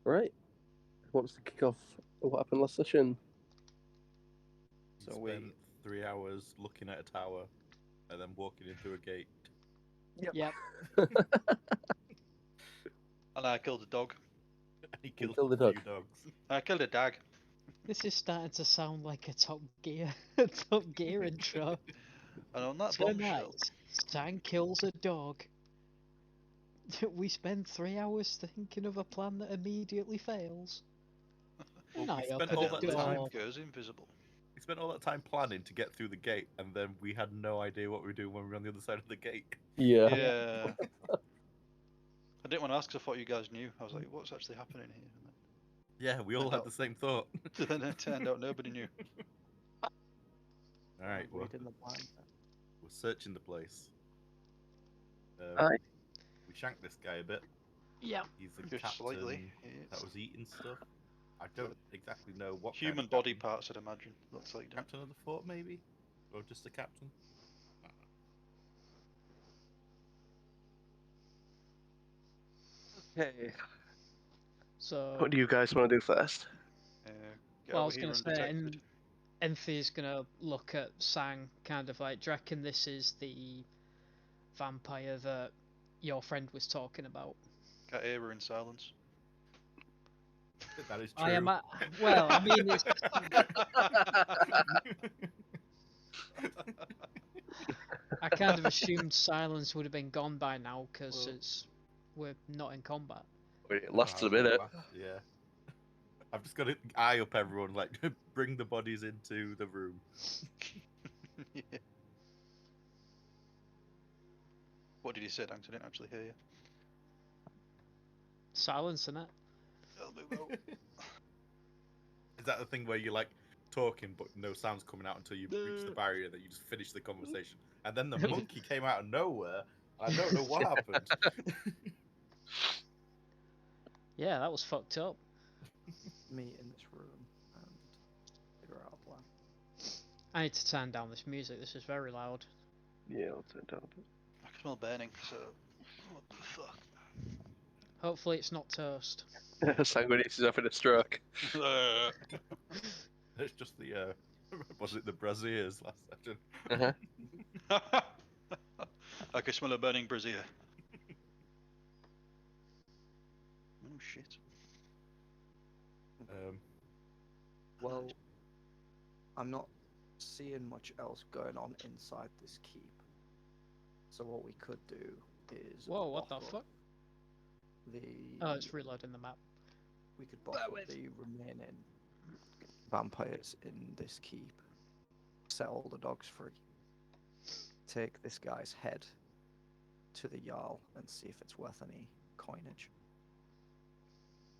Right. Who wants to kick off what happened last session? So So we spent 3 hours looking at a tower and then walking in through a gate. Yep. And I killed a dog. And he killed killed a the few dog. dogs. I killed a dag. This is starting to sound like a Top Gear, Top Gear intro. And on that bombshell, Tonight, Stan kills a dog. We spend 3 hours thinking of a plan that immediately fails. Well, And I we spent open all a that the time. door. goes invisible. We spent all that time planning to get through the gate, and then we had no idea what we were doing when we were on the other side of the gate. Yeah. Yeah. I didn't want to ask because I thought you guys knew. I was like, what's actually happening here? And Yeah, we all had the same thought. then it turned out nobody knew. All right, well, reading the blind. we're searching the place. Aye. We shanked this guy a bit. Yeah. He's the Just captain slightly. that was eating stuff. I don't exactly know what kind Human of body captain. parts, I'd imagine. Looks like. Captain of the fort, maybe, or just the captain. Okay. So, What do you guys want to do first? Get well, I over was here going to say, undetected. Enthir's going to look at Sang, kind of like, do you reckon this is the vampire that your friend was talking about? Got Era in silence. That is true. I am. Well, I mean, it's, I kind of assumed silence would have been gone by now because Well- we're not in combat. It lasted a minute. Yeah. I've just got to eye up everyone, like, bring the bodies into the room. Yeah. What did you say, Danks? I didn't actually hear you. Silence, innit? I'll move out. Is that the thing where you're like talking but no sound's coming out until you reach the barrier that you just finish the conversation? And then the monkey came out of nowhere. I don't know what happened. Yeah, that was fucked up. Meet in this room and figure out a plan. I need to turn down this music. This is very loud. Yeah, I'll turn it down a bit. I can smell burning, so. What the fuck? Hopefully, it's not toast. Sanguinius is having a stroke. It's just the was it the braziers last session? Uh-huh. I can smell a burning brazier. Oh shit. Well, I'm not seeing much else going on inside this keep. So what we could do is Whoa, what the buff up fuck? The Oh, it's reloading the map. we could buff up the remaining vampires in this keep. Set all the dogs free. Take this guy's head to the Jarl and see if it's worth any coinage.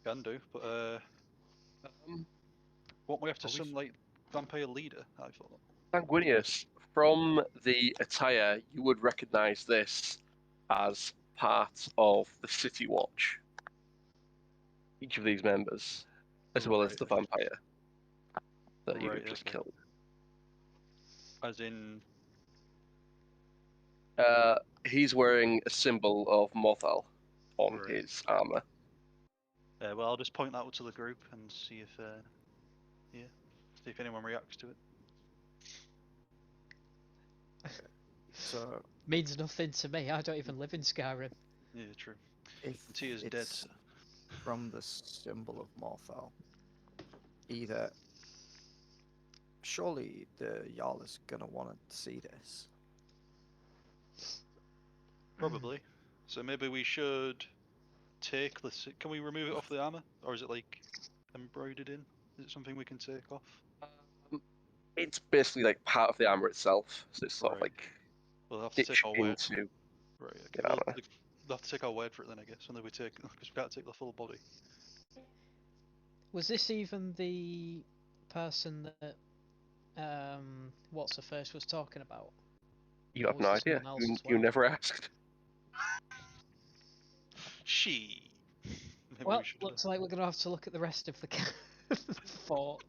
Can do, but Um, won't we have to Are we some s- like vampire leader? I thought. Sanguinius, from the attire, you would recognise this as part of the City Watch. Each of these members, as well as Right, the okay. vampire that you Right, have just okay. killed. As in, He's wearing a symbol of Mothal on Right. his armour. well, I'll just point that out to the group and see if, see if anyone reacts to it. So Means nothing to me. I don't even live in Skyrim. Yeah, true. if Tyr's dead, it's so. from the symbol of Morthal, either surely the Jarl is gonna want to see this. Probably. So maybe we should take the. Can we remove it off the armor, or is it like embroidered in? Is it something we can take off? It's basically like part of the armour itself, so it's sort of Right. like We'll have to take stitched our word. into. Right. Okay. Yeah. We'll have to take our word for it then, I guess. And then we take because we can't take the full body. Was this even the person that what's the first was talking about? You Or have was no there idea. someone else You, as you well? never asked. She. Maybe Well, we should. looks like we're gonna have to look at the rest of the fort.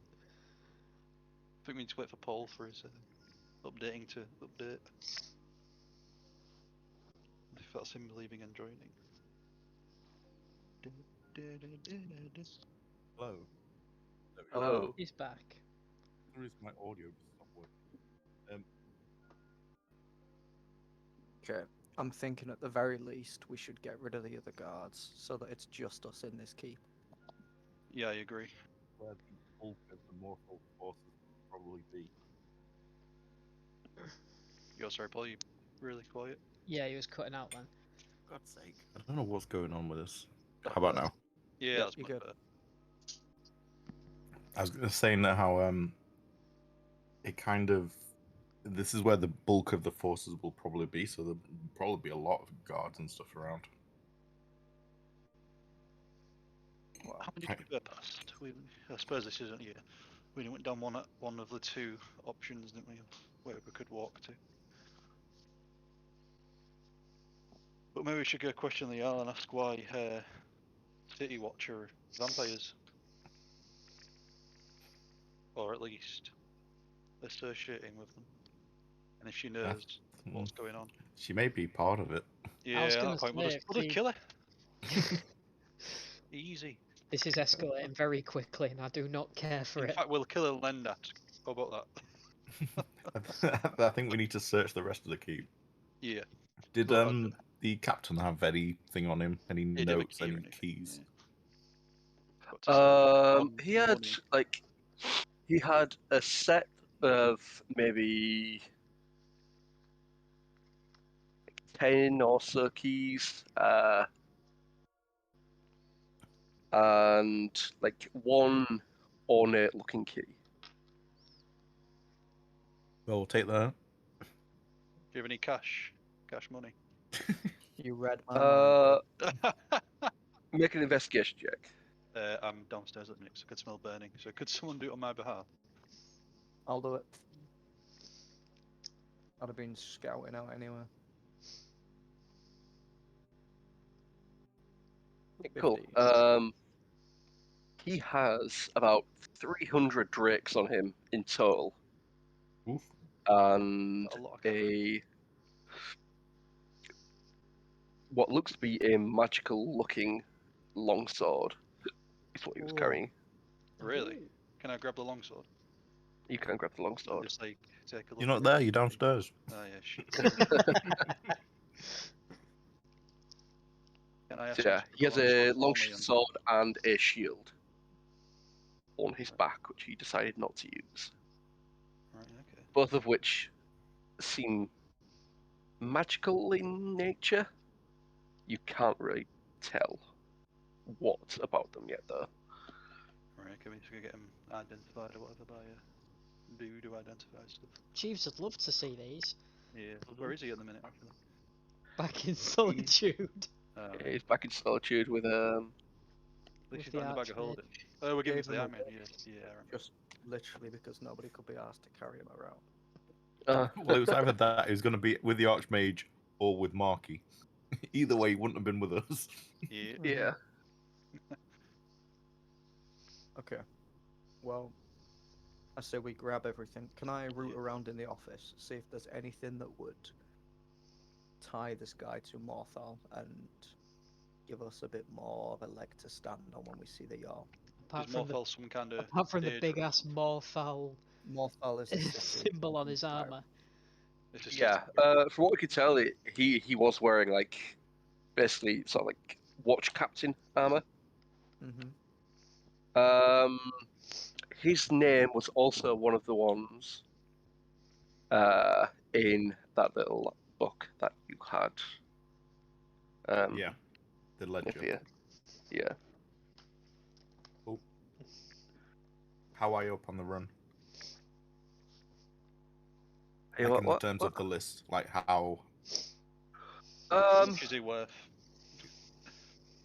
I think we need to wait for Paul for his updating to update. If that's him leaving and joining. Hello. Hello. He's back. For some reason my audio just stopped working. Okay. I'm thinking at the very least we should get rid of the other guards so that it's just us in this keep. Yeah, I agree. Where the bulk of the mortal forces would probably be. You're sorry, Paul. You really quiet. Yeah, he was cutting out then. For God's sake. I don't know what's going on with this. How about now? Yeah, Yep, that's you're much good. better. I was going to say now how it kind of, this is where the bulk of the forces will probably be, so there'll probably be a lot of guards and stuff around. Well, How many did we go past? I suppose this isn't. Yeah, we went down one of the two options, didn't we? Where we could walk to. But maybe we should go question the Jarl and ask why City Watcher are vampires, or at least associating with them. And if she knows what's going on. She may be part of it. Yeah, I was at gonna that point say, we'll just see- kill her. Easy. This is escalating very quickly, and I do not care for In it. fact, we'll kill her Lendat. How about that? I think we need to search the rest of the keep. Yeah. Did Well, I the captain have anything on him? Any He didn't have a notes? key or Any anything, keys? yeah. Got to sell He had money. he had a set of maybe 10 or so keys, and like one ornate looking key. Well, we'll take that. Do you have any cash? Cash money? you read my mind. Make an investigation check. I'm downstairs at the minute, so I could smell burning. So could someone do it on my behalf? I'll do it. I'd have been scouting out anyway. Cool. 50. He has about 300 drakes on him in total, Oof. and A lot of cash. what looks to be a magical-looking longsword is what he was Ooh. carrying. Really? Can I grab the longsword? You can grab the And longsword. just like take a look. You're not at there. it? You're downstairs. Oh yeah, shit. Can I ask So him yeah, to put he the has a longsword long for me and- sword and a shield on his back, which he decided not to use. Right, okay. Both of which seem magical in nature. You can't really tell what about them yet, though. Right, okay, we just gonna get him identified or whatever by a dude who identifies stuff. Jeeves would love to see these. Yeah. Where is he at the minute, actually? Back in solitude. Right. He's back in solitude with At least With he's not in the the bag of archmage. holding. Oh, we're giving it Gave to the him a army. Yeah, I remember. Just literally because nobody could be asked to carry him around. Well, it was either that, it was going to be with the Archmage or with Marky. Either way, he wouldn't have been with us. Yeah. Yeah. Okay. Well, I say we grab everything. Can I root Yeah. around in the office, see if there's anything that would tie this guy to Morthal and give us a bit more of a leg to stand on when we see the Jarl? Apart Is from the, Morphel some kind of apart from the danger? big ass Morthal Morthal is a city symbol on his fire. armor. It's just Yeah. From what we could tell, he was wearing like basically sort of like watch captain armor. Mm-hmm. His name was also one of the ones in that little book that you had. Yeah, the ledger. Naefir. Yeah. Oh. How are you up on the run? Hey, Like in what? terms of the list, like how How much is he worth?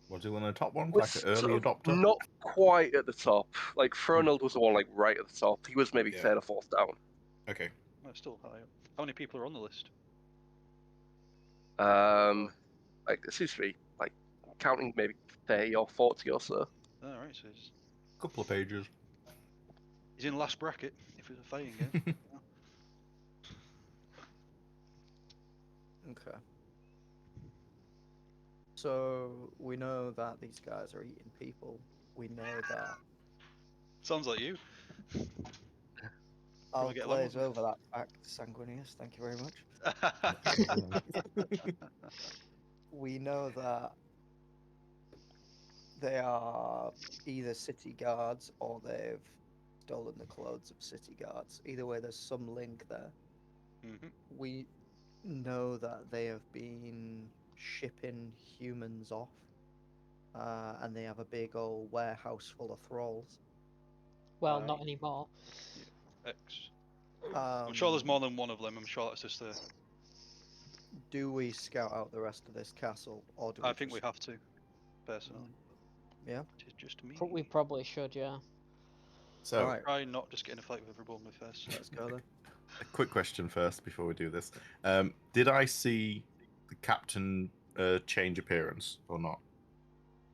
was he one of the top ones, was like an early sort of adopter? not quite at the top. Like Fronald was the one like right at the top. He was maybe Yeah. third or fourth down. Okay. Oh, still high up. How many people are on the list? Like it seems to be like counting maybe 30 or 40 or so. Alright, so Couple of pages. he's in last bracket if it's a fighting game. Okay. So we know that these guys are eating people. We know that. Sounds like you. I'll get along glaze with over that fact, Sanguinius. Thank you very much. We know that they are either city guards or they've stolen the clothes of city guards. Either way, there's some link there. We know that they have been shipping humans off, and they have a big old warehouse full of thralls. Well, not anymore. X. I'm sure there's more than one of them. I'm sure that's just the. Do we scout out the rest of this castle, or do I we think we just... have to, personally. Yeah. It's just me. But we probably should, yeah. So, Alright, Try not just get in a fight with everyone we first. let's go then. a quick question first before we do this. Did I see the captain change appearance or not?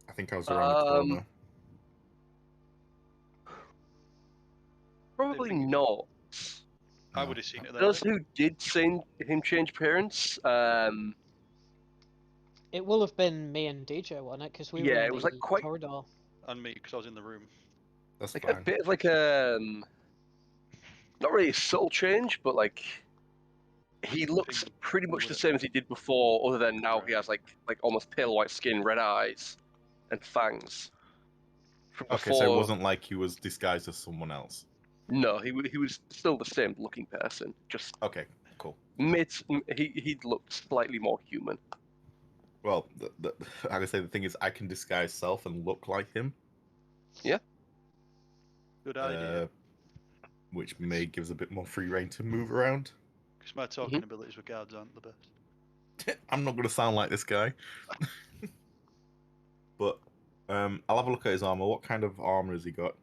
I think I was around the corner. Probably think you did. not. I No. would have seen it there. Those who did see him change appearance, It will have been me and DJ, wasn't it? Because we were Yeah, in it was, the like, quite- corridor. And me, because I was in the room. That's like a fine. bit of like not really a subtle change, but like he looks think pretty we much the would've- same as he did before, other than now he Right. has like almost pale white skin, red eyes, and fangs. From Okay, before, so it wasn't like he was disguised as someone else. No, he was still the same looking person. Just Okay, cool. he looked slightly more human. Well, like I say, the thing is, I can disguise self and look like him, Good idea. which may gives a bit more free reign to move around. Because my talking abilities with guards aren't the best. I'm not going to sound like this guy. But I'll have a look at his armor. What kind of armor has he got?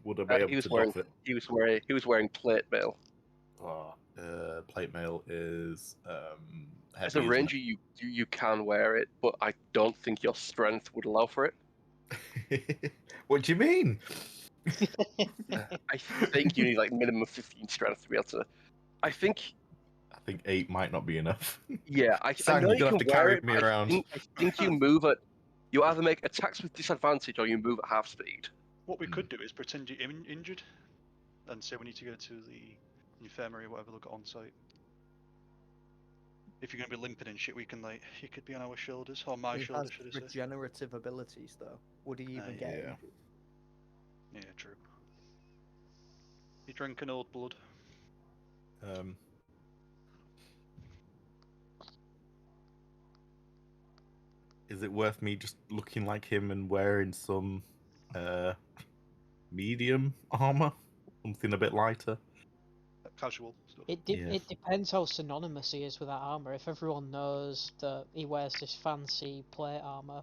Would I be able He was to wearing doff it? he was wearing plate mail. Plate mail is heavy. As a isn't ranger, you can wear it, but I don't think your strength would allow for it. it? What do you mean? I think you need like minimum of 15 strength to be able to. I think, 8 might not be enough. yeah, I Sang, know you're you gonna can have to wear carry it. me But around. I think you move at. You either make attacks with disadvantage or you move at half speed. What we could do is pretend you're injured, and say we need to go to the infirmary or whatever, look at on site. If you're gonna be limping and shit, we can like you could be on our shoulders or my He shoulder, has should I say? regenerative abilities, though. Would he even get yeah. injured? Yeah, true. You drink an old blood. Is it worth me just looking like him and wearing some medium armor? Something a bit lighter? Casual stuff. Yeah. It depends how synonymous he is with that armor. If everyone knows that he wears this fancy plate armor,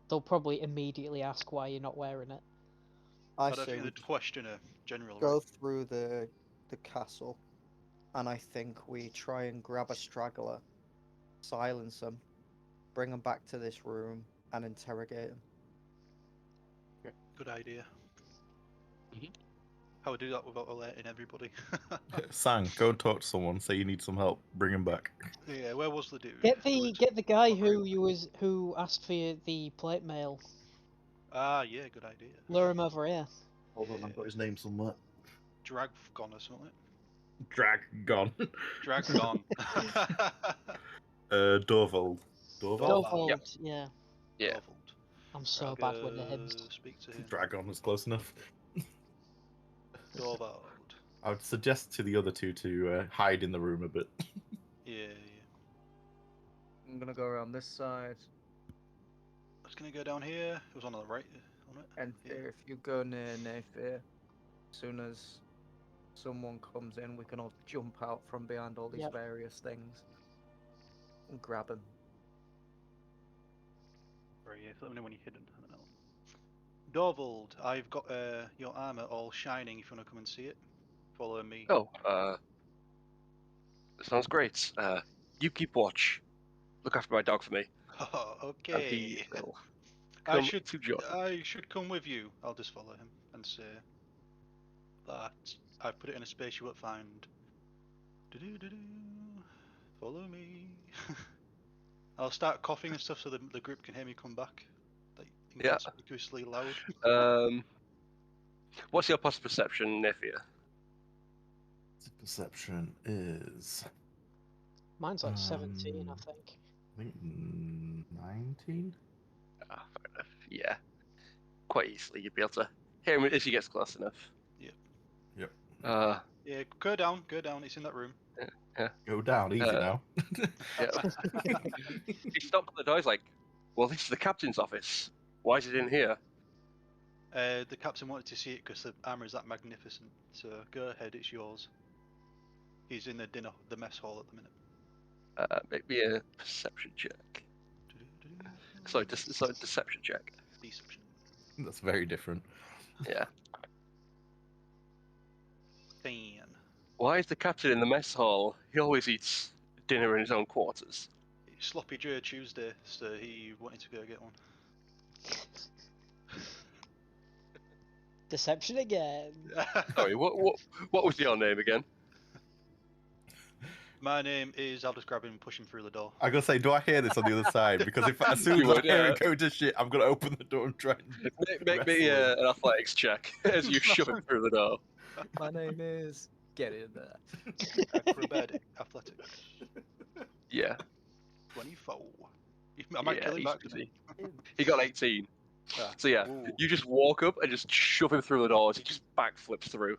they'll probably immediately ask why you're not wearing it. I I don't say think we they'd question a general. go Right? through the castle, and I think we try and grab a straggler, silence them, bring them back to this room, and interrogate them. Good idea. Mhm. How would do that without alerting everybody? Sang, go and talk to someone. Say you need some help. Bring him back. Yeah, where was the dude? Get who the was- get the guy Mummery? who asked for the plate mail. Ah, yeah, good idea. Lure him over here. Hold on, I've got his name somewhere. Draggon or something. Dragon. Dragon. Dorvald. Dorvald? Dorvald, Yep. yeah. Yeah. Dorvald. I'm so I'll bad with go names. Speak to him. Dragon was close enough. Dorvald. I would suggest to the other two to hide in the room a bit. Yeah. I'm gonna go around this side, I was gonna go down here. It was on the right. On it. and if you go near Naefir, as soon as someone comes in, we can all jump out from behind all these Yep. various things and grab him. Right, yeah. Let me know when you're hidden. I don't know. Dorvald, I've got your armor all shining. If you want to come and see it, follow me. Oh, sounds great. You keep watch. Look after my dog for me. And he Okay. will I come should to join. I should come with you. I'll just follow him and say that I've put it in a space you won't find. Do-do-do-do. Follow me. I'll start coughing and stuff so the group can hear me come back. Like Yeah. inconspicuously loud. What's your passive perception, Naefir? Perception is, Mine's like 17, I Um, think. I think, 19. Ah, fair enough. Yeah, quite easily you'd be able to hear him as he gets close enough. Yep. Yep. Yeah, go down. It's in that room. Go down, easy now. Yeah. He stopped at the door. He's like, "Well, this is the captain's office. Why is it in here?" The captain wanted to see it because the armor is that magnificent. So go ahead, it's yours. He's in the mess hall at the minute. Make me a perception check. Sorry, deception check. Deception. That's very different. Yeah. 10. Why is the captain in the mess hall? He always eats dinner in his own quarters. It's Sloppy Joe Tuesday, so he wanted to go get one. Deception again. Sorry, what was your name again? My name is. I'll just grab him and push him through the door. I gotta say, do I hear this on the other side? Because if as soon You as would, I hear yeah. it go to shit, I'm gonna open the door and try and Make me wrestle him. an athletics check as you shove him through the door. My name is. Get in there. Acrobatic, athletics. Yeah. 24. I might kill him back. easy. He got 18. Ah, So yeah, ooh. you just walk up and just shove him through the door as he just backflips through.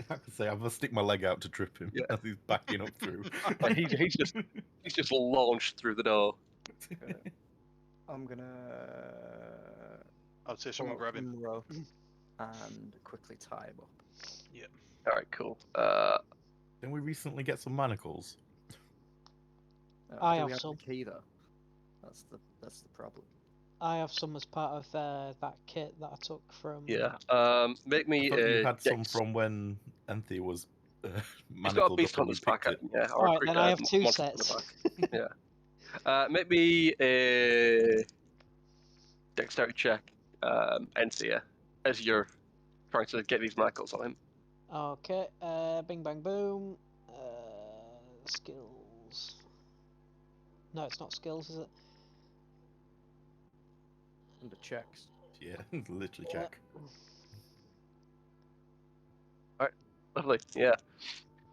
I can say I'm gonna stick my leg out to trip him Yeah. as he's backing up through. And he's just launched through the door. Okay. I'm gonna. I'd say pull someone out grab him. some rope and quickly tie him up. All right, cool. Didn't we recently get some manacles? I Do have we have some. the key though. That's the problem. I have some as part of that kit that I took from. Yeah. Make me I thought you a had some dex- from when Enthir was He's got a manacled beast up and you hunter's pack. picked it. Yeah. Or Alright, a then I have two monster hunter sets. pack. Yeah. Make me a dexterity check, Enthir, as you're trying to get these manacles on him. Okay, bing bang boom. Skills. No, it's not skills, is it? Under checks. Yeah, literally Yeah. check. Lovely. Yeah.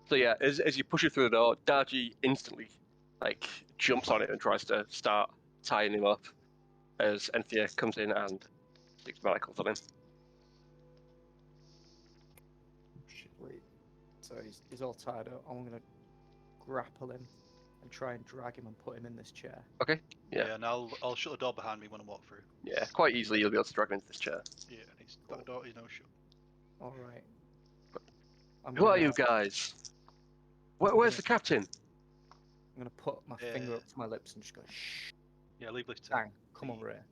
So yeah, as you push it through the door, Dar-Jee instantly jumps on it and tries to start tying him up as Enthir comes in and sticks manacles on him. Wait. So he's all tied up. I'm gonna grapple him and try and drag him and put him in this chair. Yeah. And I'll shut the door behind me when I walk through. Yeah, quite easily you'll be able to drag him into this chair. Yeah, that door is no shut. All right. Who are you guys? Where's the captain? I'm gonna put my finger up to my lips and just go shh. Yeah, leave lift. Sang, come over here.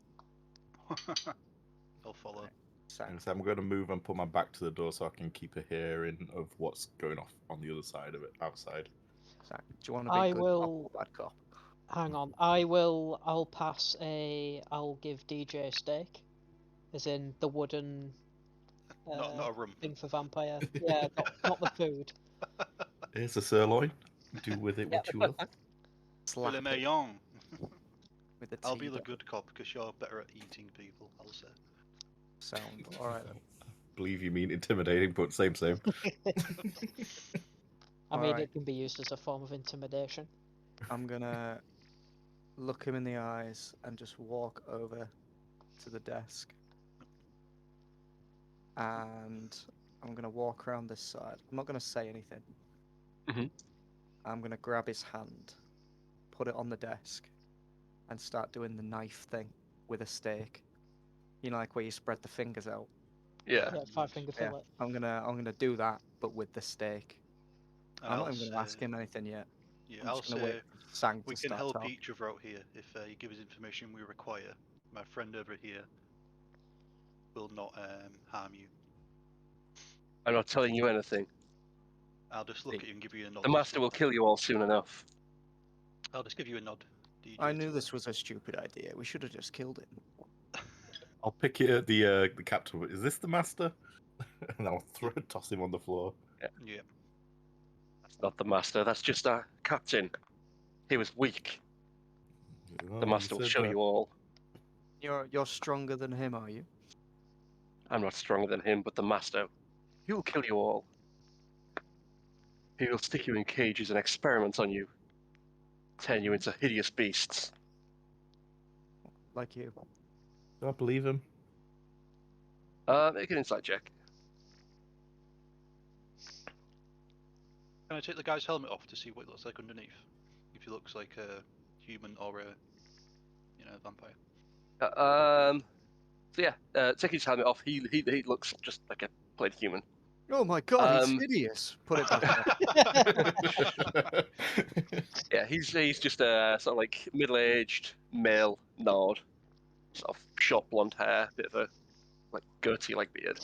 I'll follow. Sang. And so I'm going to move and put my back to the door so I can keep a hearing of what's going off on the other side of it, outside. Sang. Do you want to be I good will- cop or bad cop? Hang on, I'll give DJ a steak. As in the wooden Not a rump. thing for vampire. Yeah, not the food. Here's a sirloin. Do with it what you will. Slap Filet it mignon. with the I'll be the T-dot. good cop because you're better at eating people. I'll say. Sound. All right then. Believe you mean intimidating, but same. I mean, Alright. it can be used as a form of intimidation. I'm gonna look him in the eyes and just walk over to the desk. And I'm gonna walk around this side. I'm not gonna say anything. Mhm. I'm gonna grab his hand, put it on the desk, and start doing the knife thing with a stake. You know, like where you spread the fingers out. Yeah. Yeah, 5-finger Yeah, fillet. I'm gonna do that, but with the stake. I'm not I'll even gonna ask say- him anything yet. Yeah, I'm I'll just gonna say wait for Sang we to can start help talking. each other out here if you give us information we require. My friend over here will not harm you. I'm not telling you anything. I'll just look at you and give you a nod. The master will kill you all soon enough. I'll just give you a nod. DJ I knew to- this was a stupid idea. We should have just killed him. I'll pick it at the captain. Is this the master? And I'll toss him on the floor. Yeah. That's not the master, that's just our captain. He was weak. Oh, The you master will said show that. you all. You're stronger than him, are you? I'm not stronger than him, but the master, he will kill you all. He will stick you in cages and experiment on you, turn you into hideous beasts. Like you. Do I believe him? Make an insight check. Can I take the guy's helmet off to see what it looks like underneath? If he looks like a human or a, vampire. So yeah, take his helmet off. He looks just like a plain human. Oh my god, he's Um, hideous. Put it back on. Yeah, he's just a sort of like middle-aged male nord, sort of short blonde hair, bit of a like goatee like beard.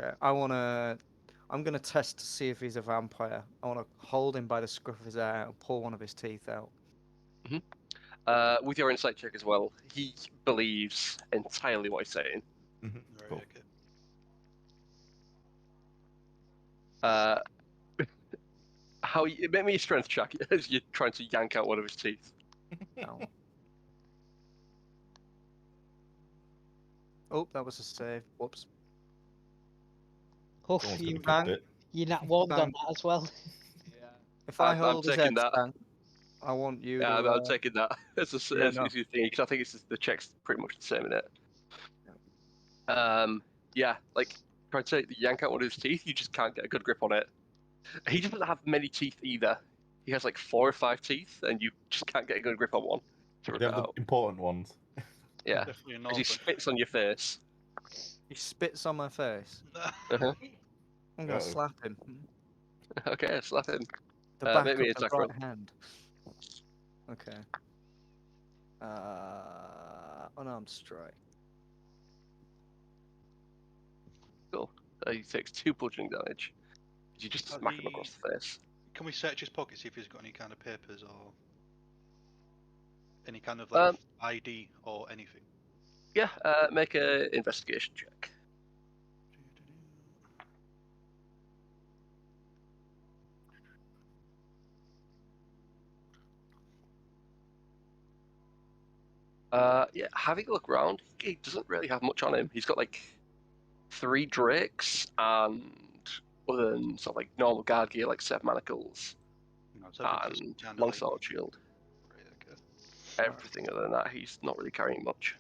Okay, I'm gonna test to see if he's a vampire. I wanna hold him by the scruff of his hair and pull one of his teeth out. With your insight check as well, he believes entirely what he's saying. Mhm, Right, cool. okay. Make me a strength check as you're trying to yank out one of his teeth. No. Oh, that was a save. Whoops. Oh, Someone's you, gonna bang. get it. you nat one on Bang. that as well. If I I'm hold his taking head, that. Stan, I want you Yeah, to. I'm taking that as Yeah, as no. your thing because I think the check's pretty much the same in it. Yeah, like trying to yank out one of his teeth, you just can't get a good grip on it. He doesn't have many teeth either. He has like 4 or 5 teeth, and you just can't get a good grip on one to rip They it have the out. important ones. Yeah, Definitely a because he Northern. spits on your face. He spits on my face. Uh-huh. I'm gonna Uh-oh. slap him. Okay, slap him. The back Make of me an the attack right roll. hand. Okay. Unarmed strike. Cool. He takes 2 bludgeoning damage. You just smack him across the face. Can we search his pocket, see if he's got any kind of papers or any kind of Um, ID or anything? Yeah, make a investigation check. Yeah, having a look around, he doesn't really have much on him. He's got like 3 drakes and other than sort of like normal guard gear like set manacles No, it's hoping for some and kind of longsword shield. Right, okay. Everything other than that, he's not really carrying much.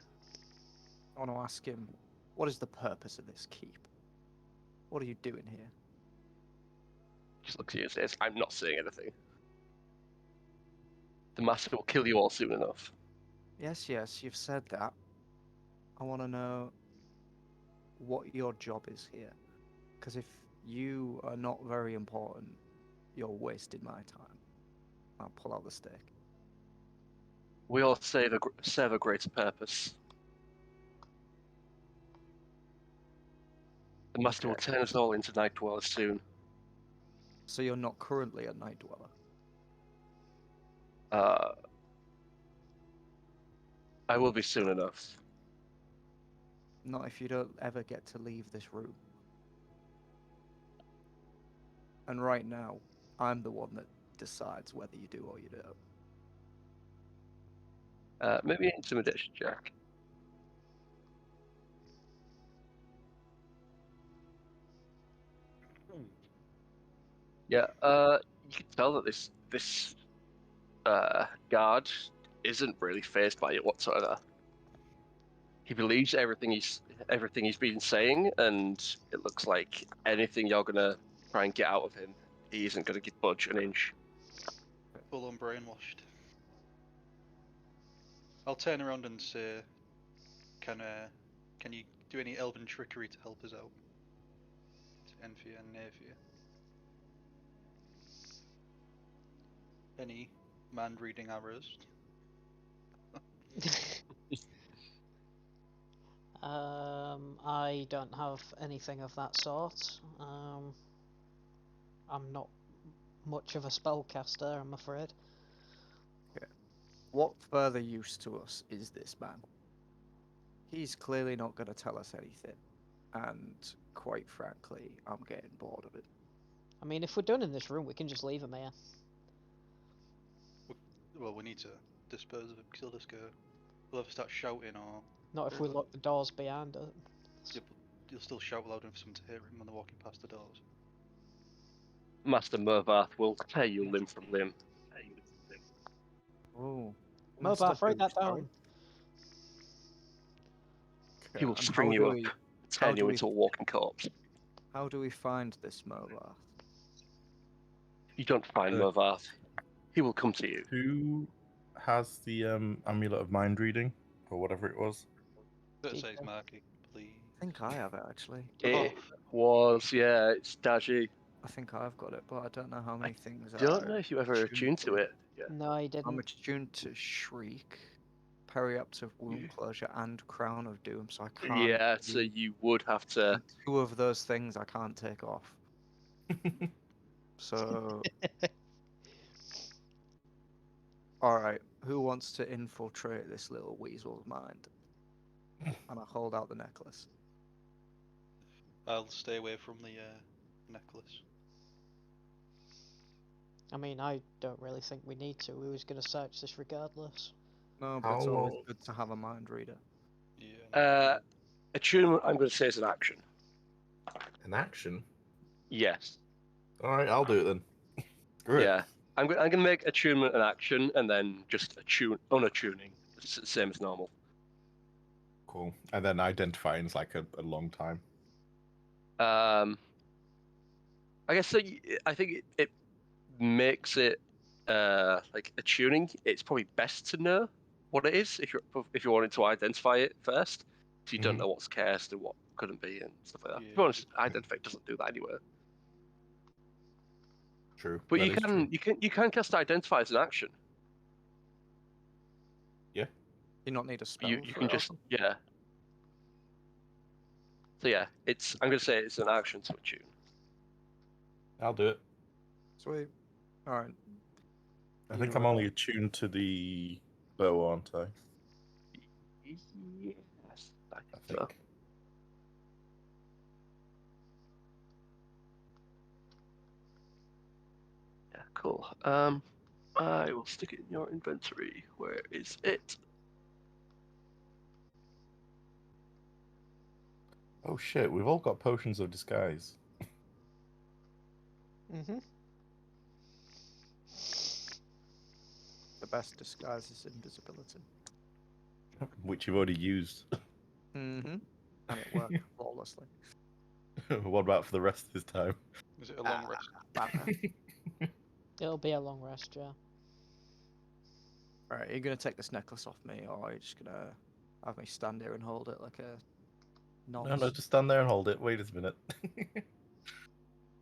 I want to ask him, what is the purpose of this keep? What are you doing here? Just looks at you and says, "I'm not saying anything. The master will kill you all soon enough." Yes, you've said that. I want to know what your job is here. Because if you are not very important, you're wasting my time. I'll pull out the stick. We all serve a greater purpose. The master will Okay. turn us all into night dwellers soon. So you're not currently a night dweller? I will be soon enough. Not if you don't ever get to leave this room. And right now, I'm the one that decides whether you do or you don't. Maybe an intimidation check. Yeah, you can tell that this guard isn't really phased by it whatsoever. He believes everything he's been saying, and it looks like anything you're gonna try and get out of him, he isn't gonna budge an inch. Full on brainwashed. I'll turn around and say, can you do any elven trickery to help us out? To Enthir and Naefir. Any mind reading arrows? I don't have anything of that sort. I'm not much of a spellcaster, I'm afraid. What further use to us is this man? He's clearly not going to tell us anything. And quite frankly, I'm getting bored of it. I mean, if we're done in this room, we can just leave him here. Well, we need to dispose of him? 'Cause he'll just go. He'll either start shouting or Not if we lock the doors behind us. he'll still shout loud enough for someone to hear him when they're walking past the doors. Master Mervath will tear you limb from limb. Tear you limb from limb. Oh. Mervath, write that down. He will string you up, turn you into a walking corpse. How do we find this Mervath? You don't find Mervath. He will come to you. Who has the amulet of mind reading or whatever it was? Better say it's Marky, please. I think I have it actually. It was, yeah, it's Dar-Jee. I think I've got it, but I don't know how many things. Don't know if you ever attuned to it. Yeah. No, he didn't. I'm attuned to Shriek, Periaptive Wound Closure, and Crown of Doom, so I can't. Yeah, so you would have to. Two of those things I can't take off. So. Alright, who wants to infiltrate this little weasel's mind? And I hold out the necklace. I'll stay away from the necklace. I mean, I don't really think we need to. We was going to search this regardless. No, but it's always good to have a mind reader. Yeah. Attunement, I'm going to say, is an action. An action? Yes. Alright, I'll do it then. Great. Yeah. I'm going to make attunement an action and then just unattuning. It's the same as normal. Cool. And then identifying is like a long time. I guess so. I think it makes it like attuning. It's probably best to know what it is if you're wanting to identify it first, so you don't know what's cast and what couldn't be and stuff like that. Yeah. If you want to identify, it doesn't do that anyway. True. But that you is true. can cast identify as an action. You not need a spell. You for can it, just also? yeah. So yeah, I'm going to say it's an action to attune. I'll do it. Sweet. Alright. I think I'm only attuned to the bow, aren't I? Yes, I I think so. think. Yeah, cool. I will stick it in your inventory. Where is it? Oh shit, we've all got potions of disguise. Mm-hmm. The best disguise is invisibility. Which you've already used. Mm-hmm. And it worked flawlessly. What about for the rest of this time? Is it a long rest? It'll be a long rest, yeah. Alright, are you gonna take this necklace off me, or are you just gonna have me stand here and hold it like a nonce? No, just stand there and hold it. Wait a minute.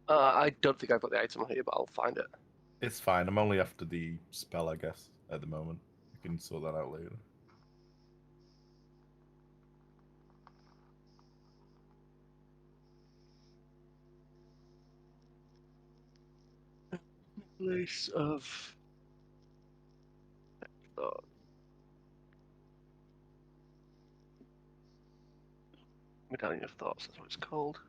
I don't think I've got the item here, but I'll find it. It's fine. I'm only after the spell, I guess, at the moment. We can sort that out later. Place of thought. Medallion of Thoughts, that's what it's called.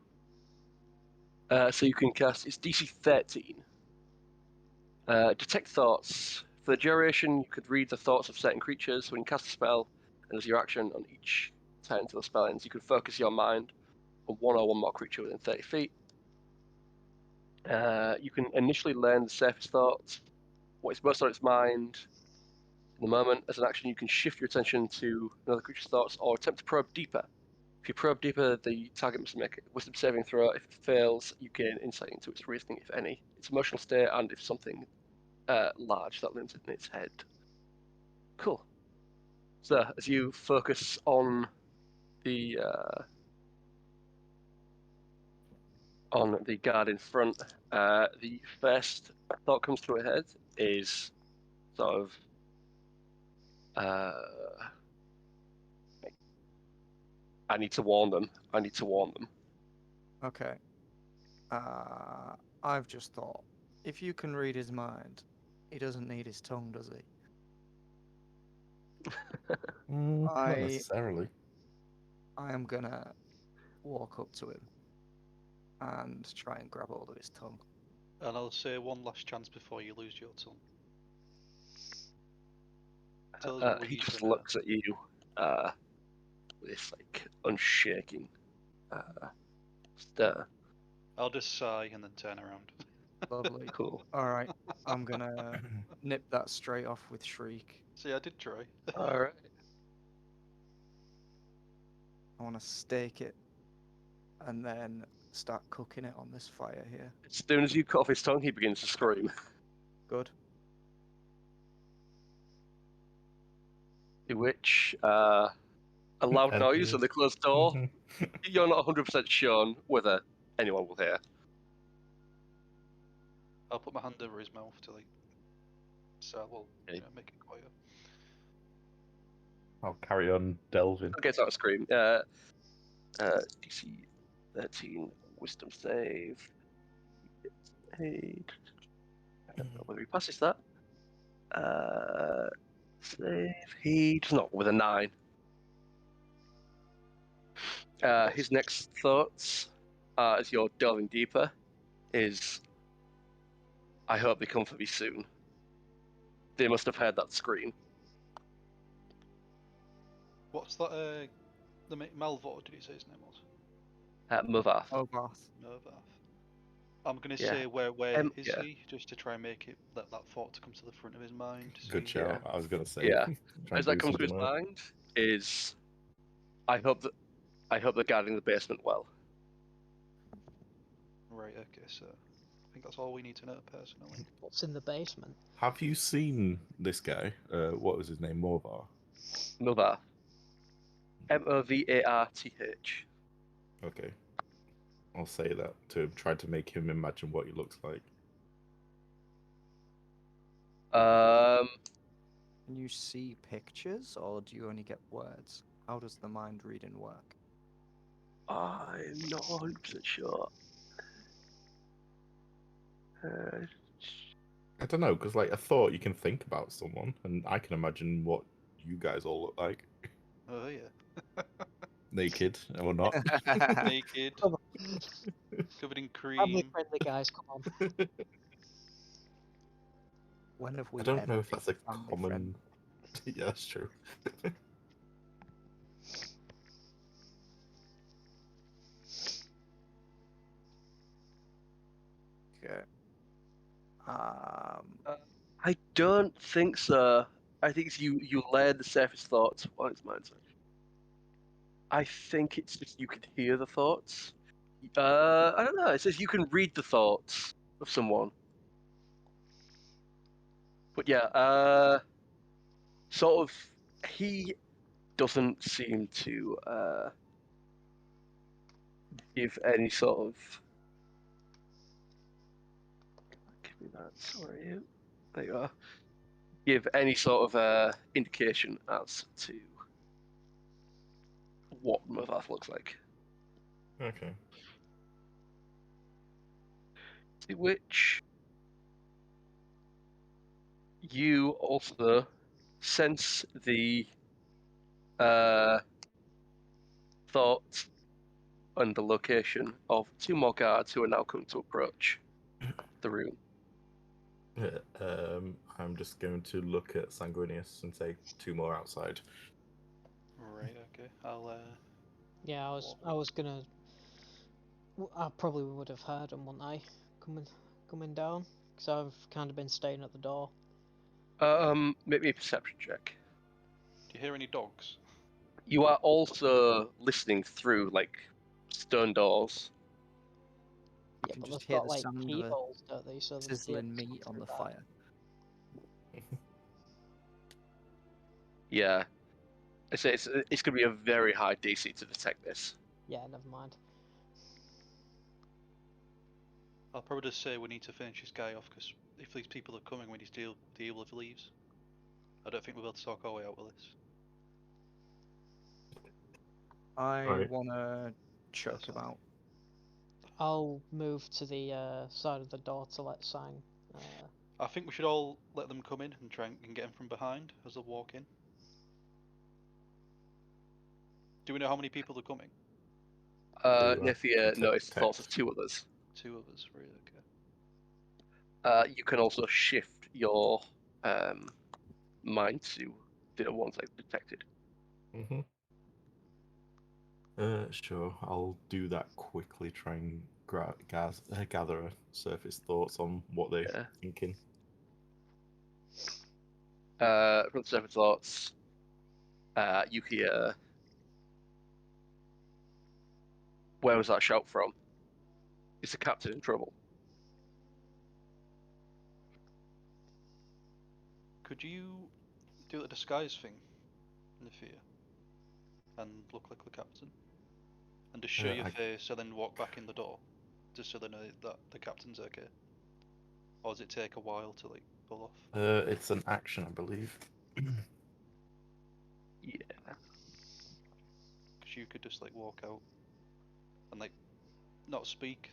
So you can cast, it's DC 13. Detect Thoughts. For the duration, you could read the thoughts of certain creatures. When you cast a spell, and as your action on each turn until the spell ends, you can focus your mind on one or one more creature within 30 feet. You can initially learn the surface thoughts, what is most on its mind. In the moment, as an action, you can shift your attention to another creature's thoughts or attempt to probe deeper. If you probe deeper, the target must make a wisdom saving throw. If it fails, you gain insight into its reasoning, if any, its emotional state, and if something large that lives in its head. Cool. So, as you focus on the guard in front, the first thought comes to her head is sort of I need to warn them. I need to warn them. Okay. I've just thought, if you can read his mind, he doesn't need his tongue, does he? Not necessarily. I am gonna walk up to him and try and grab hold of his tongue. And I'll say one last chance before you lose your tongue. Tell us what we He need just to know. looks at you with this like unshaking stare. I'll just sigh and then turn around. Lovely. Cool. All right, I'm gonna nip that straight off with Shriek. See, I did try. All right. I want to stake it, and then start cooking it on this fire here. As soon as you cut off his tongue, he begins to scream. Good. To which a loud noise and the closed door. You're not 100% sure whether anyone will hear. I'll put my hand over his mouth to like, so we'll Okay. make it quiet. I'll carry on delving. Okay, it's not a scream. DC 13 Wisdom save. Hey, I don't know whether he passes that. Save. He does not with a 9. His next thoughts, as you're delving deeper, is I hope they come for me soon. They must have heard that scream. What's that? The Malvor, did he say his name was? Mother. Oh, bath. Nervath. I'm gonna Yeah. say where is Yeah. he, just to try and make it that thought to come to the front of his mind. Good see- shout. I was gonna say. Yeah. try As and that do comes to his something like- mind, is I hope they're guarding the basement well. Right. Okay. So I think that's all we need to know personally. What's in the basement? Have you seen this guy? What was his name? Morvar. Mother. Movarth. Okay. I'll say that to try to make him imagine what he looks like. Can you see pictures, or do you only get words? How does the mind reading work? I'm not 100% sure. I don't know, because like I thought you can think about someone, and I can imagine what you guys all look like, Oh yeah. naked or not. Naked, Come covered in Family cream. friendly guys, come on. When have we I don't ever know if that's a been family common. friendly? Yeah, that's true. Okay. I don't think so. I think it's you layered the surface thoughts on its mind. I think it's just you can hear the thoughts. I don't know. It says you can read the thoughts of someone. But yeah, sort of, he doesn't seem to give any sort of. Give me that. Sorry. There you are. Give any sort of indication as to what Mothath looks like. Okay. To which you also sense the thought and the location of 2 more guards who are now coming to approach the room. Yeah, I'm just going to look at Sanguinius and say 2 more outside. Right. Okay. I'll. Yeah, I was gonna. I probably would have heard them, wouldn't I? Coming down, because I've kind of been staying at the door. Make me a perception check. Do you hear any dogs? You are also listening through like stone doors. You Yeah, can but just they've hear got the like sound of a keyholes, don't they? So they'd be able sizzling to come meat on through the that. fire. Yeah. I say it's going to be a very high DC to detect this. Yeah, never mind. I'll probably just say we need to finish this guy off, because if these people are coming, we need to deal with leaves. I don't think we'll be able to talk our way out with this. I Right. want to choke him Yes, out. I'll move to the side of the door to let Sang. I think we should all let them come in and try and get them from behind as they walk in. Do we know how many people are coming? Naefir noticed Text. thoughts of 2 others. 2 of us, really. Okay. You can also shift your mind to the ones they've detected. Mm-hmm. Sure, I'll do that quickly. Try and gather a surface thoughts on what they're Yeah. thinking. From the surface thoughts, you hear. Where was that shout from? Is the captain in trouble? Could you do the disguise thing, Naefir, and look like the captain, and just show your face, and then walk back in the door, just so they know that the captain's okay? Or does it take a while to like pull off? It's an action, I believe. Yeah. Because you could just like walk out and like not speak.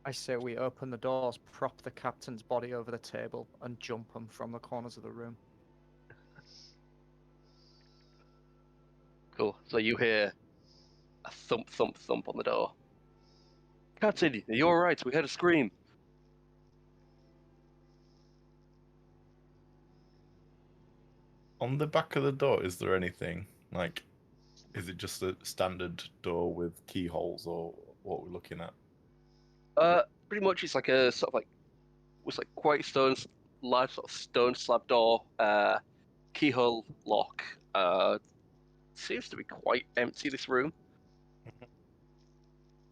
I say we open the doors, prop the captain's body over the table, and jump him from the corners of the room. Cool. So you hear a thump, thump, thump on the door. Captain, are you alright? We heard a scream. On the back of the door, is there anything like? Is it just a standard door with keyholes, or what we're looking at? Pretty much it's like a sort of like quite stone, large sort of stone slab door, keyhole lock. Seems to be quite empty, this room.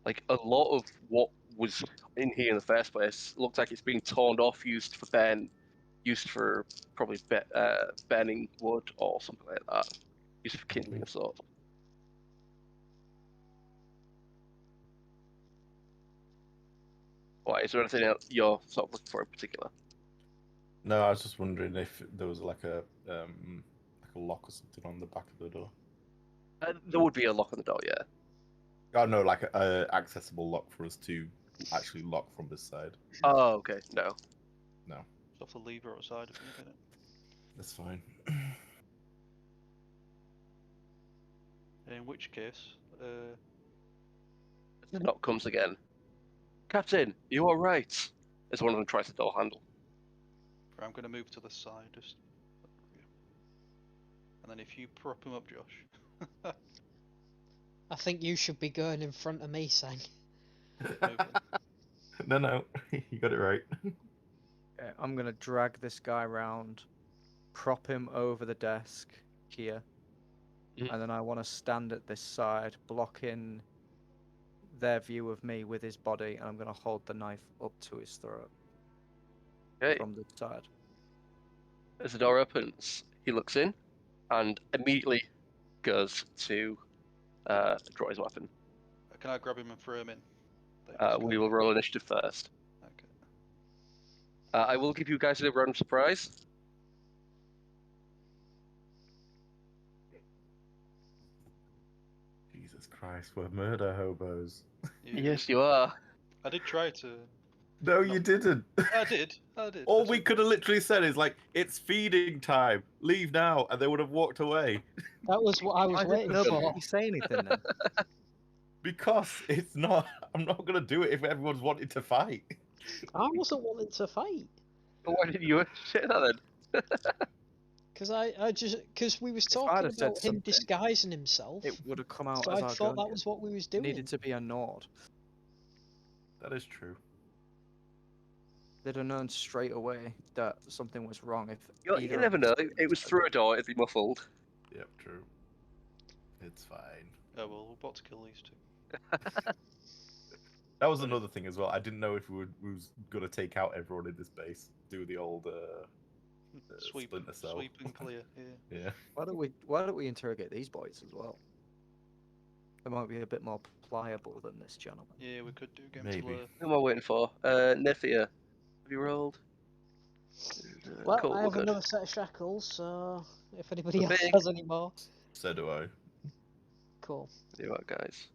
Like a lot of what was in here in the first place looks like it's been torn off, used for probably burning wood or something like that, used for kindling of sorts. Why, is there anything else you're sort of looking for in particular? No, I was just wondering if there was like a lock or something on the back of the door. There would be a lock on the door, yeah. Oh no, like a accessible lock for us to actually lock from this side. Oh, okay. No. No, Just off the lever outside if you look at it. that's fine. In which case, The knock comes again. Captain, you all right? As one of them tries the door handle. I'm going to move to the side, just. And then if you prop him up, Josh. I think you should be going in front of me, Sang. No, you got it right. Okay, I'm gonna drag this guy around, prop him over the desk here, and then I want to stand at this side, blocking their view of me with his body, and I'm gonna hold the knife up to his throat Okay. from this side. As the door opens, he looks in and immediately goes to draw his weapon. Can I grab him and throw him in? We will roll initiative first. Okay. I will give you guys a random surprise. Jesus Christ, we're murder hobos. Yes, you are. I did try to. No, you didn't. I did. All we could have literally said is like, "It's feeding time. Leave now," and they would have walked away. That was what I was waiting Nobody for. say anything then. Because it's not. I'm not gonna do it if everyone's wanting to fight. I wasn't wanting to fight. Why did you say that then? Because we was If I'd talking have said about him something, disguising himself. It would have come out So as I our thought that was what we was It doing. needed to be a nod. That is true. They'd have known straight away that something was wrong if You either never of know. us It was said through a door. It'd be muffled. Yep, true. It's fine. Oh well, we're about to kill these two. That was another thing as well. I didn't know if we was gonna take out everyone in this base, do the old Splinter Cell. Sweep and clear. Yeah. Yeah. Why don't we interrogate these boys as well? They might be a bit more pliable than this gentleman. Yeah, we could do game Maybe. to Who am I waiting for? Naefir. Have you rolled? Well, Cool, I we're have good. another set of shackles, so if anybody The else big- has any more. So do I. Cool. You are, guys.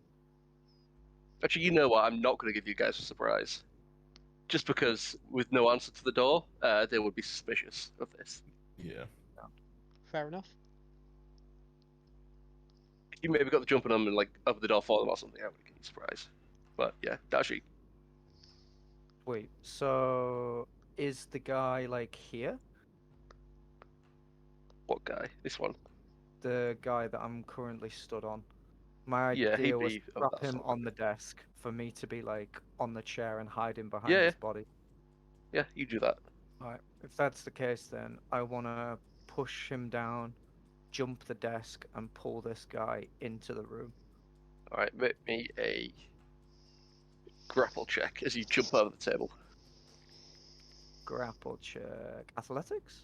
Actually, you know what? I'm not going to give you guys a surprise. Just because, with no answer to the door, they would be suspicious of this. Yeah. Fair enough. You maybe got the jump on them and like open the door for them or something. I would give you a surprise. But yeah, Dar-Jee. Wait, so is the guy like here? What guy? This one? The guy that I'm currently stood on. My Yeah, he'd idea was be to of trap that him sort. on the desk for me to be like on the chair and hiding behind Yeah, his body. yeah, you do that. Alright, if that's the case, then I want to push him down, jump the desk, and pull this guy into the room. All right, make me a grapple check as you jump over the table. Grapple check. Athletics?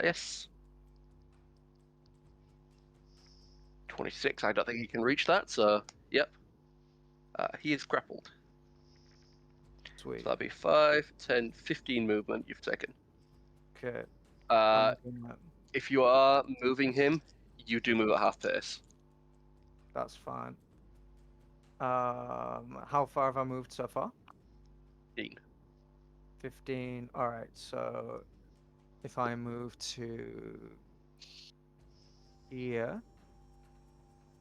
Yes. 26. I don't think he can reach that. So, yep. He is grappled. Sweet. So that'd be 5, 10, 15 movement you've taken. Okay. Uh, I'm gonna- if you are moving him, you do move at half pace. That's fine. How far have I moved so far? 15. 15. Alright, so if I move to here,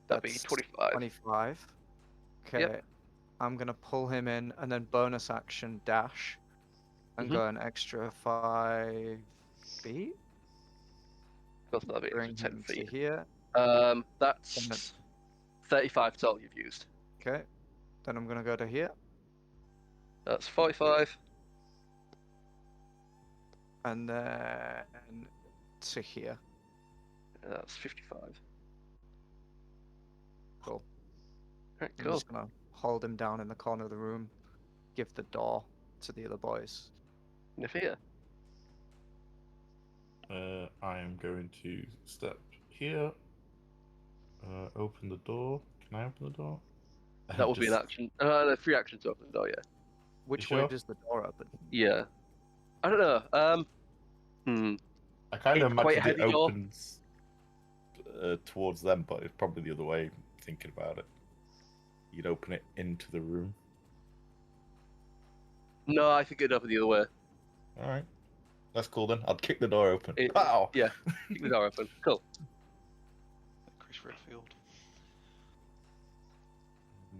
That'd be that's 25. 25. Okay. Yep. I'm gonna pull him in and then bonus action dash and Mhm. go an extra 5 feet. So that'd be Bring extra 10 him to feet. here. That's 35 total you've used. Okay. Then I'm gonna go to here That's 45. and then to here. That's 55. Cool. Alright, I'm cool. just gonna hold him down in the corner of the room, give the door to the other boys. Naefir. I am going to step here. Open the door. Can I open the door? That would be an action. No, 3 actions to open the door, yeah. Which sure? way does the door open? Yeah. I don't know. I kind of It's quite imagined it heavy door. opens towards them, but it's probably the other way. Thinking about it, you'd open it into the room. No, I think it'd open the other way. All right, that's cool then. I'll kick the door open. It- Pow! Yeah, keep the door open. Cool. Chris Redfield.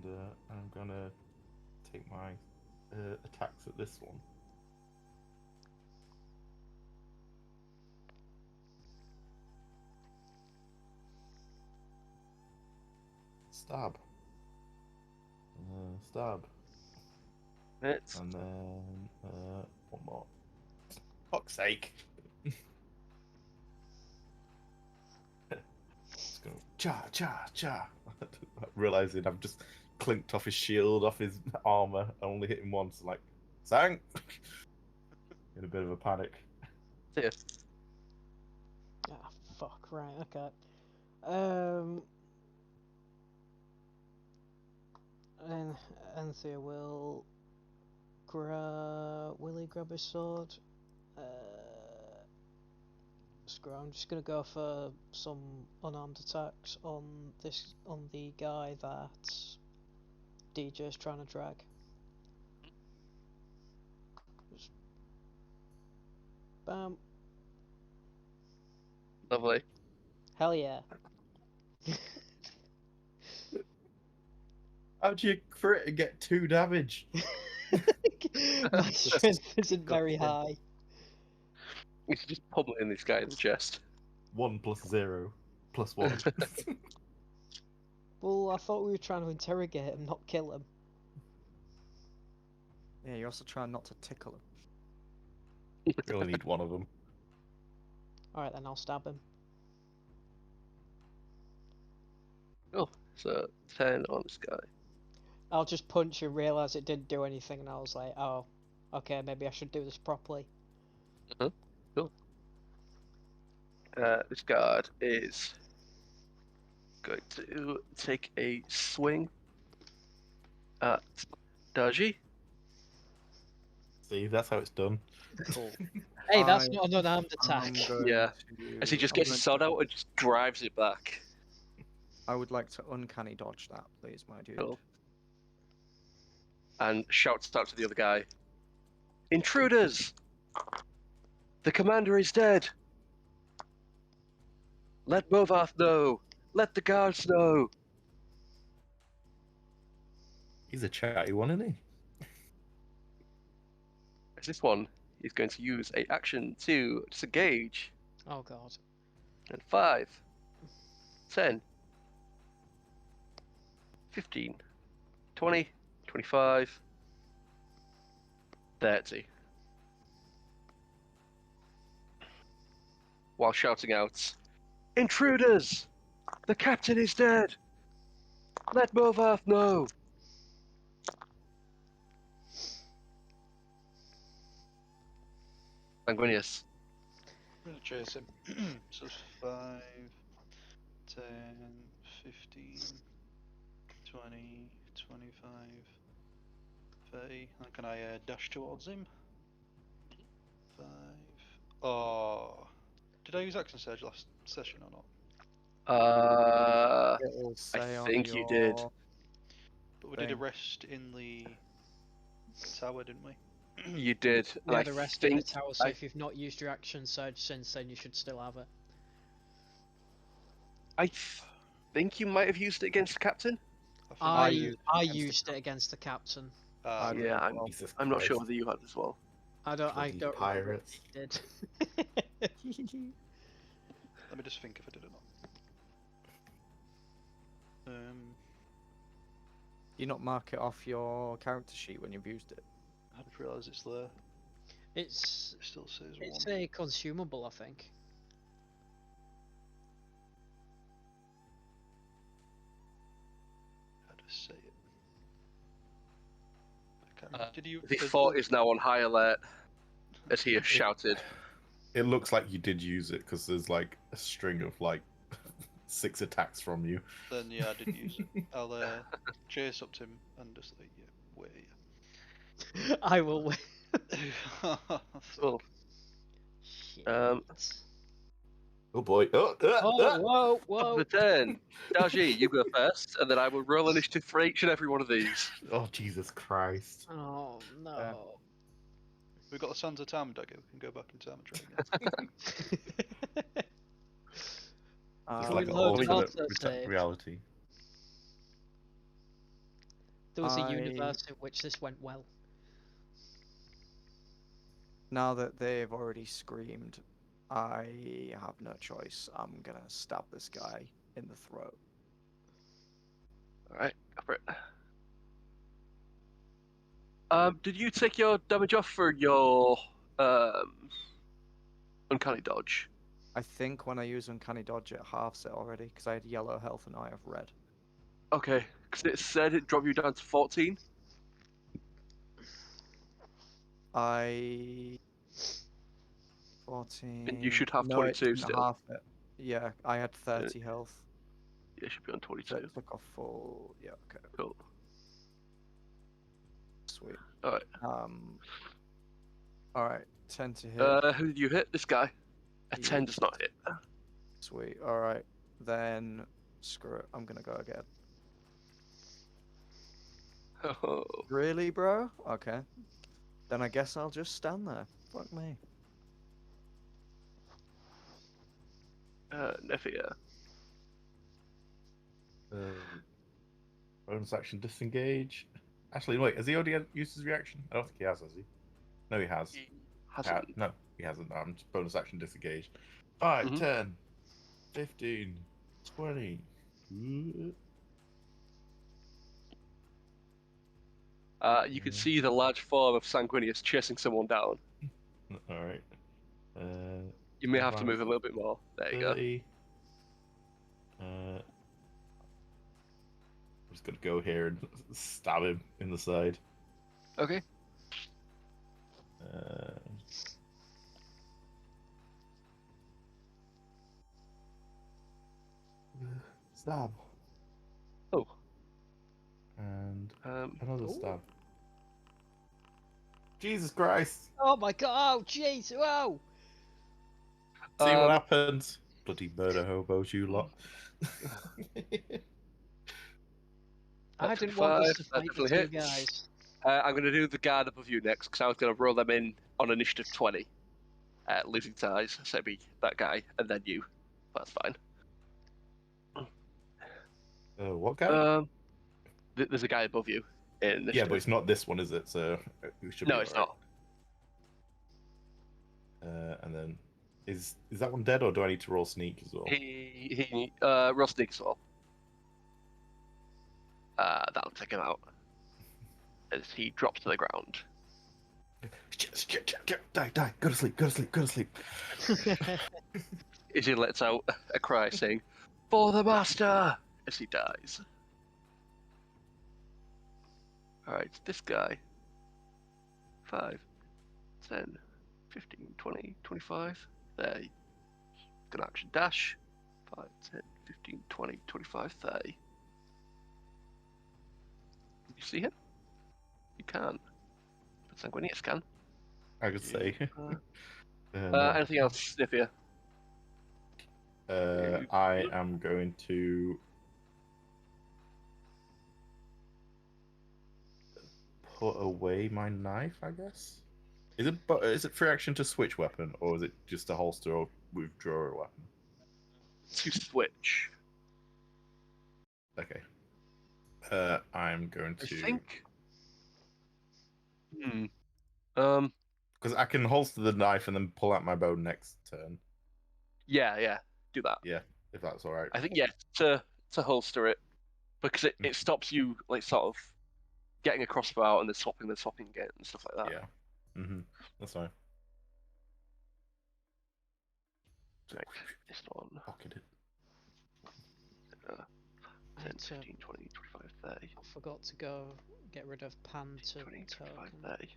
And I'm gonna take my attacks at this one. Stab. Stab. It's And then one more. Fuck's sake. Just go cha. Realizing I've just clinked off his shield, off his armor. I only hit him once. Like, sang. In a bit of a panic. yeah. Ah, fuck. Right. Okay. And Enthir will he grab his sword? Screw. I'm just gonna go for some unarmed attacks on the guy that DJ's trying to drag. Just bam. Lovely. Hell yeah. How'd you for it to get 2 damage? My strength isn't very Got high. He's just pummeling this guy in the chest. 1 + 0 + 1. Well, I thought we were trying to interrogate him, not kill him. Yeah, you're also trying not to tickle him. We only need 1 of them. Alright then, I'll stab him. Cool. So 10 on this guy. I'll just punch and realise it didn't do anything, and I was like, oh, okay, maybe I should do this properly. Cool. This guard is going to take a swing at Dar-Jee. See, that's how it's done. Cool. Hey, that's I- not an unarmed attack. I'm going Yeah. to- As he just I'm gets going his sword to- out and just drives it back. I would like to uncanny dodge that, please, my dude. Cool. And shouts out to the other guy. Intruders! The commander is dead! Let Movath know! Let the guards know! He's a chatty one, isn't he? As this one is going to use a action to disengage. Oh god. And 5, 10, 15, 20, 25, 30. While shouting out, "Intruders! The captain is dead! Let Movarth know!" Sanguinius. I'm gonna chase him. So it's 5, 10, 15, 20, 25, 30. And can I dash towards him? 5. Oh. Did I use action surge last session or not? It'll say on think you did. your But we did a thing. rest in the tower, didn't we? You did. and Yeah, I the rest in the think tower, so I- if you've not used your action surge since then, you should still have it. I think you might have used it against the captain. I used I against the used it against the captain. I Right. Yeah, Jesus I'm not sure Christ. whether you had as well. I Bloody don't remember pirates. if it did. Let me just think if I did or not. You not mark it off your character sheet when you've used it. I didn't realise it's there. It's It still says it's 1. a consumable, I think. How to say it? I can't remember. Did you? The does fort is now on high alert, as he has shouted. It looks like you did use it because there's like a string of like 6 attacks from you. Then yeah, I did use it. I'll chase up to him and just like, yeah, where are you? I will wait. Well, Shit. Oh boy! Oh, whoa, whoa. the turn. Dar-Jee, you go first, and then I will roll initiative for each and every one of these. Oh Jesus Christ! Oh no. We've got the Sands of Time dagger. We can go back in time and try again. It's we like an load alternate auto save. reality. There was a I- universe in which this went well. Now that they've already screamed, I have no choice. I'm gonna stab this guy in the throat. Alright, go for it. Did you take your damage off for your uncanny dodge? I think when I use Uncanny Dodge, it halves it already, because I had yellow health and I have red. Okay, because it said it dropped you down to 14. I 14. And you should have no, 22 it didn't still. half it. Yeah, I had 30 health. Yeah, it should be on So 22. it took off full. Yeah, okay, Cool. sweet. Alright. Alright, 10 to hit. Who did you hit? This guy. A 10 Yeah. does not hit. Sweet. Alright, then screw it. I'm gonna go again. Oh. Really, bro? Okay. Then I guess I'll just stand there. Fuck me. Naefir. Bonus action disengage. Actually, wait, has he already used his reaction? I don't think he has he? No, he has. He hasn't. No, he hasn't. Just bonus action disengage. 5, Mhm. 10, 15, 20. You can see the large form of Sanguinius chasing someone down. Alright. You may have to Right. move a little bit more. There you go. 30. I'm just gonna go here and stab him in the side. Okay. Stab. Oh. And Ooh. stab. Jesus Christ! Oh my god! Oh jeez! Whoa! See what happens. Bloody murder hobos, you lot. I didn't want us to 25, that fight the definitely two hits. guys. I'm going to do the guard above you next, because I was going to roll them in on initiative 20. Losing ties, so it'd be that guy, and then you. That's fine. What guy? There's a guy above you in initiative. Yeah, but it's not this one, is it? So it should be No, it's alright. not. And then Is that one dead, or do I need to roll sneak as well? He roll sneak as well. That'll take him out as he drops to the ground. Die, go to sleep. As he lets out a cry saying, "For the master!" as he dies. Alright, this guy. 5, 10, 15, 20, 25. There. Gonna action dash. 5, 10, 15, 20, 25, 30. Can you see him? You can't. But Sanguinius can. I could say. Anything else, Naefir? I am going to put away my knife, I guess. Is it free action to switch weapon, or is it just a holster or withdraw a weapon? To switch. Okay. I'm going to. I think. Because I can holster the knife and then pull out my bow next turn. Yeah. Do that. Yeah, if that's all right. I think to holster it, because it stops you like sort of getting a crossbow out and then swapping again and stuff like that. Yeah. That's fine. Right, this one. Pocketed. 10, 15, 20, 25, 30. I forgot to go get rid of pan to 20, 25, token. 30.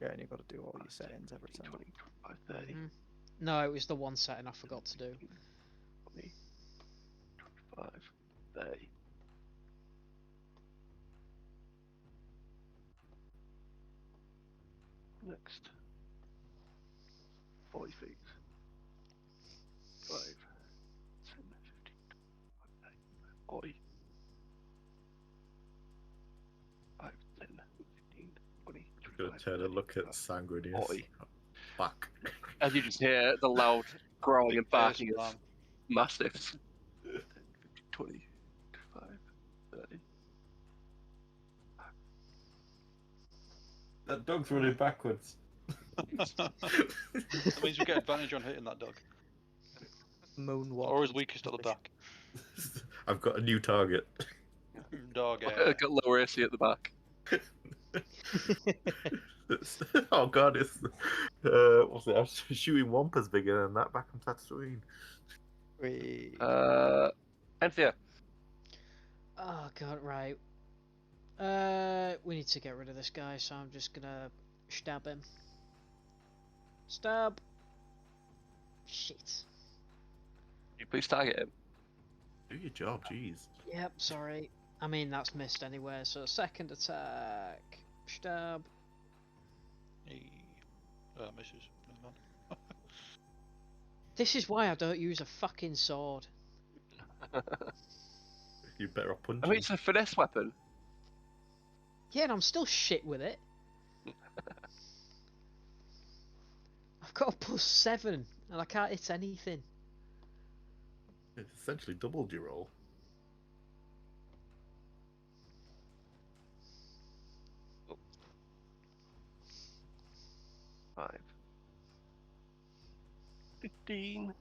Yeah, and you've got to do all your settings every 15, time. 20, 25, 30. No, it was the one setting I forgot to do. 20, 25, 30. Next. 40 feet. 5, 10, 15, 40. 5, 10, 15, 20, I'm going 25, to turn and look at Sanguinius. 40. Back. As you just hear the loud growling Big and barking face, of mastiffs. 10, 15, 20, 25, 30. That dog's running backwards. That means we get advantage on hitting that dog. Moonwalk. Or his weakest at the back. I've got a new target. Dog Got lower AC at the back. Oh god, it's what's it? I was shooting Wampus bigger than that back on Tatooine. Enthir. Oh god, right. We need to get rid of this guy, so I'm just gonna stab him. Stab. Shit. Can you please target him? Do your job, jeez. Yep, sorry. I mean, that's missed anyway, so second attack. Stab. Hey. Misses. Never mind. This is why I don't use a fucking sword. You better off punching. I mean, it's a finesse weapon. Yeah, and I'm still shit with it. I've got a +7, and I can't hit anything. It's essentially doubled your roll. Five. 15,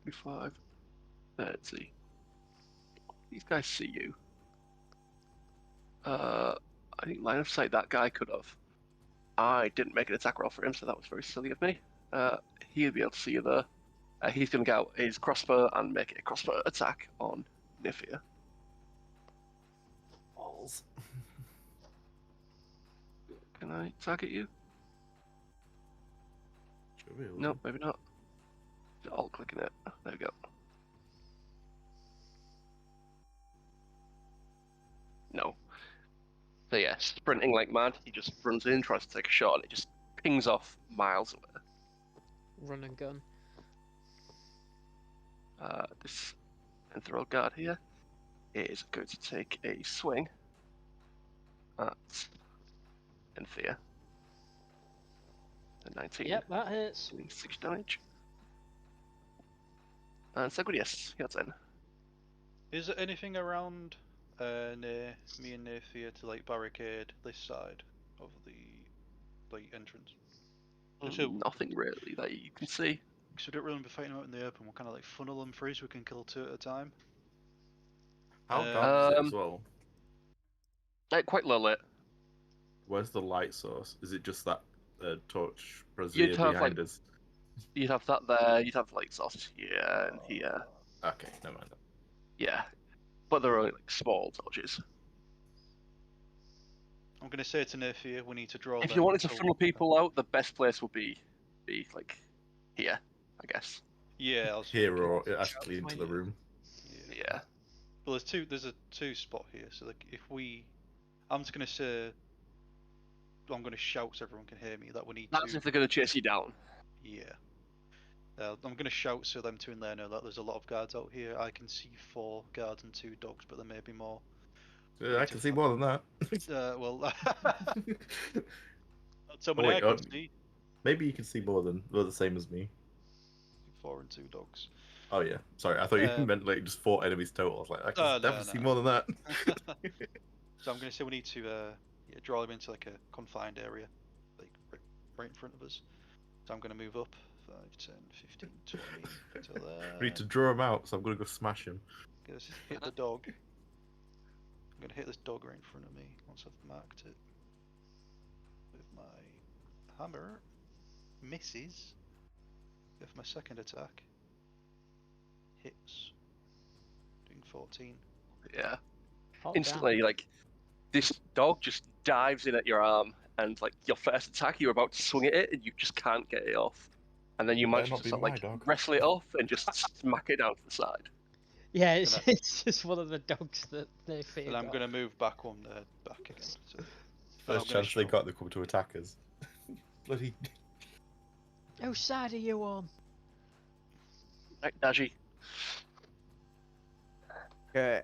25, 30. These guys see you. I think line of sight that guy could have. I didn't make an attack roll for him, so that was very silly of me. He'll be able to see you there. He's going to get out his crossbow and make a crossbow attack on Naefir. Balls. Can I target you? Should be able No, to. maybe not. Alt clicking it. There we go. No. So yeah, sprinting like mad, he just runs in, tries to take a shot, and it just pings off miles away. Run and gun. This Enthir guard here is going to take a swing at Enthir. A 19. Yep, that hits. Doing 6 damage. And Sanguinius, your turn. Is there anything around near me and Naefir to like barricade this side of the like entrance? So, Nothing really that you can see. because we don't really be fighting out in the open. We'll kind of like funnel them through so we can kill 2 at a time. How dark is it as Um, well? Quite low lit. Where's the light source? Is it just that torch You'd brazier have, behind like- us? You'd have that there. You'd have light sources here and here. Okay, never mind. Yeah, but they're only like small torches. I'm going to say to Naefir, we need to draw If them you wanted to until- funnel people out, the best place would be like here, I guess. Yeah, I was Here thinking. or actually into the Yeah. room. Yeah. Yeah. Well, there's a 2 spot here, so like if we, I'm just going to say, I'm going to shout so everyone can hear me that we need That's to. if they're going to chase you down. Yeah. I'm going to shout so them 2 in there know that there's a lot of guards out here. I can see 4 guards and 2 dogs, but there may be more. I can see more than that. Well, that's how Oh, many wait, I can see. Maybe you can see more than the same as me. 4 and 2 dogs. Oh yeah, sorry. I thought you Um, meant like just 4 enemies total. I was like, I can no, definitely see no. more than that. So I'm going to say we need to draw them into like a confined area, like right in front of us. So I'm going to move up 5, 10, 15, 20 to there. We need to draw him out, so I'm gonna go smash him. Just hit the dog. I'm going to hit this dog right in front of me once I've marked it with my hammer. Misses. Go for my second attack. Hits. Doing 14. Yeah. Oh, Instantly, like this dog just dives in at your arm, and like your first attack, you're about to swing at it, and you just can't get it off. And then you Better manage not to be sort of, my like dog. wrestle it off and just smack it down to the side. Yeah, it's, Gonna- it's just one of the dogs that they fear. And I'm going to move back one back again. So, First gonna chance they show- got, they come to attack us. Bloody. Whose side are you on? Right, Dar-Jee. Okay,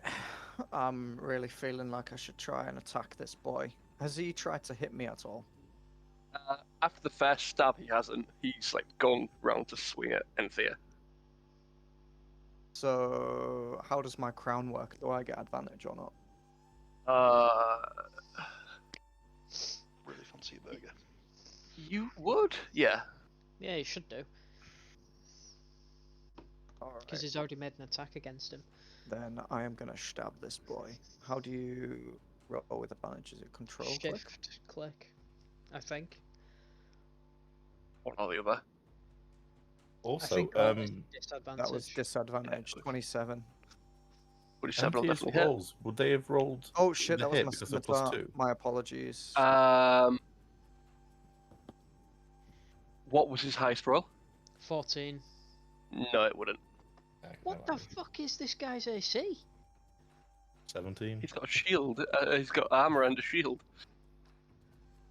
I'm really feeling like I should try and attack this boy. Has he tried to hit me at all? After the first stab, he hasn't. He's like gone round to swing at Enthir. So, how does my crown work? Do I get advantage or not? really fancy a burger. You would? Yeah. Yeah, you should do, because Alright, he's already made an attack against him. then I am gonna stab this boy. How do you roll with advantage? Is it control click? Shift click, I think. One or the other. I Also, think that was disadvantage. That was disadvantage, Yeah. 27. 47 will Enthir's definitely hit. rolls, would they have rolled? Oh shit, the that was hit my because of scimitar. +2? My apologies. What was his highest roll? 14. No, it wouldn't. What the fuck is this guy's AC? 17. He's got a shield. He's got armor and a shield.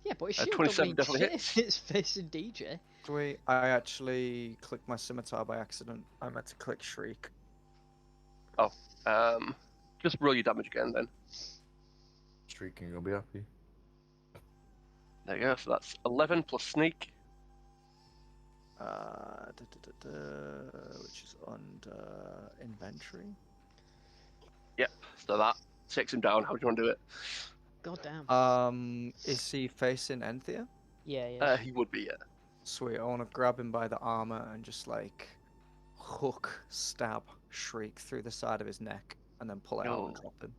Yeah, but his 27 shield definitely shit hits. if it's facing DJ. Wait, I actually clicked my scimitar by accident. I meant to click shriek. Just roll your damage again then. Shrieking, you'll be happy. There you go. So that's 11 plus sneak. Which is under inventory. Yep. So that takes him down. How do you want to do it? God damn. Is he facing Enthir? Yeah, yeah. He would be, yeah. Sweet, I want to grab him by the armor and just like hook, stab, shriek through the side of his neck, and then pull it out and Oh. drop him.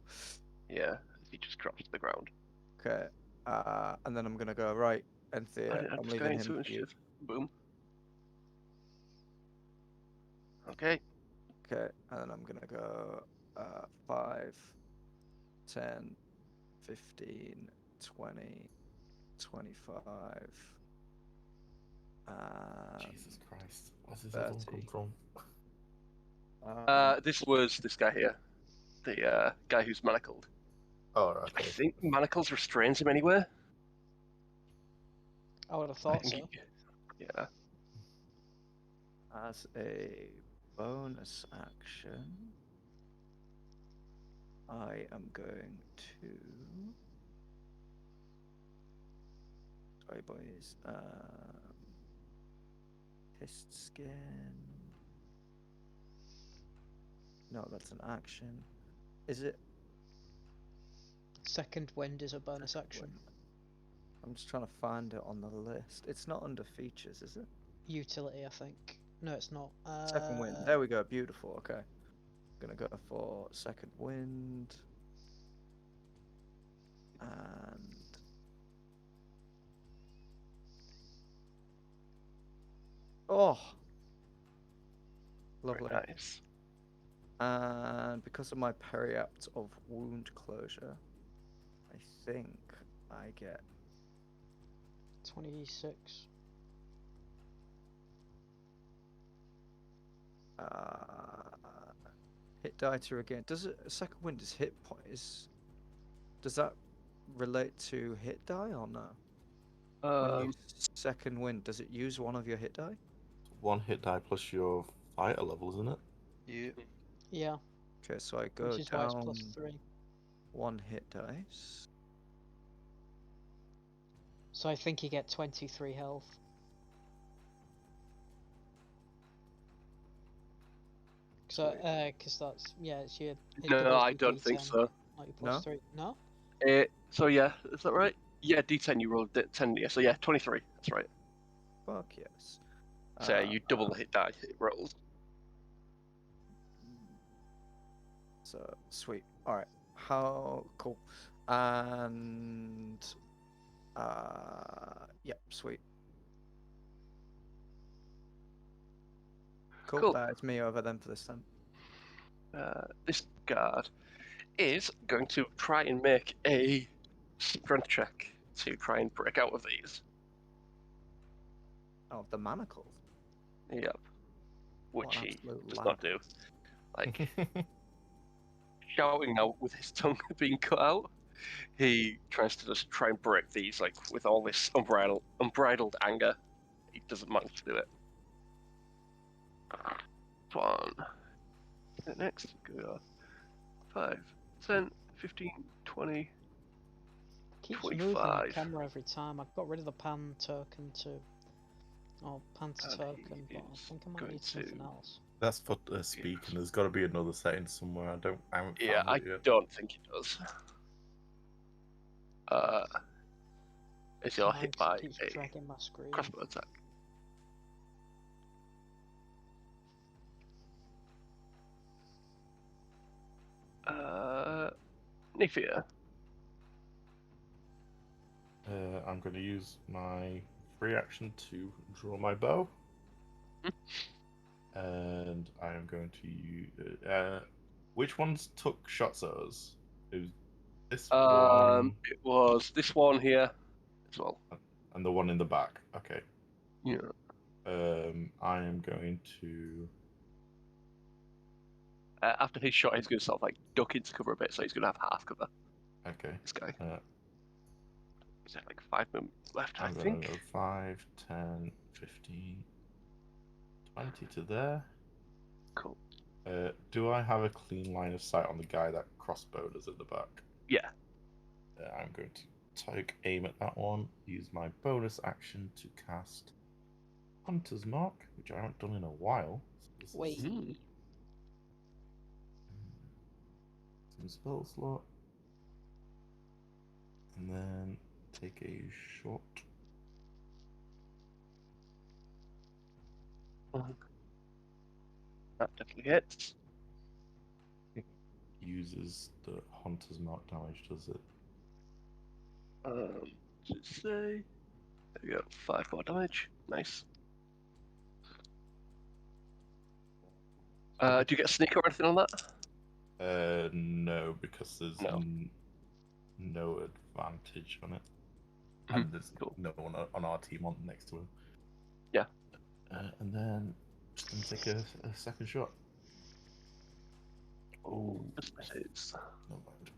Yeah. He just drops to the ground. Okay, and then I'm gonna go right, Enthir. I'm just leaving going him to to you. initiative. Boom. Okay. Okay, and then I'm gonna go 5, 10, 15, 20, 25. Jesus Christ. Where's this everyone come 30. from? This was this guy here. The guy who's manacled. Oh, right, I okay. think manacles restrains him anywhere. I would have I thought think so. Yeah. As a bonus action, I am going to. Sorry, boys. Pissed skin. No, that's an action. Is it? Second wind is a bonus action. I'm just trying to find it on the list. It's not under features, is it? Utility, I think. No, it's not. Second wind. There we go. Beautiful. Okay. Gonna go for second wind. And oh, Very lovely. nice. And because of my periapt of wound closure, I think I get 26. hit die to regain. Does it second wind is hit point does that relate to hit die or no? When you second wind, does it use one of your hit die? One hit die plus your fighter level, isn't it? Yeah. Yeah, Okay, so I go which is why it's down +3. one hit dice. So I think you get 23 health. So, because that's, yeah, it's your. It No, doubles I your don't think D10, so. not your No? +3. No? So yeah, is that right? Yeah, D10 you rolled 10. Yeah, so yeah, 23. That's right. Fuck yes. So yeah, you double the hit die it rolls. So sweet. All right. How cool. And yep, sweet. Cool. Cool. It's me over then for this time. This guard is going to try and make a strength check to try and break out of these. Oh, the manacles. Yep. Which What an he absolute does lad. not do. Like, shouting now with his tongue being cut out, he tries to just try and break these, like, with all this unbridled anger. He doesn't manage to do it. One. Next, go 5, 10, 15, 20. Keeps moving the 25. camera every time. I've got rid of the pan token to. Oh, pan to And token, he but I is think I might going need something to- else. That's for speaking. There's got to be another setting somewhere. I haven't Yeah, found I it yet. don't think he does. Is you're Mine hit by keeps a dragging my screen. crossbow attack. Naefir. I'm going to use my free action to draw my bow. And I am going to use. Which ones took shots at us? It was this one It was this one here as well. and the one in the back. Okay. Yeah. I am going to. After his shot, he's going to sort of like duck into cover a bit, so he's going to have half cover. Okay. This guy. Uh, He's got like 5 movement left, I I'm going to think. go 5, 10, 15, 20 to there. Cool. Do I have a clean line of sight on the guy that crossbowed us at the back? Yeah. I'm going to take aim at that one, use my bonus action to cast Hunter's Mark, which I haven't done in a while. So this is Wait. some spell slot. And then take a shot. That definitely hits. Uses the Hunter's Mark damage, does it? Does it say? There we go. 5 more damage. Nice. Do you get a sneak or anything on that? No, because there's No. no advantage on it. Mhm. And there's Cool. no one on our team on next to him. Yeah. And then just gonna take a second shot. Oh, This is. no mind.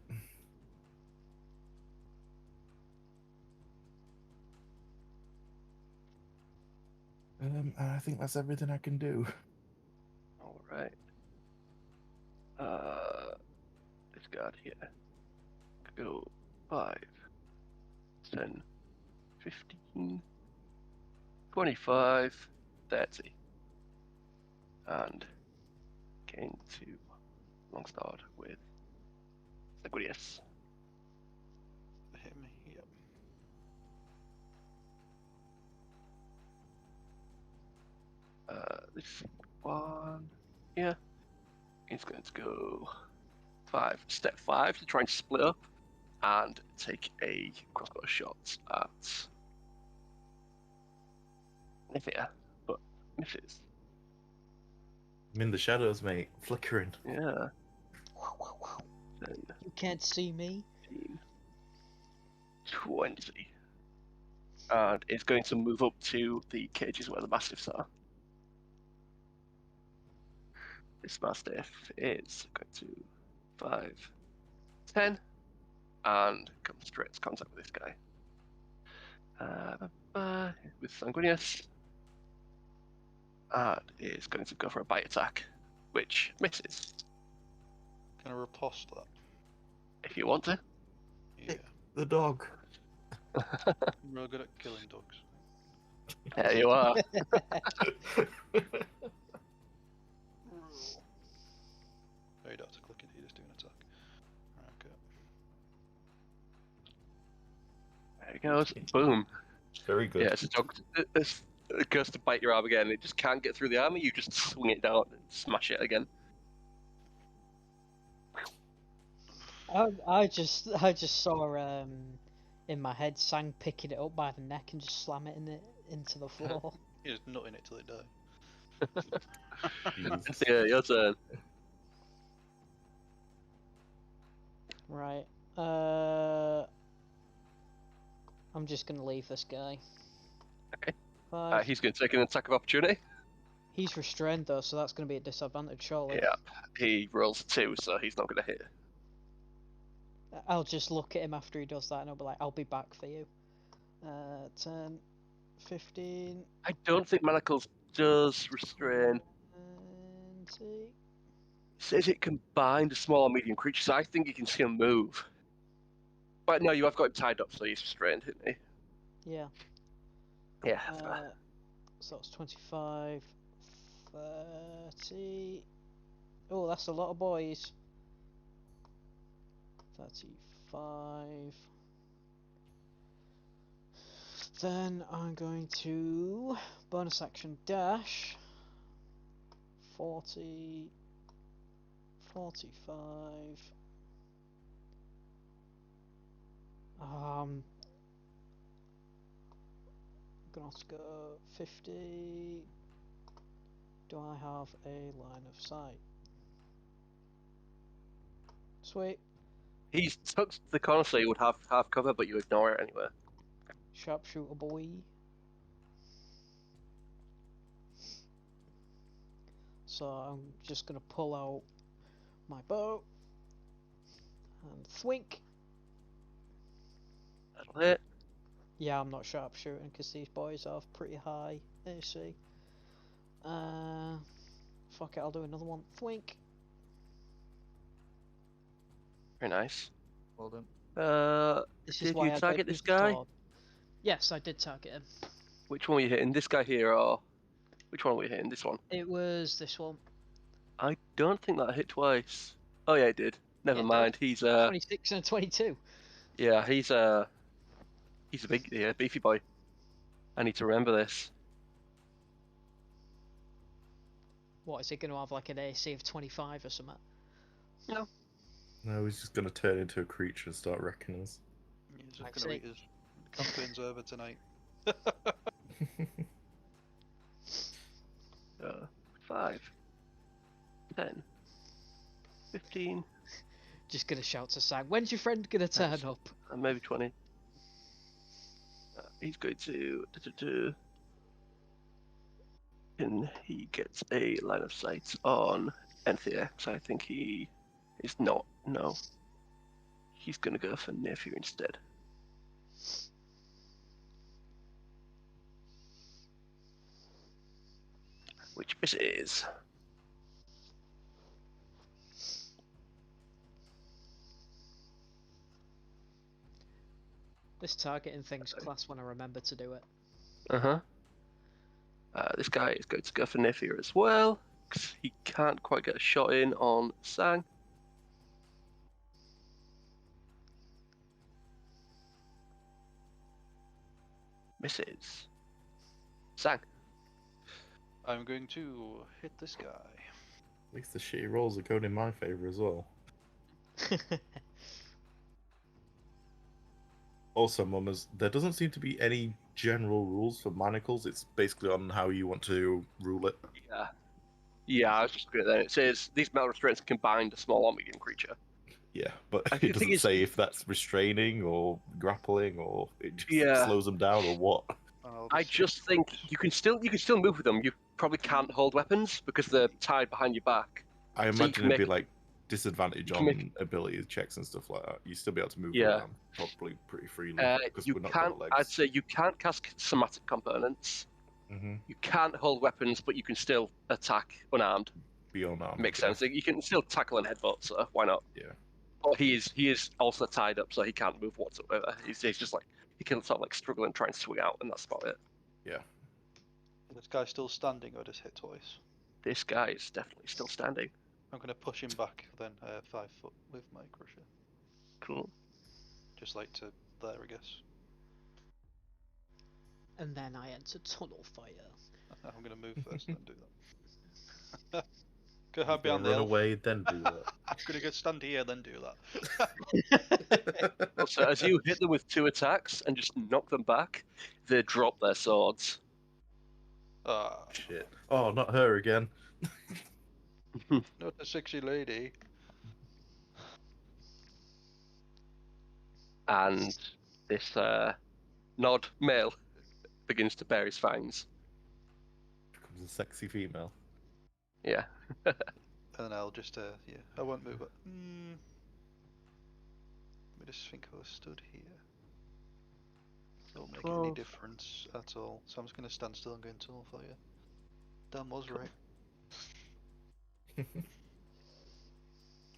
And I think that's everything I can do. All right. This guard here. Go 5, 10, 15, 25, 30. And gain 2 longsword with Sanguinius. Hit me. Yep. this one. Yeah. He's going to go 5. Step 5 to try and split up and take a crossbow shot at Enthir, but misses. I'm in the shadows, mate. Flickering. Yeah. You can't see me. 15, 20. And it's going to move up to the cages where the mastiffs are. This mastiff is going to 5, 10, and comes straight into contact with this guy. With Sanguinius. And is going to go for a bite attack, which misses. Can I riposte that? If you want to. Yeah. The dog. I'm real good at killing dogs. There you are. Oh, you don't have to click it, you just do an attack. Right, okay. There he goes. Boom. Very good. Yeah, it's a dog. It goes to bite your arm again. It just can't get through the armor. You just swing it down and smash it again. I just saw in my head Sang picking it up by the neck and just slam it into the floor. You're just nutting it till it dies. Jesus. Yeah, your turn. Right. I'm just gonna leave this guy. Okay. 5. He's going to take an attack of opportunity. He's restrained though, so that's gonna be a disadvantage, surely. Yeah, he rolls 2, so he's not going to hit. I'll just look at him after he does that and I'll be like, I'll be back for you. 10, 15, I don't think Manacles does restrain. 20. It says it can bind a small or medium creature, so I think you can see him move. But no, you have got him tied up, so he's restrained, isn't he? Yeah. Yeah, that's fair. So that's 25, 30. Oh, that's a lot of boys. 35. Then I'm going to bonus action dash. 40, 45. I'm gonna have to go 50. Do I have a line of sight? Sweet. He's tucked to the corner, so you would have cover, but you ignore it anyway. Sharpshooter boy. So I'm just gonna pull out my bow and thwink. That'll hit. Yeah, I'm not sharpshooting because these boys have pretty high AC. Fuck it, I'll do another one. Thwink. Very nice. Well done. This is Did why you I target don't this use the guy? sword. Yes, I did target him. Which one were you hitting? This guy here, or which one were you hitting? This one? It was this one. I don't think that hit twice. Oh yeah, it did. Never Yeah, it mind. He's 26 and 22. yeah, he's a big beefy boy. I need to remember this. What, is he going to have like an AC of 25 or something? No. No, he's just gonna turn into a creature and start wrecking us. He's just Thanks, gonna mate. eat his campaign's over tonight. 5, 10, 15, Just going to shout to Sang, when's your friend going to turn Nice. up? and maybe 20. He's going to. And he gets a line of sight on Enthir, so I think he is not. No. He's going to go for Naefir instead. Which misses. This targeting thing's class when I remember to do it. Uh-huh. This guy is going to go for Naefir as well, because he can't quite get a shot in on Sang. Misses. Sang. I'm going to hit this guy. At least the shitty rolls are going in my favour as well. Also, Mummers, there doesn't seem to be any general rules for manacles. It's basically on how you want to rule it. Yeah. Yeah, I was just looking at that. It says these metal restraints combined a small or medium creature. Yeah, but I think it doesn't it's- say if that's restraining or grappling or it just Yeah. slows them down or what. I just think you can still move with them. You probably can't hold weapons because they're tied behind your back. I So you imagine can it'd be make- like disadvantage you on can make- ability checks and stuff like that. You'd still be able to move Yeah. around probably pretty freely because You we're not can't. got legs. I'd say you can't cast somatic components. Mm-hmm. You can't hold weapons, but you can still attack unarmed. Beyond arm. Makes okay. sense. You can still tackle and headbutt, so why not? Yeah. But he is also tied up, so he can't move whatsoever. He's just like he can sort of like struggle and try and swing out, and that's about it. Yeah. This guy's still standing or just hit twice? This guy is definitely still standing. I'm going to push him back then 5 foot with my crusher. Cool. Just like to there, I guess. And then I enter tunnel fire. I'm going to move first and then do that. Go hide Gonna behind the run elf. away, then do that. I'm going to go stand here, then do that. So as you hit them with 2 attacks and just knock them back, they drop their swords. Ah, Shit. Oh, not her again. not a sexy lady. And this nod male begins to bare his fangs. Becomes a sexy female. Yeah. And then I'll just, yeah, I won't move it. Let me just think I was stood here. Don't make any 12. difference at all. So I'm just going to stand still and go into tunnel fire. Dan was right.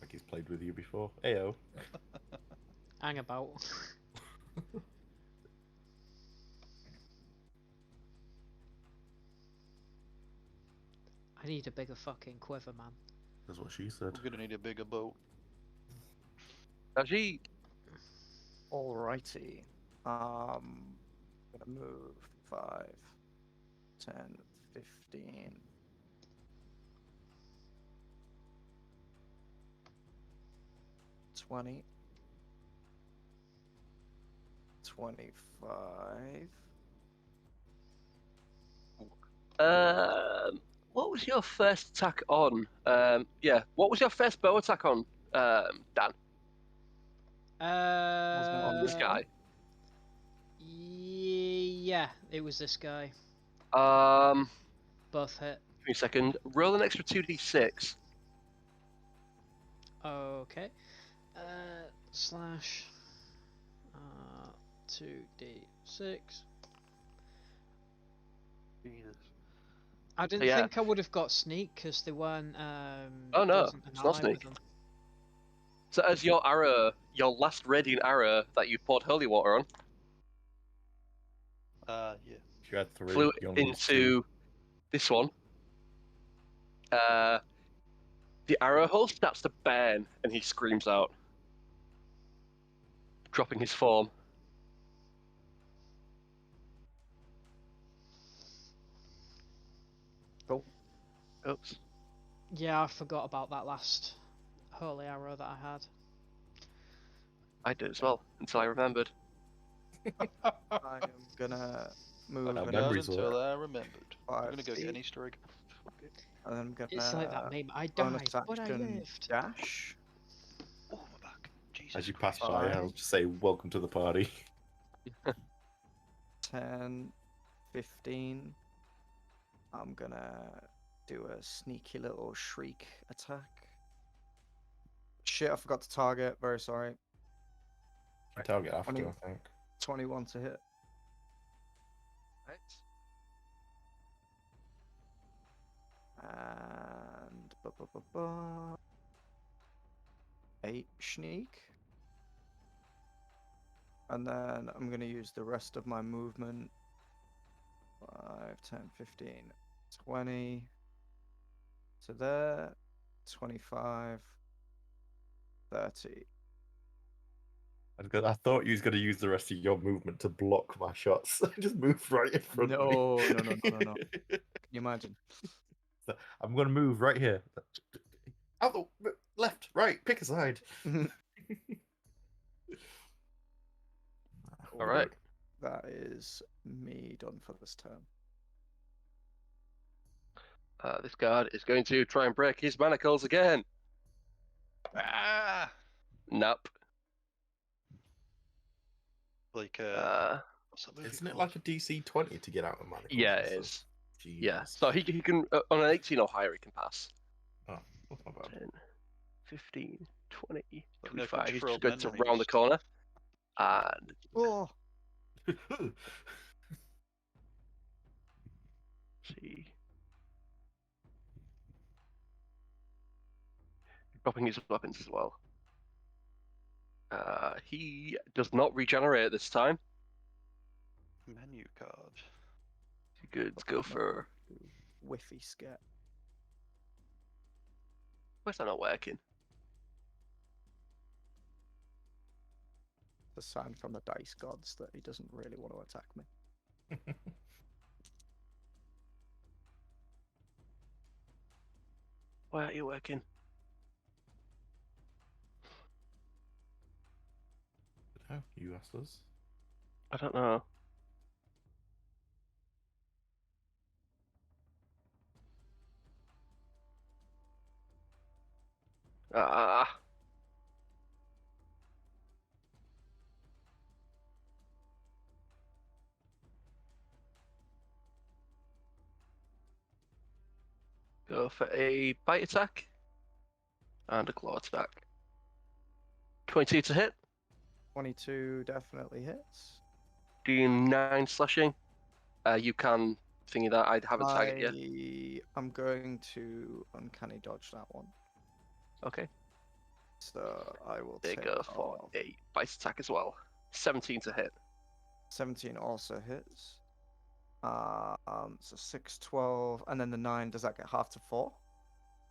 Like he's played with you before. Ayo. Hang about. I need a bigger fucking quiver, man. That's what she said. I'm going to need a bigger boat. Dar-Jee, Alrighty. Gonna move 5, 10, 15. 20. 25. what was your first attack on? Yeah, what was your first bow attack on, Dan? On this guy? Yeah, it was this guy. Both hit. Give me a second. Roll an extra 2d6. Okay. Slash 2d6. Jesus. I didn't Yeah. think I would have got sneak because they weren't. Oh, no, wasn't an it's not ally with sneak. them. So as your arrow, your last radiant arrow that you poured holy water on, Yeah. If you had 3, flew you only need 2. into this one. The arrow hole starts to burn, and he screams out, dropping his form. Cool. Oops. Yeah, I forgot about that last holy arrow that I had. I did as well, until I remembered. I am gonna move Our an memories until work. I remembered. I'm 5 gonna go get feet, an Easter egg. and then I'm gonna It's like that meme. I bonus died, but I action lived. dash. Oh, my back. Jesus As you pass Christ. by, I'll just say, welcome to the party. 10, 15. I'm gonna do a sneaky little shriek attack. Shit, I forgot to target. Very sorry. Target after, 20. I think. 21 to hit. Right. And 8 sneak. And then I'm going to use the rest of my movement. 5, 10, 15, 20 to there. 25, 30. I thought you was going to use the rest of your movement to block my shots. Just move right in front of me. No. Can you imagine? So I'm going to move right here. Out the left, right, pick a side. All right. That is me done for this turn. This guard is going to try and break his manacles again. Ah! Nope. Like, what's that movie Isn't it called? like a DC 20 to get out of manacles? Yeah, and it stuff? is. Jesus. Yeah. So he can, on an 18 or higher, he can pass. Oh, that's not bad. 10, 15, 20, But no, 25. could you He's throw just going men to when he round the was- corner. And Oh, see. Dropping his weapons as well. He does not regenerate this time. Menu card. Good. Let's go for. whiffy scat. Where's that not working? The sign from the dice gods that he doesn't really want to attack me. Why aren't you working? Oh, you asked us. I don't know. Ah. Go for a bite attack. And a claw attack. 22 to hit. 22 definitely hits. Doing 9 slashing. You can thingy that. I haven't tagged it yet. I'm going to uncanny dodge that one. Okay. So I will They take go for off. a bite attack as well. 17 to hit. 17 also hits. So 6, 12, and then the 9, does that get half to 4?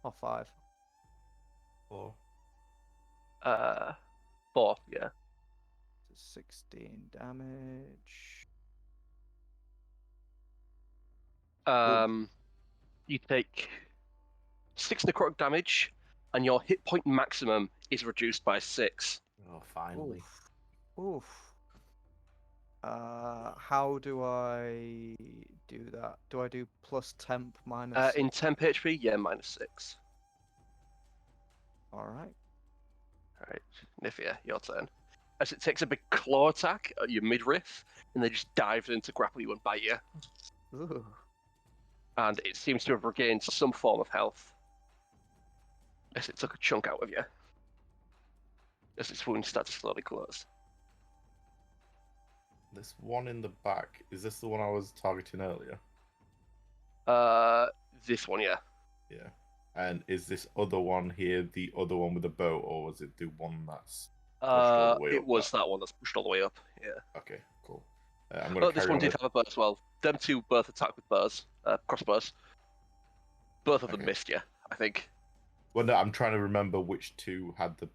Or 5? 4. 4, yeah. So 16 damage. You take 6 necrotic damage, and your hit point maximum is reduced by 6. Oh, finally. Oof. How do I do that? Do I do plus temp minus? In temp HP, yeah, minus 6. Alright. Alright, Naefir, your turn. As it takes a big claw attack at your midriff, and they just dive in to grapple you and bite you. Ooh. And it seems to have regained some form of health. As it took a chunk out of you. As its wounds start to slowly close. This one in the back, is this the one I was targeting earlier? This one, yeah. Yeah. And is this other one here the other one with the bow, or was it the one that's all the way It up was that one that's pushed all the way up, yeah. Okay, cool. I'm gonna Oh, this carry one on did with... have a bow as well. Them two both attack with bows, crossbows. Both of them Okay. missed you, I think. Well, no, I'm trying to remember which two had the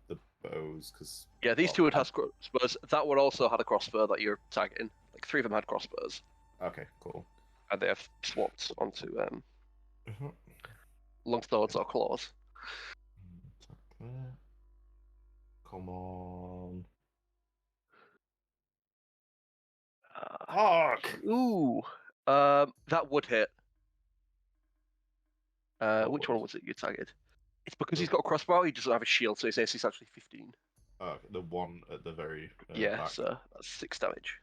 bows, because... Yeah, these two would have crossbows. That one also had a crossbow that you're targeting. Like 3 of them had crossbows, Okay, cool. and they have swapped onto Mhm. longswords or claws. Attack there. Come on. Fuck! Ooh, that would hit. Which one would? was it you targeted? It's because he's got a crossbow. He doesn't have a shield, so his AC is actually 15. Oh, okay, the one at the very Yeah, back. so that's 6 damage.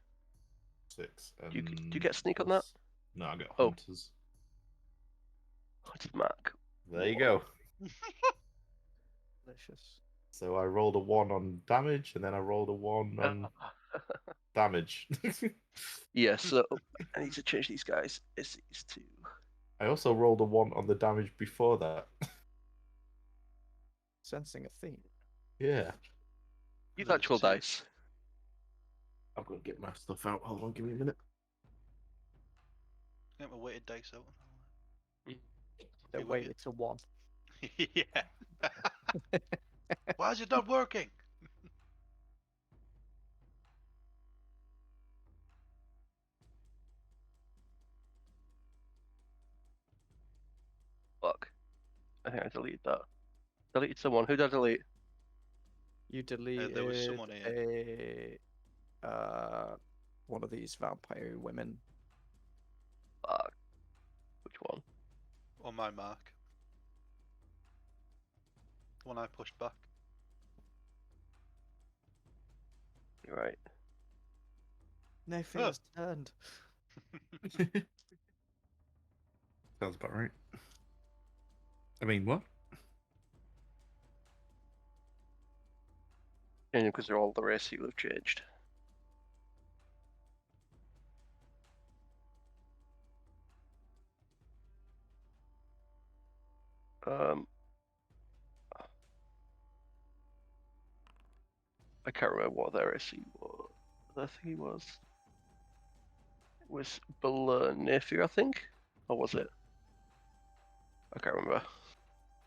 6. Do you get sneak on that? No, I get Oh. hunters. Hunted mark. There you go. Delicious. So I rolled a 1 on damage, and then I rolled a 1 on damage. Yeah, so I need to change these guys. It's these two. I also rolled a 1 on the damage before that. Sensing a theme. Yeah. Use actual dice. I'm going to get my stuff out. Hold on, give me a minute. Get my weighted dice out. They're You like weighted to 1. Yeah. Why is it not working? I think I deleted that. Deleted someone. Who did I delete? You deleted there was someone here. one of these vampire women. Which one? On my mark. The one I pushed back. You're right. Naefir's turned. Sounds about right. I mean, what? Yeah, because they're all the race you have changed. I can't remember what their SE was. I think he was. It was below Naefir, I think? Or was it? I can't remember.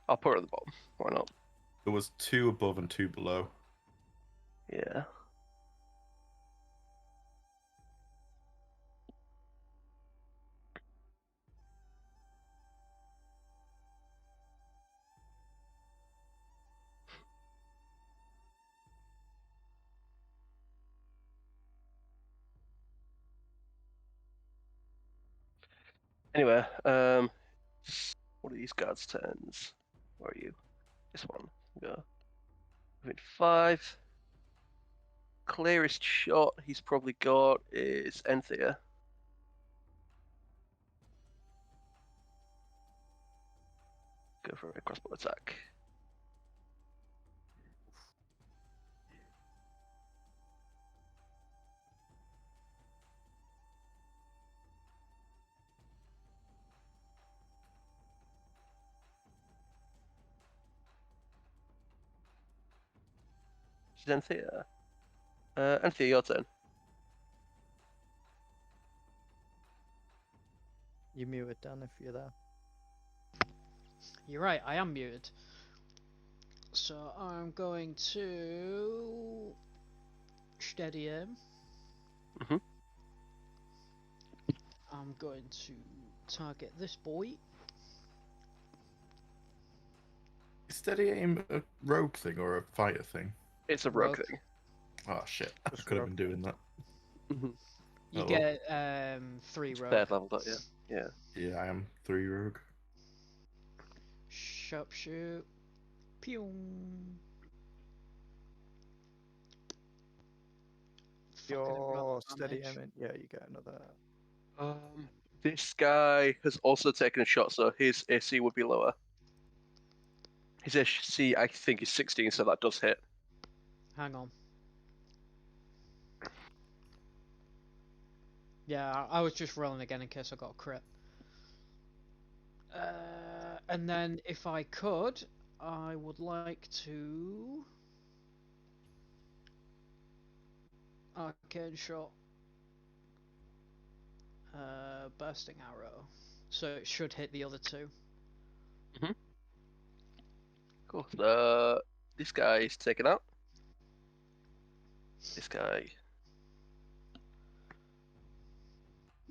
I'll put it at the bottom. Why not? There was 2 above and 2 below. Yeah. Anyway, what are these guards' turns? Where are you? This one. Go. Within 5. Clearest shot he's probably got is Enthir. Go for a crossbow attack. This is Enthir. Enthir, your turn. You muted Dan if you're there. You're right, I am muted. So I'm going to steady aim. Mhm. I'm going to target this boy. Is steady aim a rogue thing or a fire thing? It's a rogue Rogue. thing. Oh shit! I Just could have rogue. been doing that. You Oh, well. get 3 rogue. Third level, don't you? Yeah. Yeah, I am 3 rogue. Sharpshoot. Pew. Your steady aiming. Yeah, you get another. This guy has also taken a shot, so his AC would be lower. His AC, I think, is 16, so that does hit. Hang on. Yeah, I was just rolling again in case I got a crit. And then, if I could, I would like to arcane shot, bursting arrow, so it should hit the other 2. Cool. So this guy is taken out. This guy.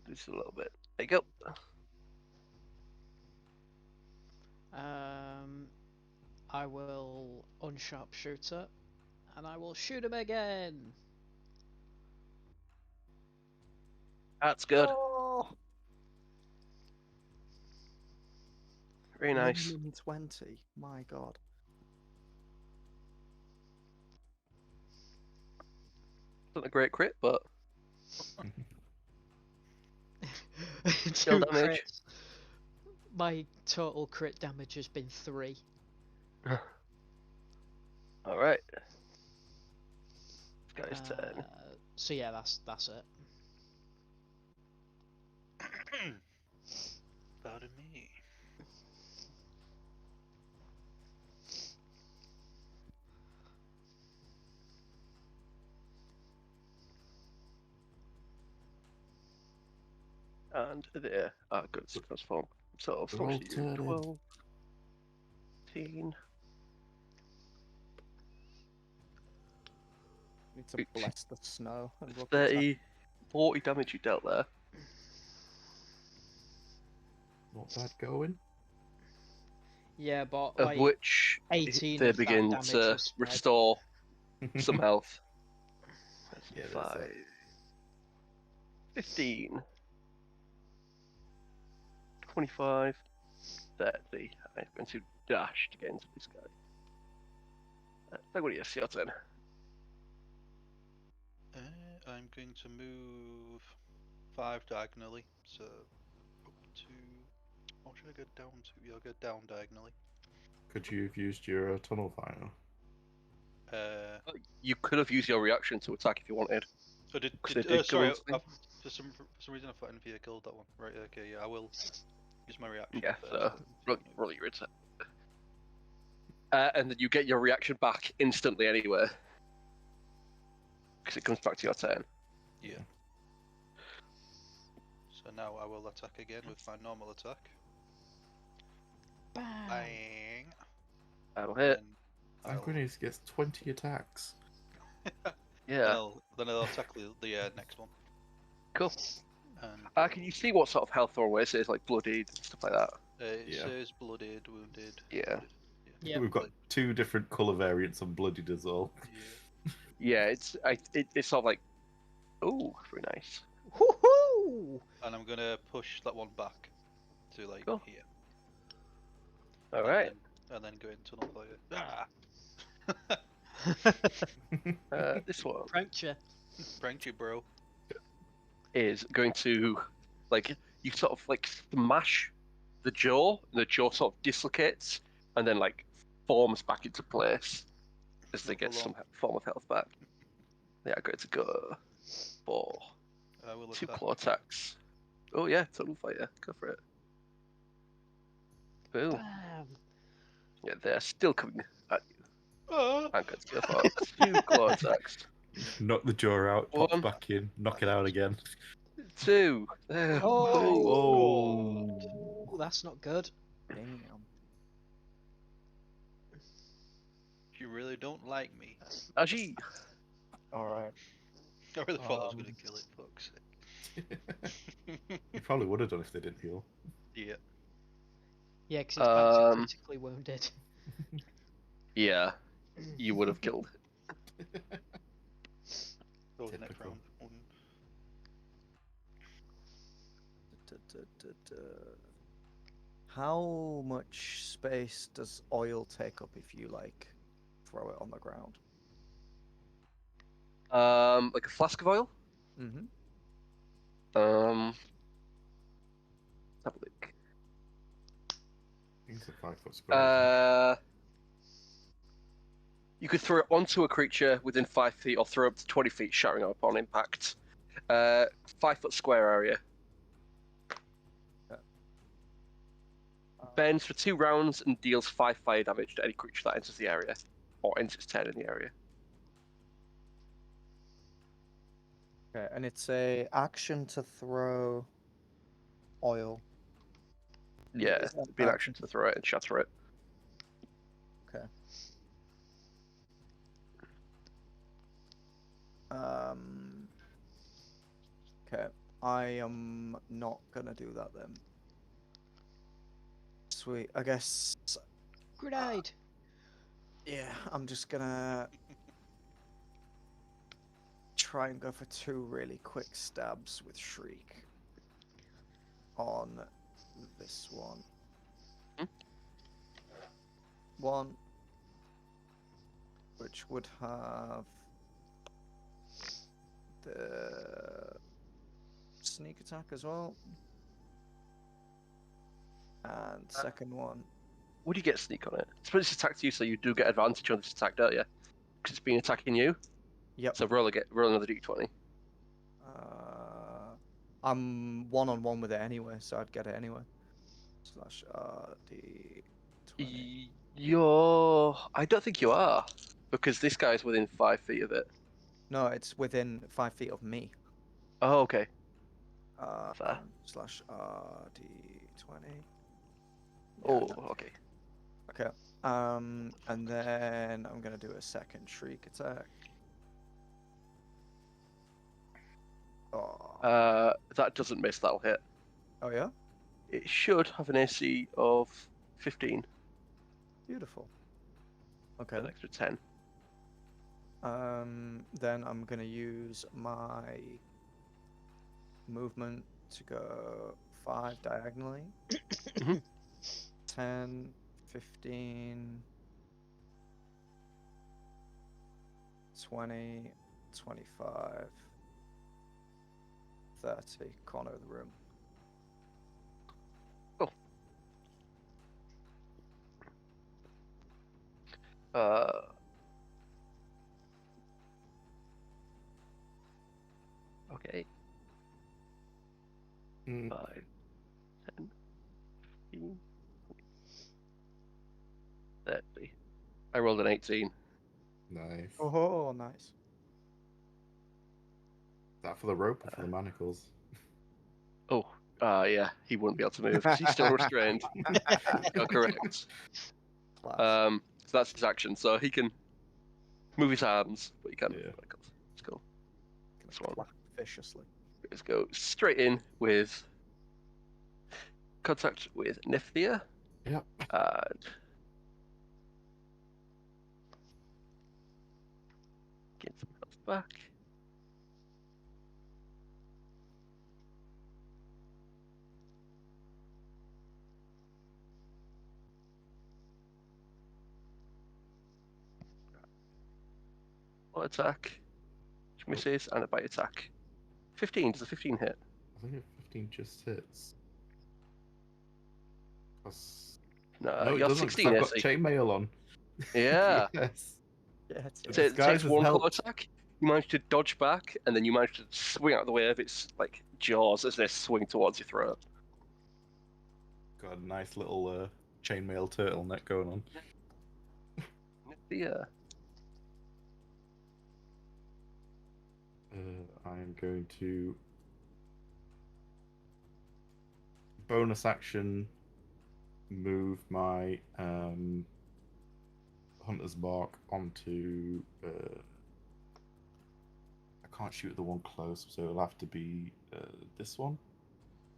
Just a little bit. There you go. I will unsharpshooter, and I will shoot him again. That's good. Oh, Very nice. minimum 20. My god. Not a great crit, but 2 Kill damage. crits. My total crit damage has been 3. all right. This guy's turn. So yeah, that's it. Pardon me. And there. Good. Transform. So, They're all 14, turning. 12, 13. Need to bless the snow and look 30, 40 damage you dealt there. Not bad going. Yeah, but of like which 18 they of that begin damage to was spread. restore some health. Yeah, there's 5, that. 15, 25, 30. I'm going to dash to get into this guy. Sanguinius, your turn. I'm going to move 5 diagonally, so up to. What should I go down to? Yeah, I'll go down diagonally. Could you have used your tunnel final? You could have used your reaction to attack if you wanted. Oh, did, 'Cause did, they did sorry, go into for some reason I thought Enthir killed that one. Right, okay, yeah, I will use my reaction Yeah, first. so roll your attack. And then you get your reaction back instantly anyway. Because it comes back to your turn. Yeah. So now I will attack again with my normal attack. Bam! Bang! That'll hit. Sanguinius gets 20 attacks. Yeah. Then I'll attack the next one. Cool. And Can you see what sort of health or way it says, like bloodied and stuff like that? it Yeah. says blooded, wounded. Yeah. wounded. Yep. We've got 2 different colour variants on bloodied as well. Yeah. Yeah, it's sort of like, oh, very nice. Woohoo! And I'm gonna push that one back to like Cool. here. All right. And then go into another fire. This one Pranked you. Pranked you, bro. is going to, like, you sort of like smash the jaw, and the jaw sort of dislocates, and then like forms back into place as they Not get for some long. form of health back. They are going to go for I will 2 attack. claw attacks. Oh yeah, total fire. Go for it. Boom. Bam! Yeah, they're still coming at you. Ah! I'm going to go for 2 claw attacks. Knock the jaw out, pops 1, back in, knock it out again. 2. Oh, Oh. that's not good. Damn. You really don't like me. Dar-Jee. Alright. I really thought I was gonna kill it, fuck's sake. You probably would have done if they didn't heal. Yeah. Yeah, because it's back to Um, critically wounded. Yeah, you would have killed it. Go to the next Typical. round. How much space does oil take up if you like throw it on the ground? Like a flask of oil. Mm-hmm. Have a look. It's a 5-foot square. You could throw it onto a creature within 5 feet, or throw up to 20 feet, shattering upon impact. 5-foot square area. Bends for 2 rounds and deals 5 fire damage to any creature that enters the area, or ends its turn in the area. Okay, and it's a action to throw oil. Yeah, Is that it'd be an action to throw it and shatter it. Okay. Okay, I am not gonna do that then. Sweet, I guess. Grenade! Yeah, I'm just gonna try and go for 2 really quick stabs with Shriek on this one. Hmm? 1, which would have the sneak attack as well, and second one. Would you get sneak on it? Suppose it's attacked you, so you do get advantage on this attack, don't you? Because it's been attacking you. Yep. So roll another d20. I'm 1-on-1 with it anyway, so I'd get it anyway. Slash D20. I don't think you are, because this guy's within 5 feet of it. No, it's within 5 feet of me. Oh, okay. Fair. Slash D20. Oh, no. okay. Okay. And then I'm gonna do a second shriek attack. Oh. That doesn't miss. That'll hit. Oh yeah. It should have an AC of 15. Beautiful. Okay. An extra 10. Then I'm gonna use my movement to go 5 diagonally. Mhm. 10, 15, 20, 25, 30, corner of the room. Okay. Mm. 5, 10, 15, 30. I rolled an 18. Nice. Oh, nice. Is that for the rope or for the manacles? Oh, yeah, he wouldn't be able to move because he's still restrained. You're correct. Class. So that's his action. So he can move his arms, but he can't move Yeah. his manacles. Let's go. This one. Clap viciously. Let's go straight in with contact with Naefir. Yep. And get some health back. One attack, which misses, and a bite attack. 15. Does a 15 hit? I think 15 just hits. Plus... No, no, it you're doesn't, 'cause 16 I've got AC. chainmail on. Yeah. Yes. Yeah, it's It So it takes disguises one claw helped. attack. You manage to dodge back, and then you manage to swing out of the way of its like jaws as they swing towards your throat. Got a nice little chainmail turtleneck going on. Yeah. I'm going to bonus action move my hunter's mark onto. I can't shoot the one close, so it'll have to be this one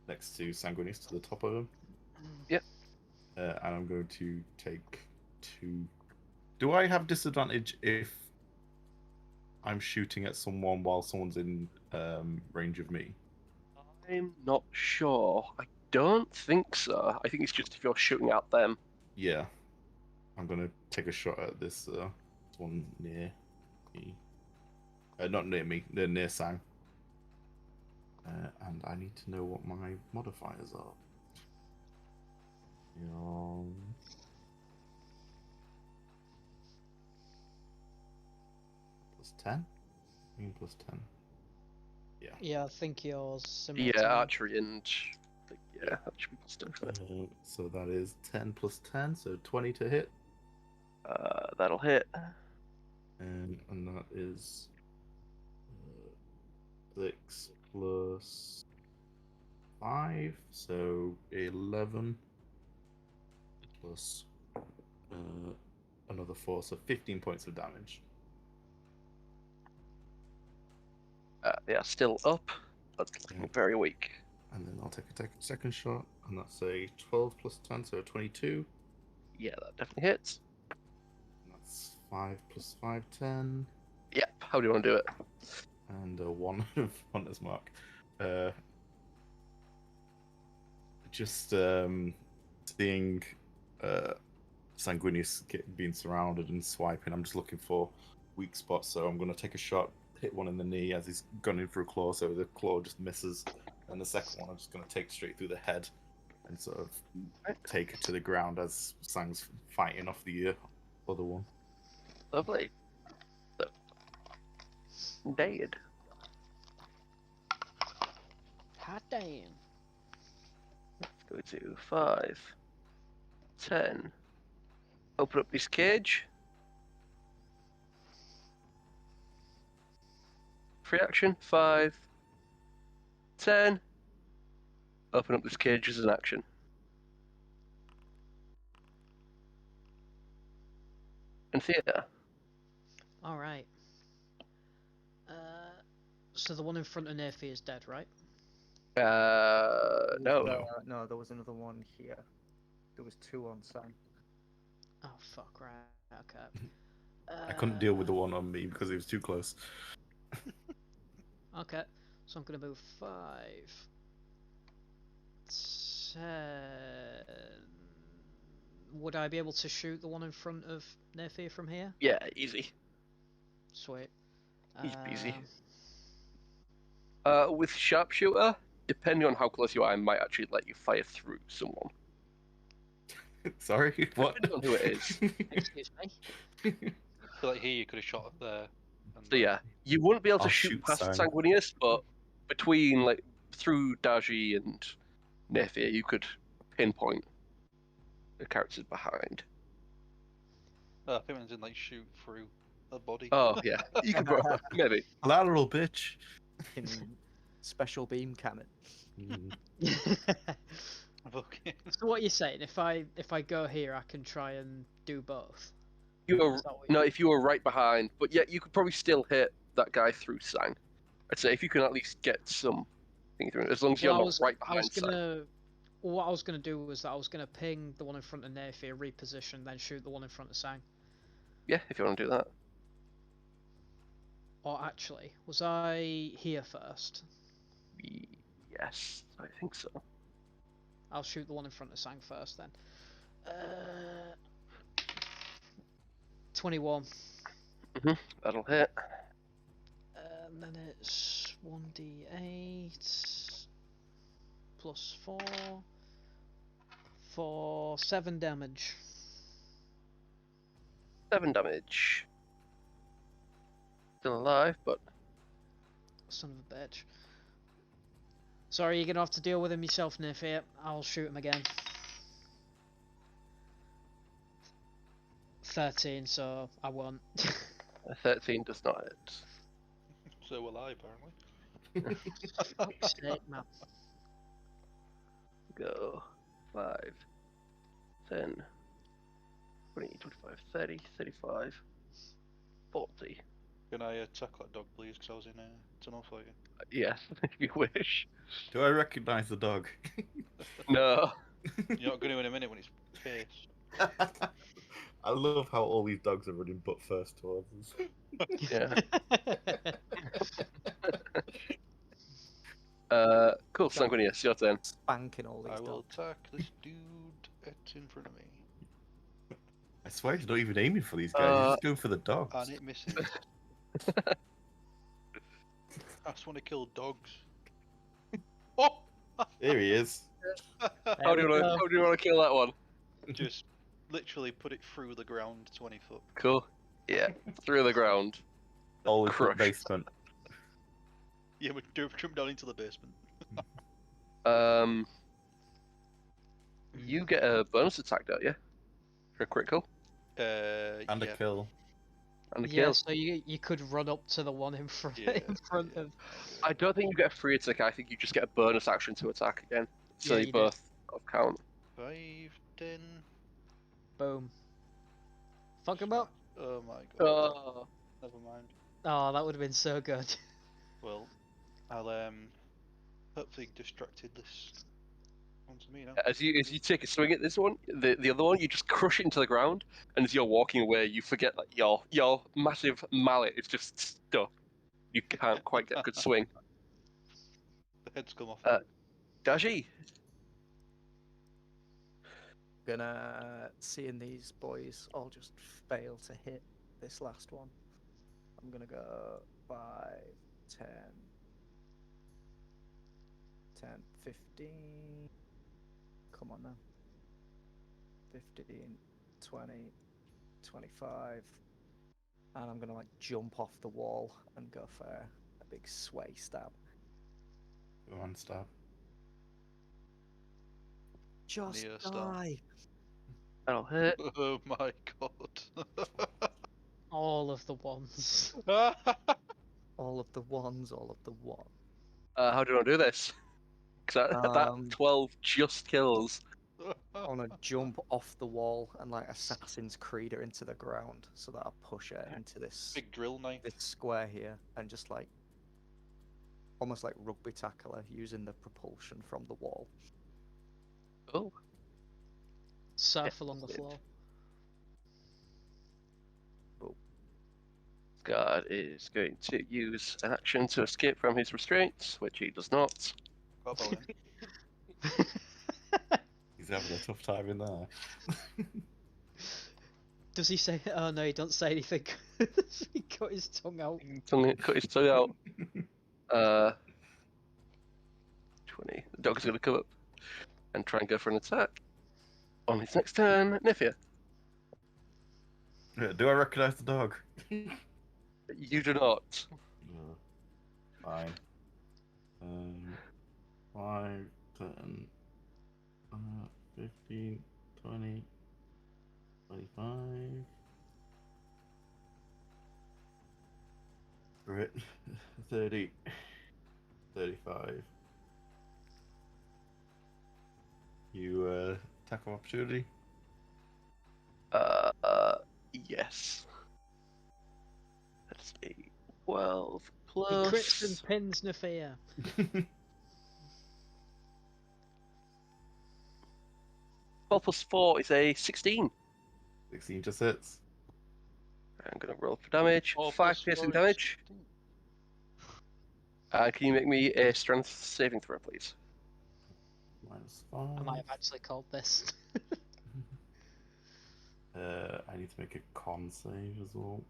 next to Sanguinius to the top of him. Yep. And I'm going to take 2. Do I have disadvantage if I'm shooting at someone while someone's in range of me? I'm not sure. I don't think so. I think it's just if you're shooting at them. Yeah. I'm going to take a shot at this one near me. Not near me, near Sang. And I need to know what my modifiers are. Plus 10? I mean plus 10. Yeah. Yeah, I think yours similar Yeah, to mine. archery and yeah, that should be stuff. So that is 10 plus 10, so 20 to hit. That'll hit. And that is 6 plus 5, so 11 plus another 4, so 15 points of damage. Yeah, still up. That's looking very weak. And then I'll take a second shot, and that's a 12 plus 10, so 22. Yeah, that definitely hits. And that's 5 plus 5, 10. Yep. How do you want to do it? And a 1 of Hunter's Mark. Just seeing Sanguinius being surrounded and swiping, I'm just looking for weak spots, so I'm going to take a shot, hit one in the knee as he's gunning for a claw, so the claw just misses. And the second one I'm just going to take straight through the head and sort of take it to the ground as Sang's fighting off the other one. Lovely. So, dead. Hot damn. Let's go to 5, 10. Open up this cage. Free action. 5, 10. Open up this cage as an action. Enthir. Alright. So the one in front of Naefir is dead, right? No. No, there was another one here. There was 2 on Sam. Oh fuck! Right. Okay. I couldn't deal with the one on me because he was too close. Okay. So I'm gonna move 5, 10. Would I be able to shoot the one in front of Naefir from here? Yeah, easy. Sweet. Easy peasy. Um, With sharpshooter, depending on how close you are, I might actually let you fire through someone. Sorry, what? Depending on who it is. Excuse me. I feel like here you could have shot up there. And So yeah, you wouldn't be able to I'll shoot shoot past Sang. Sanguinius, but between like through Dar-Jee and Naefir, you could pinpoint the characters behind. I think it's in like shoot through a body. Oh yeah, you could maybe. Lateral bitch. In special beam cannon. Okay. So what are you saying? If I go here, I can try and do both. You're Is that what no, if you were right behind, but yeah, you could probably still hit that guy through Sang. I'd say if you can at least get some thing through, as long as you're Well, not right I was behind Sang. gonna. Well, what I was gonna do was that I was gonna ping the one in front of Naefir, reposition, then shoot the one in front of Sang. Yeah, if you want to do that. Or actually, was I here first? Yes, I think so. I'll shoot the one in front of Sang first then. 21. That'll hit. And then it's 1d8 plus 4 for 7 damage. 7 damage. Still alive, but Son of a bitch. Sorry, you're gonna have to deal with him yourself, Naefir. I'll shoot him again. 13, so I won't. a 13 does not hit. So will I, apparently. Fuck's sake, man. Go 5, 10, 20, 25, 30, 35, 40. Can I attack that dog, please? Because I was in a tunnel fighting. Yes, if you wish. Do I recognize the dog? No. You're not going to in a minute when it's pissed. I love how all these dogs are running butt first towards us. Yeah. Cool, Sanguinius, your turn. Spanking all these I will dogs. attack this dude that's in front of me. I swear he's not even aiming for these guys. He's just going for the dogs. And it misses. I just want to kill dogs. Oh! Here he is. How do you want to kill that one? Just literally put it through the ground 20 foot. Cool. Yeah, through the ground. All in the Crushed. basement. Yeah, but jump down into the basement. You get a bonus attack, don't you? For a critical And yeah. a kill. and a Yeah, kill. so you could run up to the one in front Yeah, of. I don't think you get a free attack. I think you just get a bonus action to attack again. So Yeah, they you do. both count. 5, 10. Boom. Fuck him up. Oh my god. Oh. Never mind. Oh, that would have been so good. Well, I'll hopefully distracted this onto me now. As you take a swing at this one, the other one, you just crush it into the ground, and as you're walking away, you forget that your massive mallet is just stuck. You can't quite get a good swing. The head's come off. Dar-Jee, Gonna, seeing these boys all just fail to hit this last one, I'm gonna go 5, 10, 10, 15. Come on now. 15, 20, 25. And I'm gonna like jump off the wall and go for a big sway stab. One stab. Just Neo stab. die. that'll hit. Oh my god. All of the ones. All of the ones, all of the one. How do you want to do this? Because that Um, 12 just kills. I want to jump off the wall and like Assassin's Creed her into the ground so that I push her into this Big drill knife. this square here and just like almost like rugby tackle her using the propulsion from the wall. Oh. Surf along the Excellent. floor. guard is going to use an action to escape from his restraints, which he does not. Got a bow He's having a tough time in there. Does he say? Oh no, he don't say anything. He cut his tongue out. Cut his tongue out. 20. The dog's going to come up and try and go for an attack. On his next turn, Naefir. Do I recognize the dog? You do not. No. Fine. 5, 10, 15, 20, 25. Right. 30, 35. You attack of opportunity? Yes. That's a 12 He plus. crits and pins Naefir. 12 plus 4 is a 16. 16 just hits. I'm going to roll for damage. 5 piercing damage. Can you make me a strength saving throw, please? I might -5. have actually called this. I need to make a con save as well.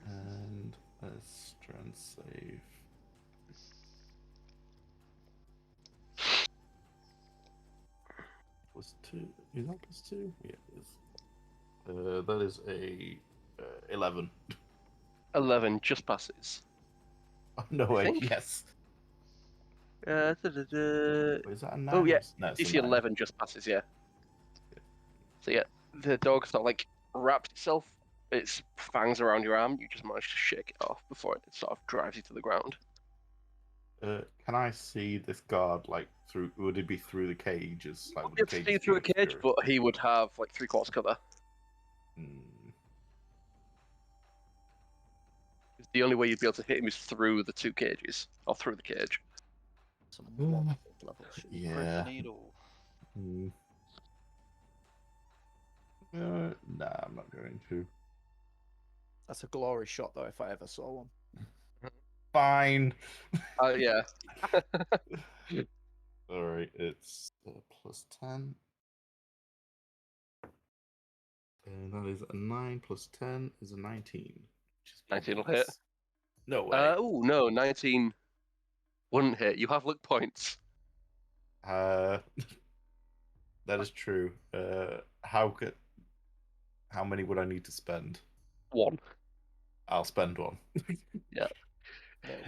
And a strength save. +2. Is that +2? Yeah, it is. That is a 11. 11 just passes. Oh, no I way. think. Yes. Da-da-da. Wait, is that a 9? Oh, yeah. No, it's a DC 9. 11 just passes, yeah. So, yeah, the dog sort of like wraps itself, its fangs around your arm. You just manage to shake it off before it sort of drives you to the ground. Can I see this guard like through? Would it be through the cages? Like, would You the have to see cages through a be cage, obscured? but he would have like 3/4 cover. Hmm. The only way you'd be able to hit him is through the 2 cages, or through the cage. Some level shit. Yeah. needle. Hmm. Nah, I'm not going to. That's a glory shot, though, if I ever saw one. Fine. Yeah. All right, it's +10. And that is a 9 plus 10 is a 19. Which is 19 will nice. hit. No way. Oh, no, 19 wouldn't hit. You have luck points. That is true. How many would I need to spend? 1. I'll spend 1.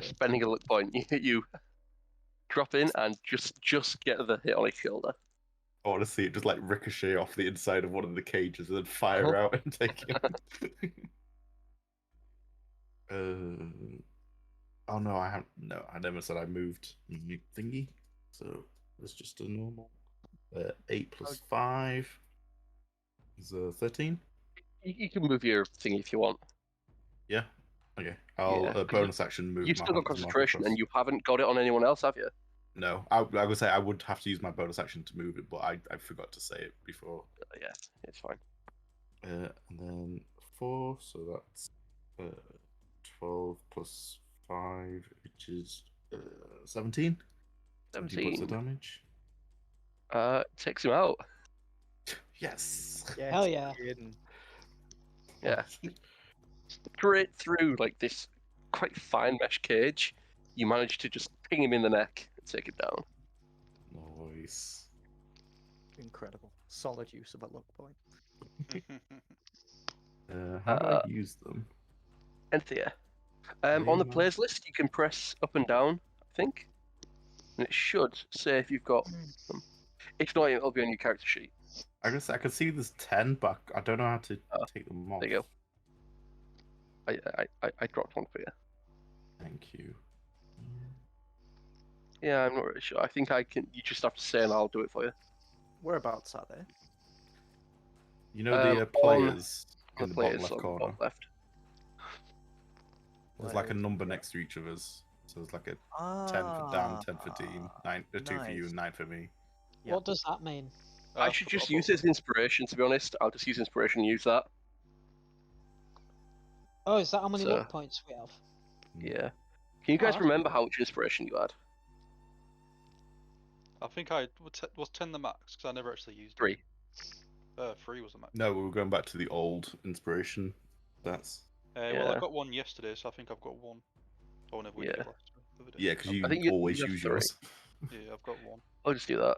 Spending a luck point. You drop in and just get the hit on his shoulder. I want to see it just like ricochet off the inside of one of the cages and then fire out and take him. Oh no, I haven't. No, I never said I moved my thingy. So it's just a normal. 8 plus 5 is 13. You can move your thingy if you want. Yeah. Okay. I'll Yeah, 'cause bonus action move. You've my still got Hunter's Mark concentration, across. and you haven't got it on anyone else, have you? No, I would say I would have to use my bonus action to move it, but I forgot to say it before. Yeah, it's fine. And then 4, so that's 12 plus 5, which is 17. 17 points of 17. damage. Takes him out. Yes. Yeah, Hell yeah. Yeah. Straight through like this quite fine mesh cage, you manage to just ping him in the neck and take him down. Nice. Incredible. Solid use of a luck point. How do I use them? Enthir. On the players list, you can press up and down, I think, and it should say if you've got them. If not, it'll be on your character sheet. I guess I can see there's 10, but I don't know how to take them off. There you go. I dropped one for you. Thank you. Yeah, I'm not really sure. I think I can. You just have to say, and I'll do it for you. Whereabouts are they? You know the On players The in the bottom players left on the corner? bottom left. There's like a number next to each of us. So there's like a 10 for Dan, 10 for Dean, 2 for you, nice. and 9 for me. Yep. What does that mean? I should just use it as inspiration, to be honest. I'll just use inspiration and use that. Oh, is that how many So- luck points we have? Yeah. Can you guys that's remember cool. how much inspiration you had? I think I was 10 the max because I never actually used it. 3. 3 was the max. No, we were going back to the old inspiration. That's Well, I Yeah. got 1 yesterday, so I think I've got 1. Or whenever we did Yeah. it the other day. yeah, because you I think you always have use 3. yours. Yeah, I've got 1. I'll just do that.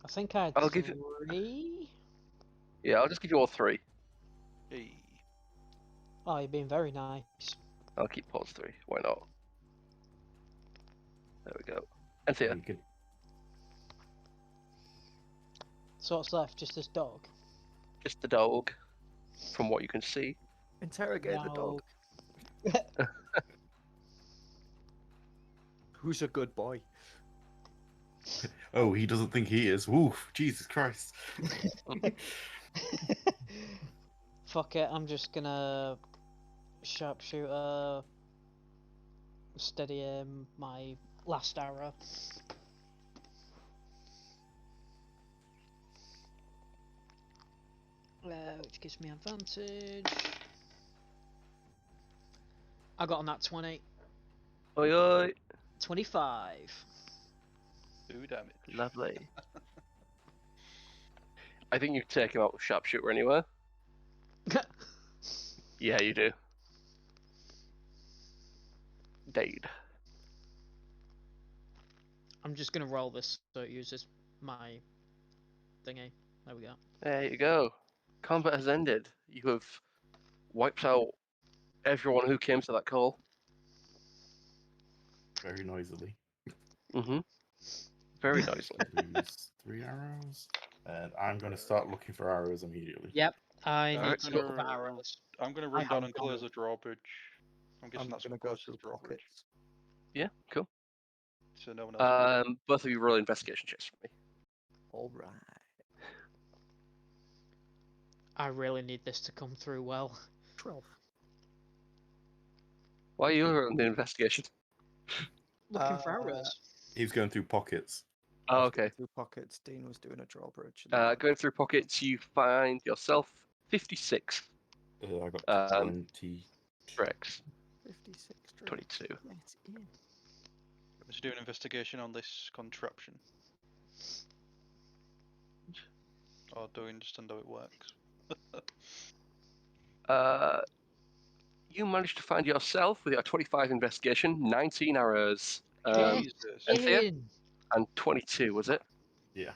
I think I had I'll give you- 3. Yeah, I'll just give you all 3. Hey. Oh, you're being very nice. I'll keep pause 3. Why not? There we go. Enthir. You could- So what's left? Just this dog? Just the dog, from what you can see. Interrogate the dog. No. Who's a good boy? Oh, he doesn't think he is. Woo, Jesus Christ. Fuck it, I'm just gonna sharpshooter, steady aim my last arrow. Which gives me advantage. I got on that 20. Oi oi. 25. 2 damage. Lovely. I think you take him out with sharpshooter anywhere. Yeah, you do. Dade. I'm just gonna roll this so it uses my thingy. There we go. There you go. Combat has ended. You have wiped out everyone who came to that call. Very noisily. Mm-hmm. Very noisily. Use 3 arrows. And I'm going to start looking for arrows immediately. Yep, I Alright, need to so- look for arrows. I'm going to I run down have and got close it. the drawbridge. I'm guessing I'm that's gonna what go closes through the drawbridge. pockets. Yeah, cool. So no one else. Both of you roll investigation checks for me. All right. I really need this to come through well. 12. Why are you on the investigation? Looking for arrows. He was going through pockets. Oh, I was okay. going through pockets. Dean was doing a drawbridge. and then Going through pockets, you find yourself 56 I got Um, 20. Rex, 56 straight. 22. Get in. Let's do an investigation on this contraption. Or do we understand how it works? You managed to find yourself with your 25 investigation, 19 arrows, Jesus. Enthir? In. and 22, was it? Yeah.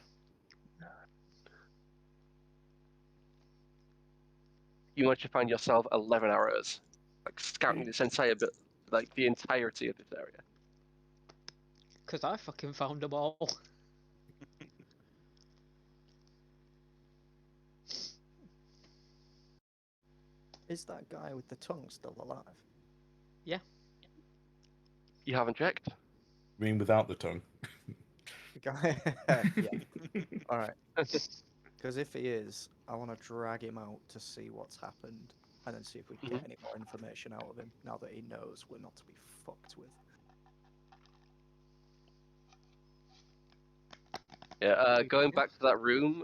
You managed to find yourself 11 arrows, like scouting this entire bit, like the entirety of this area. Because I fucking found them all. Is that guy with the tongue still alive? You haven't checked? I mean, without the tongue. The guy. Yeah. All right. Because if he is, I want to drag him out to see what's happened, and then see if we can get any more information out of him. Now that he knows we're not to be fucked with. Yeah. Going back to that room,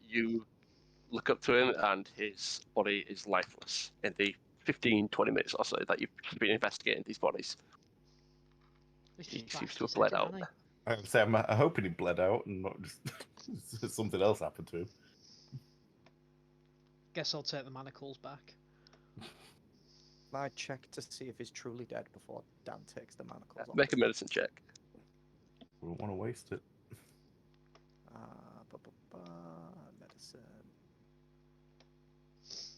you look up to him, and his body is lifeless in the 15-20 minutes or so that you've been investigating these bodies. These He seems to bastards have bled did it, out. haven't I would say I'm hoping he bled out and not just something else happened to him. they? Guess I'll take the manacles back. I check to see if he's truly dead before Dan takes the manacles off. Make a medicine check. We don't want to waste it.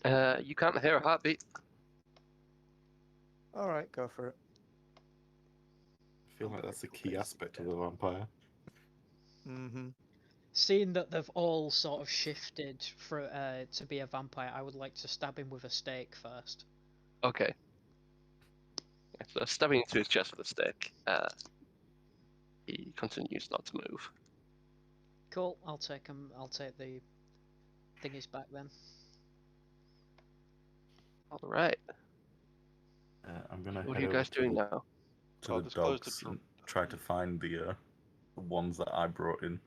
Medicine. You can't hear a heartbeat. All right, go for it. I feel like that's a key aspect of the vampire. Mm-hmm. Seeing that they've all sort of shifted for to be a vampire, I would like to stab him with a stake first. Okay. Yeah, so stabbing into his chest with a stick, he continues not to move. Cool. I'll take him. I'll take the thingies back then. All right. I'm gonna. What are head you over guys to doing the, now? To I'll the just close the dogs dr- and try to find the ones that I brought in.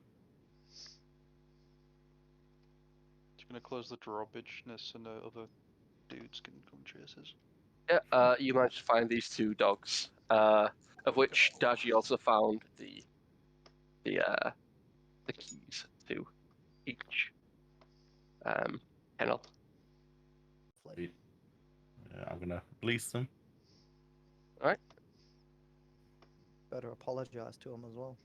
gonna close the drawbridgeness and other dudes can come chase us. Yeah, you managed to find these two dogs, of which Dar-Jee also found the keys to each kennel. Sweet. I'm gonna release them. All right. Better apologise to him as well.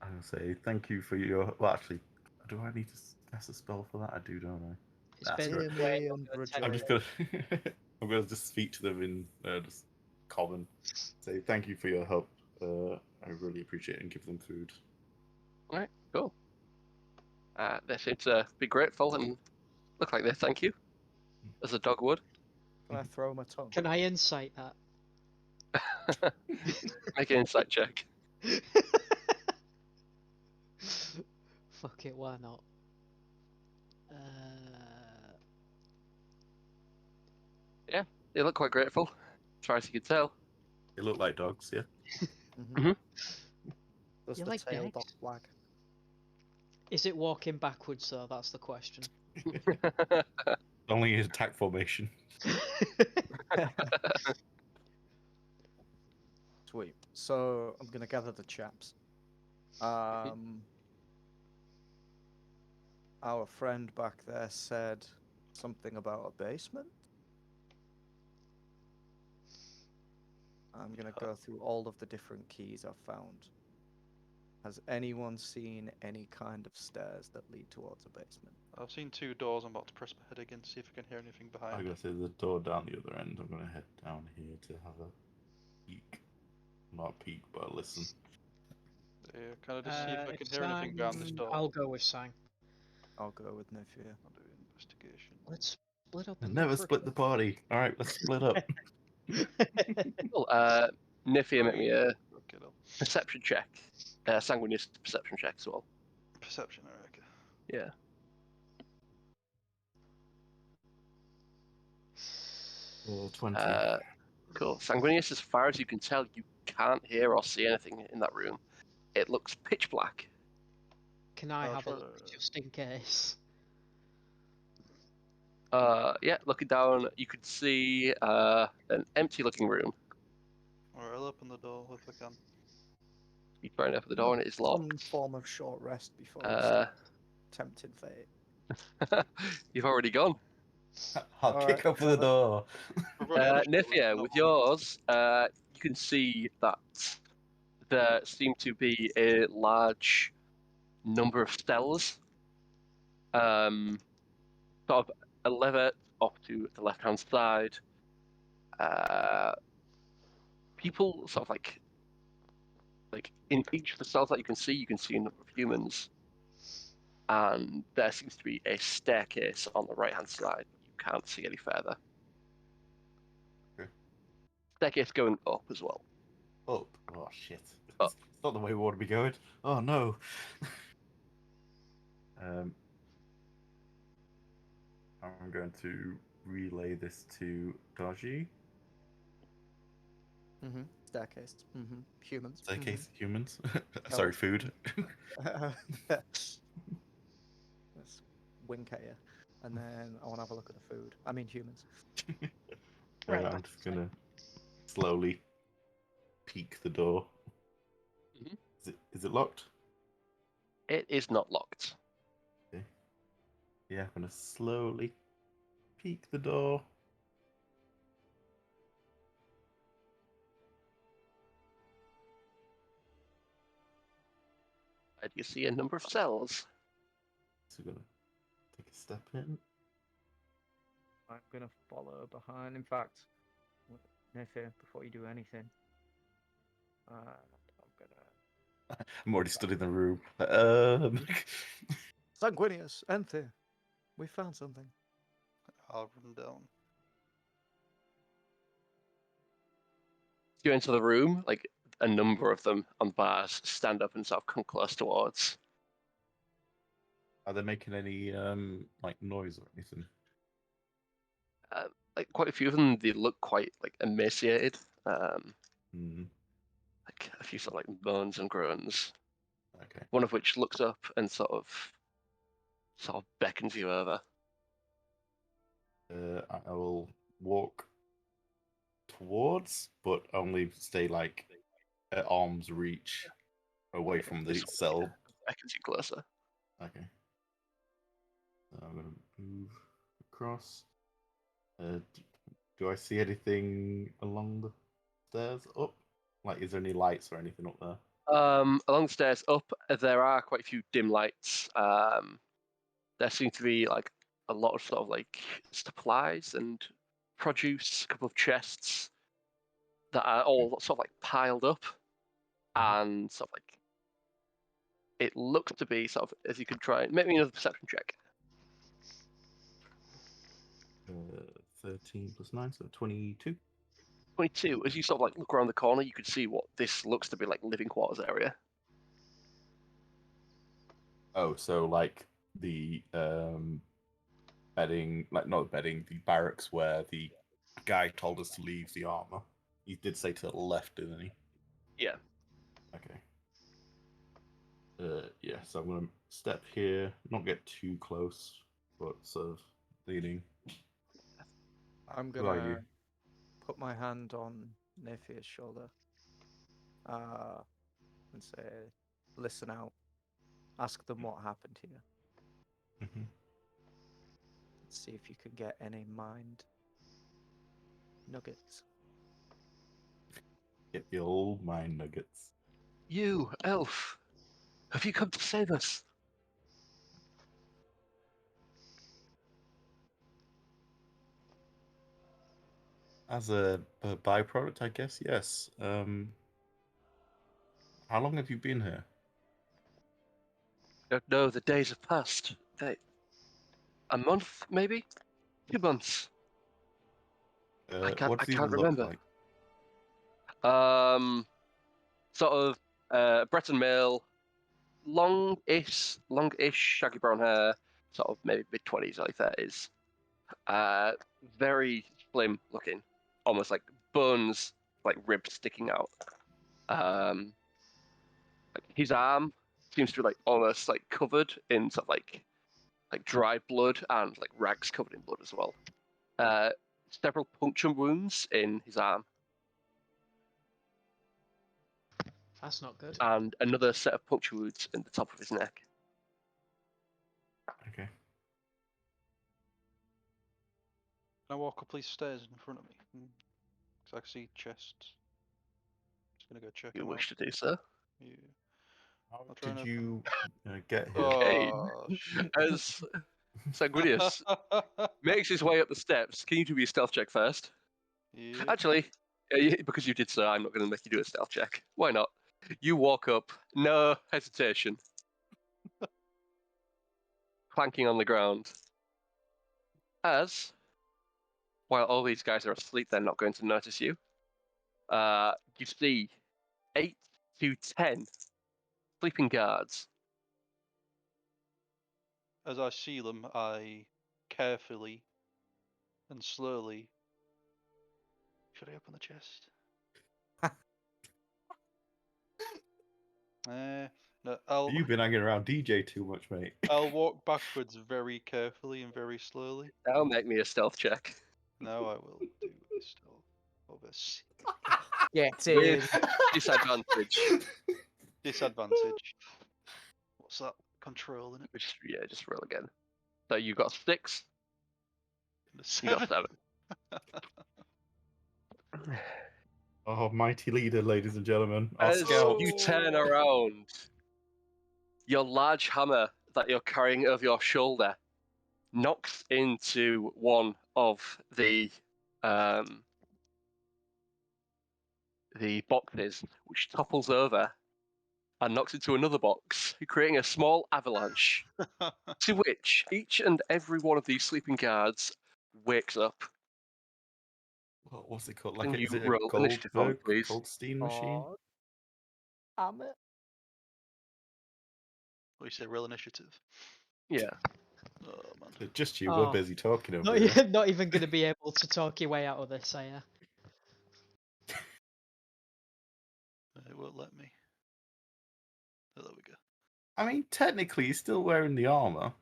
I'm gonna say thank you for your. Well, actually, do I need to cast a spell for that? I do, don't I? It's That's been right. Way over and 10 I'm just gonna. I'm gonna just speak to them in just common. Say thank you for your help. I really appreciate it, and give them food. All right. Cool. They seem to be grateful and look like they thank you, as a dog would. Can I throw him a tongue? Can I insight that? Make an insight check. Fuck it, why not? They look quite grateful, as far as you can tell. They look like dogs, yeah. Mm-hmm. Does You the like tail dogs? dog wag? Is it walking backwards though? That's the question. Only in attack formation. Sweet. So I'm gonna gather the chaps. Our friend back there said something about a basement. I'm gonna go through all of the different keys I've found. Has anyone seen any kind of stairs that lead towards a basement? I've seen two doors. I'm about to press my head again, see if I can hear anything I'm behind. gonna say the door down the other end. I'm gonna head down here to have a peek. Not a peek, but a listen. Yeah, can I just see if I can hear anything behind this door? I'll go with Sang. I'll go with Naefir. I'll do investigation. Let's split up. And and look never for a split the party. All right, let's split up. Cool. Naefir, make me a Okay, no. perception check. Sanguinius perception check as well. Perception, I reckon. Yeah. Oh, 20. Cool. Sanguinius, as far as you can tell, you can't hear or see anything in that room. It looks pitch black. Can I I'll have a try look to- just in case? Yeah, looking down, you could see an empty-looking room. Alright, I'll open the door if I can. You try and open the door and it is Some locked. form of short rest before tempting fate. You've already gone. I'll Alright, kick open the have a- door. Naefir, with yours, you can see that there seem to be a large number of cells. Sort of a lever off to the left-hand side. People sort of like in each of the cells that you can see a number of humans. And there seems to be a staircase on the right-hand side. You can't see any further. Okay. Staircase going up as well. Up. Oh, shit. Up. It's not the way we want to be going. Oh, no. I'm going to relay this to Dar-Jee. Mm-hmm. Staircase. Mm-hmm. Humans. Staircase, humans. Sorry, food. Let's wink at you. And then I want to have a look at the food. I mean humans. Right. I'm just going to slowly peek the door. Mhm. Is it locked? It is not locked. Okay. Yeah, I'm going to slowly peek the door. And you see a number of cells. So we're going to take a step in. I'm gonna follow behind. In fact, Naefir, before you do anything, I'm gonna I'm already stood in the room. Sanguinius, Enthir. We found something. I'll run down. You enter the room, like a number of them on bars stand up and sort of come close towards. Are they making any like noise or anything? Like quite a few of them, they look quite like emaciated. Like a few sort of like moans and groans. Okay. One of which looks up and sort of sort of beckons you over. I will walk towards, but only stay like at arm's reach, away from the This one cell. beckons you closer. Okay. So I'm gonna move across. Do I see anything along the stairs up? Like, is there any lights or anything up there? Along the stairs up, there are quite a few dim lights. There seem to be like a lot of sort of like supplies and produce, a couple of chests that are all sort of like piled up, and sort of like it looks to be sort of, as you could try, make me another perception check. 13 plus 9, so 22. 22. As you sort of like look around the corner, you could see what this looks to be like living quarters area. Oh, so like the bedding, like not bedding, the barracks where the guy told us to leave the armor. He did say to the left, didn't he? Yeah. Okay. Yeah, so I'm gonna step here, not get too close, but sort of leaning. I'm Who are you? gonna put my hand on Naefir's shoulder and say, listen out. Ask them what happened here. Mm-hmm. See if you can get any mind nuggets. Get the old mind nuggets. You, elf, have you come to save us? As a byproduct, I guess, yes. How long have you been here? I don't know, the days have passed. A month, maybe? 2 months. I What does he can't look remember. like? Sort of Breton male, longish, shaggy brown hair, sort of maybe mid-20s, early 30s. Very slim looking, almost like bones, like ribs sticking out. Like his arm seems to be like almost like covered in sort of like dry blood and like rags covered in blood as well. Several puncture wounds in his arm, That's not good. and another set of puncture wounds in the top of his neck. Okay. Can I walk up these stairs in front of me? Because I can see chests. Just gonna go check You them wish out. to do so? Yeah. How I'll try did and you get here? Okay. Oh, shit. As Sanguinius makes his way up the steps, can you do your stealth check first? Yeah. Actually, because you did so, I'm not going to make you do a stealth check. Why not? You walk up, no hesitation, clanking on the ground. As, while all these guys are asleep, they're not going to notice you. You see 8 to 10 sleeping guards. As I see them, I carefully and slowly. Should I open the chest? No, You've been hanging around DJ too much, mate. I'll walk backwards very carefully and very slowly. Now make me a stealth check. Now I will do a stealth of a Get With disadvantage. disadvantage. What's that? Control in it? Just roll again. So you got 6, And a you got 7. 7. Oh, mighty leader, ladies and gentlemen. Our As scout. you turn around, your large hammer that you're carrying over your shoulder knocks into one of the boxes, which topples over and knocks into another box, creating a small avalanche, to which each and every one of these sleeping guards wakes up. What's it called? Can Like, is you it a roll initiative for me, please? Goldstein machine? Damn it. What you say? Real initiative. Yeah. Oh man. Just you. We're Oh. busy talking over Not, here. not even going to be able to talk your way out of this, are you? It won't let me. Oh, there we go. I mean, technically, he's still wearing the armor.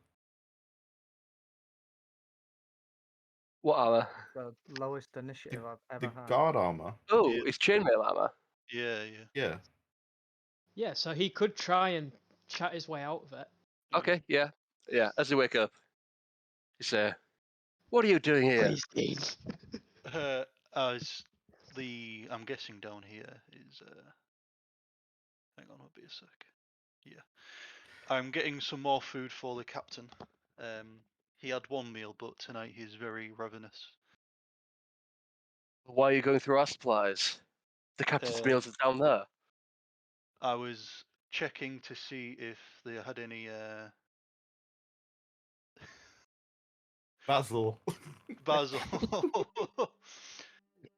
What armor? The lowest initiative I've The ever had. guard armor. Oh, Yeah. it's chainmail armor. Yeah. Yeah. Yeah, so he could try and chat his way out of it. Okay, yeah. As they wake up, you say, "What are you doing here?" Please, Dean. As I'm guessing down here is hang on, it'll be a sec. Yeah, I'm getting some more food for the captain. He had one meal, but tonight he's very ravenous. Why are you going through our supplies? The captain's meals are down there. I was checking to see if they had any Basil. basil.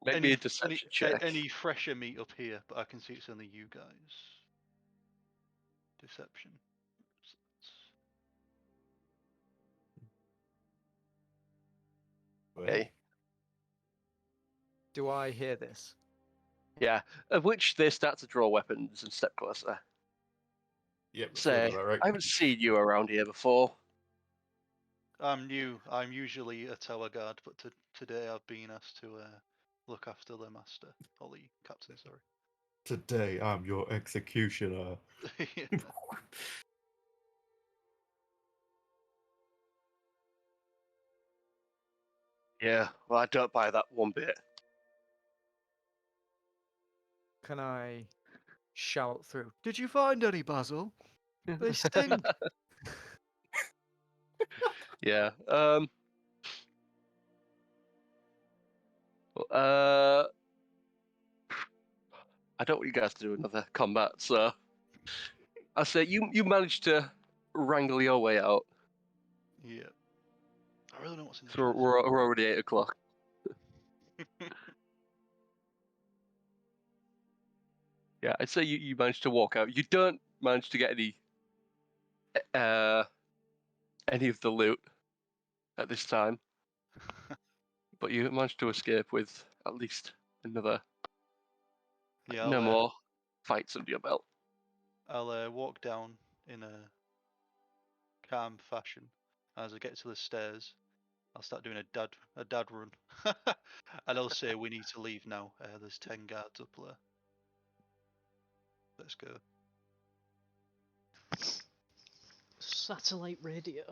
Make me a deception check. Any fresher meat up here, but I can see it's only you guys. Deception. Okay. Do I hear this? Yeah. Of which they start to draw weapons and step closer. Yep. Say, I haven't seen you around here before. I'm new. I'm usually a tower guard, but today I've been asked to look after the master, or the captain. Sorry. Today I'm your executioner. Yeah. Yeah, well, I don't buy that one bit. Can I shout through? Did you find any basil? They stink. Yeah. I don't want you guys to do another combat, so I say you managed to wrangle your way out. Yeah. I really don't know what's in the So chest. we're already 8 o'clock. Yeah, I'd say you managed to walk out. You don't manage to get any of the loot at this time, but you managed to escape with at least another Yeah, no more fights under your belt. I'll walk down in a calm fashion. As I get to the stairs, I'll start doing a dad run, and I'll say we need to leave now. There's 10 guards up there. Let's go. Satellite radio.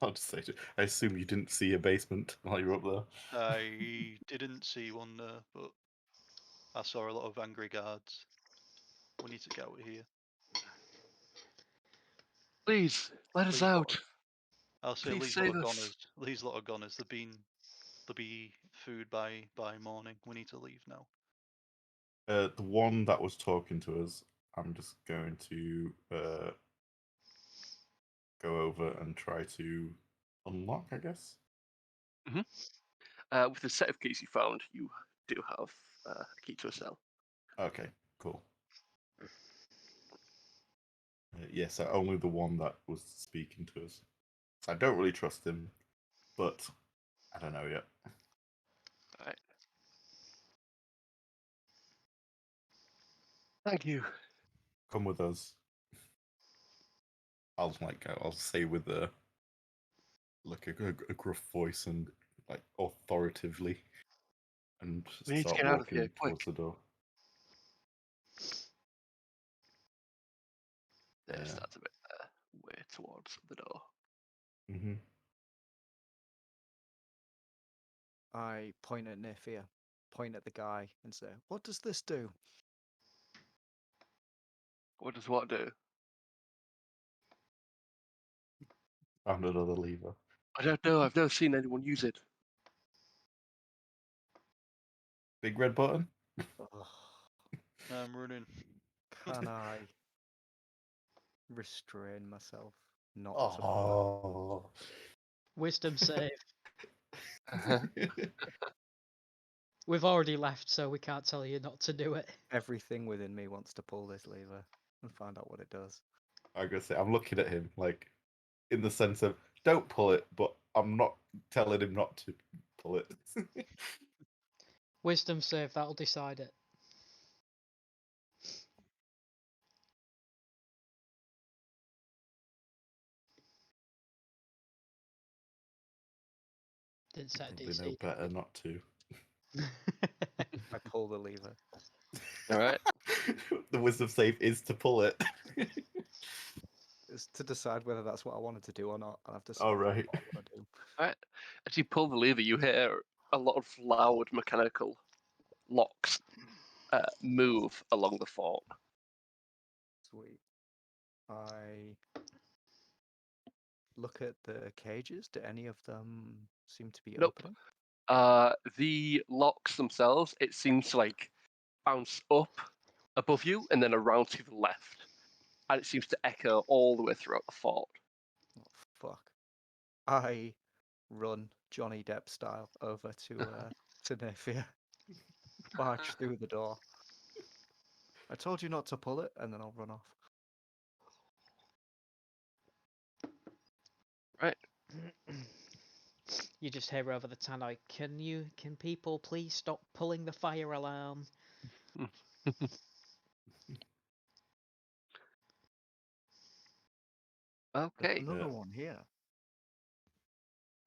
I'll just say, I assume you didn't see a basement while you were up there. I didn't see one there, but I saw a lot of angry guards. We need to get out of here. Please let us These lot out. of- I'll say Please these save lot of us. goners. These lot of goners. There'll be food by morning. We need to leave now. The one that was talking to us, I'm just going to go over and try to unlock, I guess. With the set of keys you found, you do have a key to a cell. Okay, cool. Yeah, so only the one that was speaking to us. I don't really trust him, but I don't know yet. Alright. Thank you. Come with us. I'll say with a gruff voice and like authoritatively, and We need to start get out of walking here, towards quick. the door. They Yeah. start to make their way towards the door. Mm-hmm. I point at Naefir, point at the guy, and say, "What does this do?" What does what do? Found another lever. I don't know. I've never seen anyone use it. Big red button. Ugh, I'm running. can I restrain myself not to pull it? Oh. Wisdom save. We've already left, so we can't tell you not to do it. Everything within me wants to pull this lever and find out what it does. I'm gonna say I'm looking at him like in the sense of don't pull it, but I'm not telling him not to pull it. Wisdom save, that'll decide it. Didn't set a They know DC. better not to. I pull the lever. All right. The wisdom save is to pull it. It's to decide whether that's what I wanted to do or not. And I've decided All right. what I want to do. All right. As you pull the lever, you hear a lot of loud mechanical locks move along the fort. Sweet. I look at the cages. Do any of them seem to be Nope. opening? The locks themselves, it seems to like bounce up above you and then around to the left, and it seems to echo all the way throughout the fort. Oh, fuck. I run Johnny Depp style over to Naefir. Barge through the door. I told you not to pull it, and then I'll run off. Right. You just hear over the tannoy, can people please stop pulling the fire alarm? There's Okay. another Yeah. one here.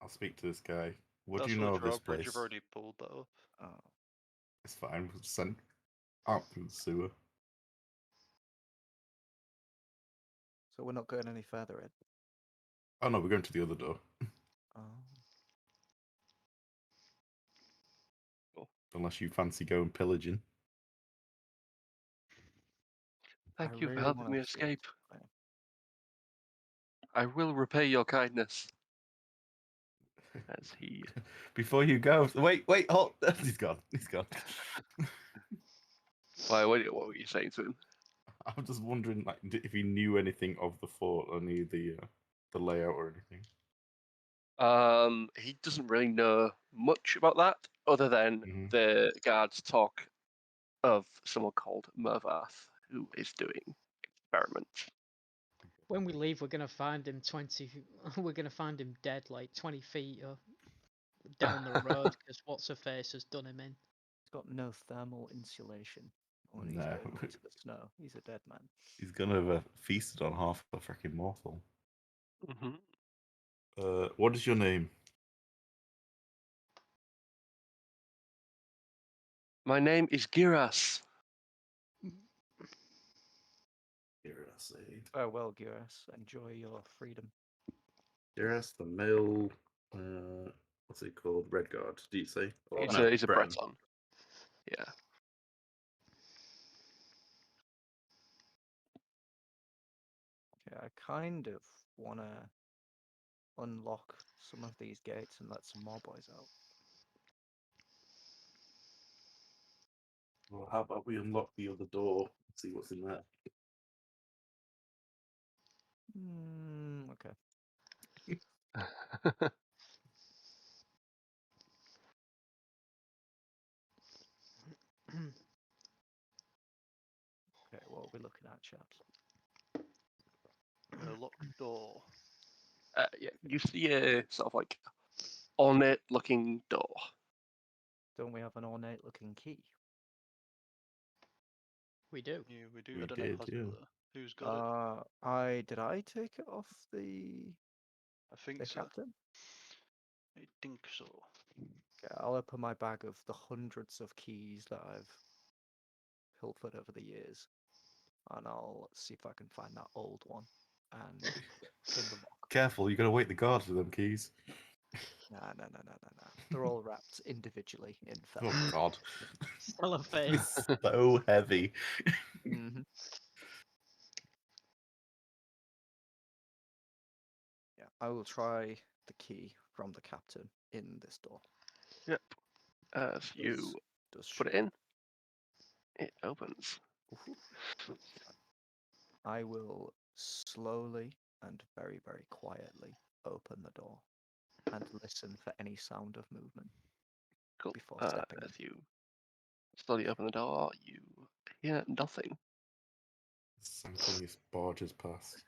I'll speak to this guy. What That's do you for know the of this drawbridge. place? You've already pulled that up. Oh, It's fine. We'll send out through the sewer. so we're not going any further in. Oh no, we're going to the other door. Oh. Unless you fancy going pillaging. Thank I you for really helping wanna me see escape. this plan. I will repay your kindness. As he. Before you go, wait, hold. He's gone. He's gone. Why? What were you saying to him? I'm just wondering, like, if he knew anything of the fort, or knew the layout or anything. He doesn't really know much about that, other than Mhm. the guards talk of someone called Mervath who is doing experiments. When we leave, we're gonna find him We're gonna find him dead, like 20 feet down the road, because what's her face has done him in. He's got no thermal insulation when he's No. going into the snow. He's a dead man. He's gonna have feasted on half a freaking morsel. Mm-hmm. What is your name? My name is Giras. Farewell, Giras. Enjoy your freedom. Giras, the male. What's it called? Red Guard. Do you say? Or, He's no, a Breton. Yeah. Okay, I kind of want to unlock some of these gates and let some more boys out. Well, how about we unlock the other door? See what's in there. Okay. Okay, what are we looking at, chaps? A locked door. Yeah, you see a sort of like ornate-looking door. Don't we have an ornate-looking key? We do. Yeah, we do. We I don't know did, if yeah. who's got it. I take it off the I think so. captain? I think so. Okay, I'll open my bag of the hundreds of keys that I've pilfered over the years, and I'll see if I can find that old one and put it in the lock. Careful, you gotta wait the guards with them keys. No. They're all wrapped individually in felt. Oh God, Cellophane. it's so heavy. Mhm. Yeah, I will try the key from the captain in this door. Yep. As you Does put it shut. in, it opens. Oof. I will slowly and very, very quietly open the door and listen for any sound of movement Cool. before stepping in. As you slowly open the door, you hear nothing. Sanguinius barges past.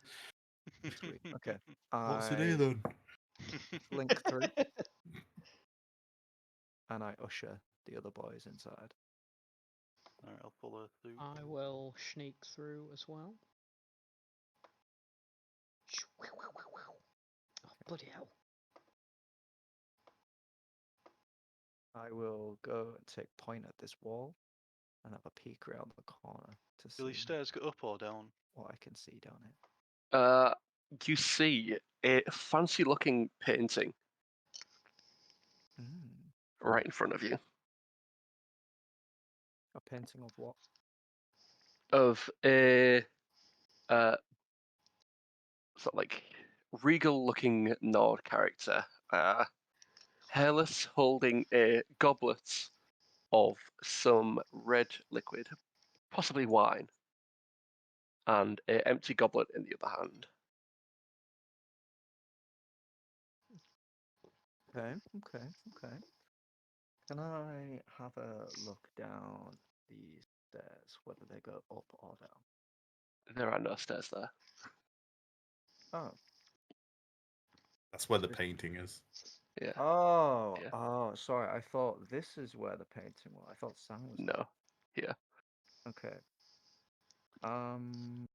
Sweet. Okay. What's in here then? Link through and I usher the other boys inside. Alright, I'll pull her through. I will sneak through as well. Oh, bloody hell. I will go and take point at this wall and have a peek around the corner to Do these see stairs go up or down? what I can see down here. You see a fancy-looking painting Mm. right in front of you A painting of what? of a sort of like regal-looking Nord character, hairless, holding a goblet of some red liquid, possibly wine, and an empty goblet in the other hand. Okay. Can I have a look down these stairs, whether they go up or down? There are no stairs there. Oh. That's where the painting is. Yeah. Oh, Yeah. oh, sorry. I thought this is where the painting was. I thought Sam was No. Yeah. Okay. Um,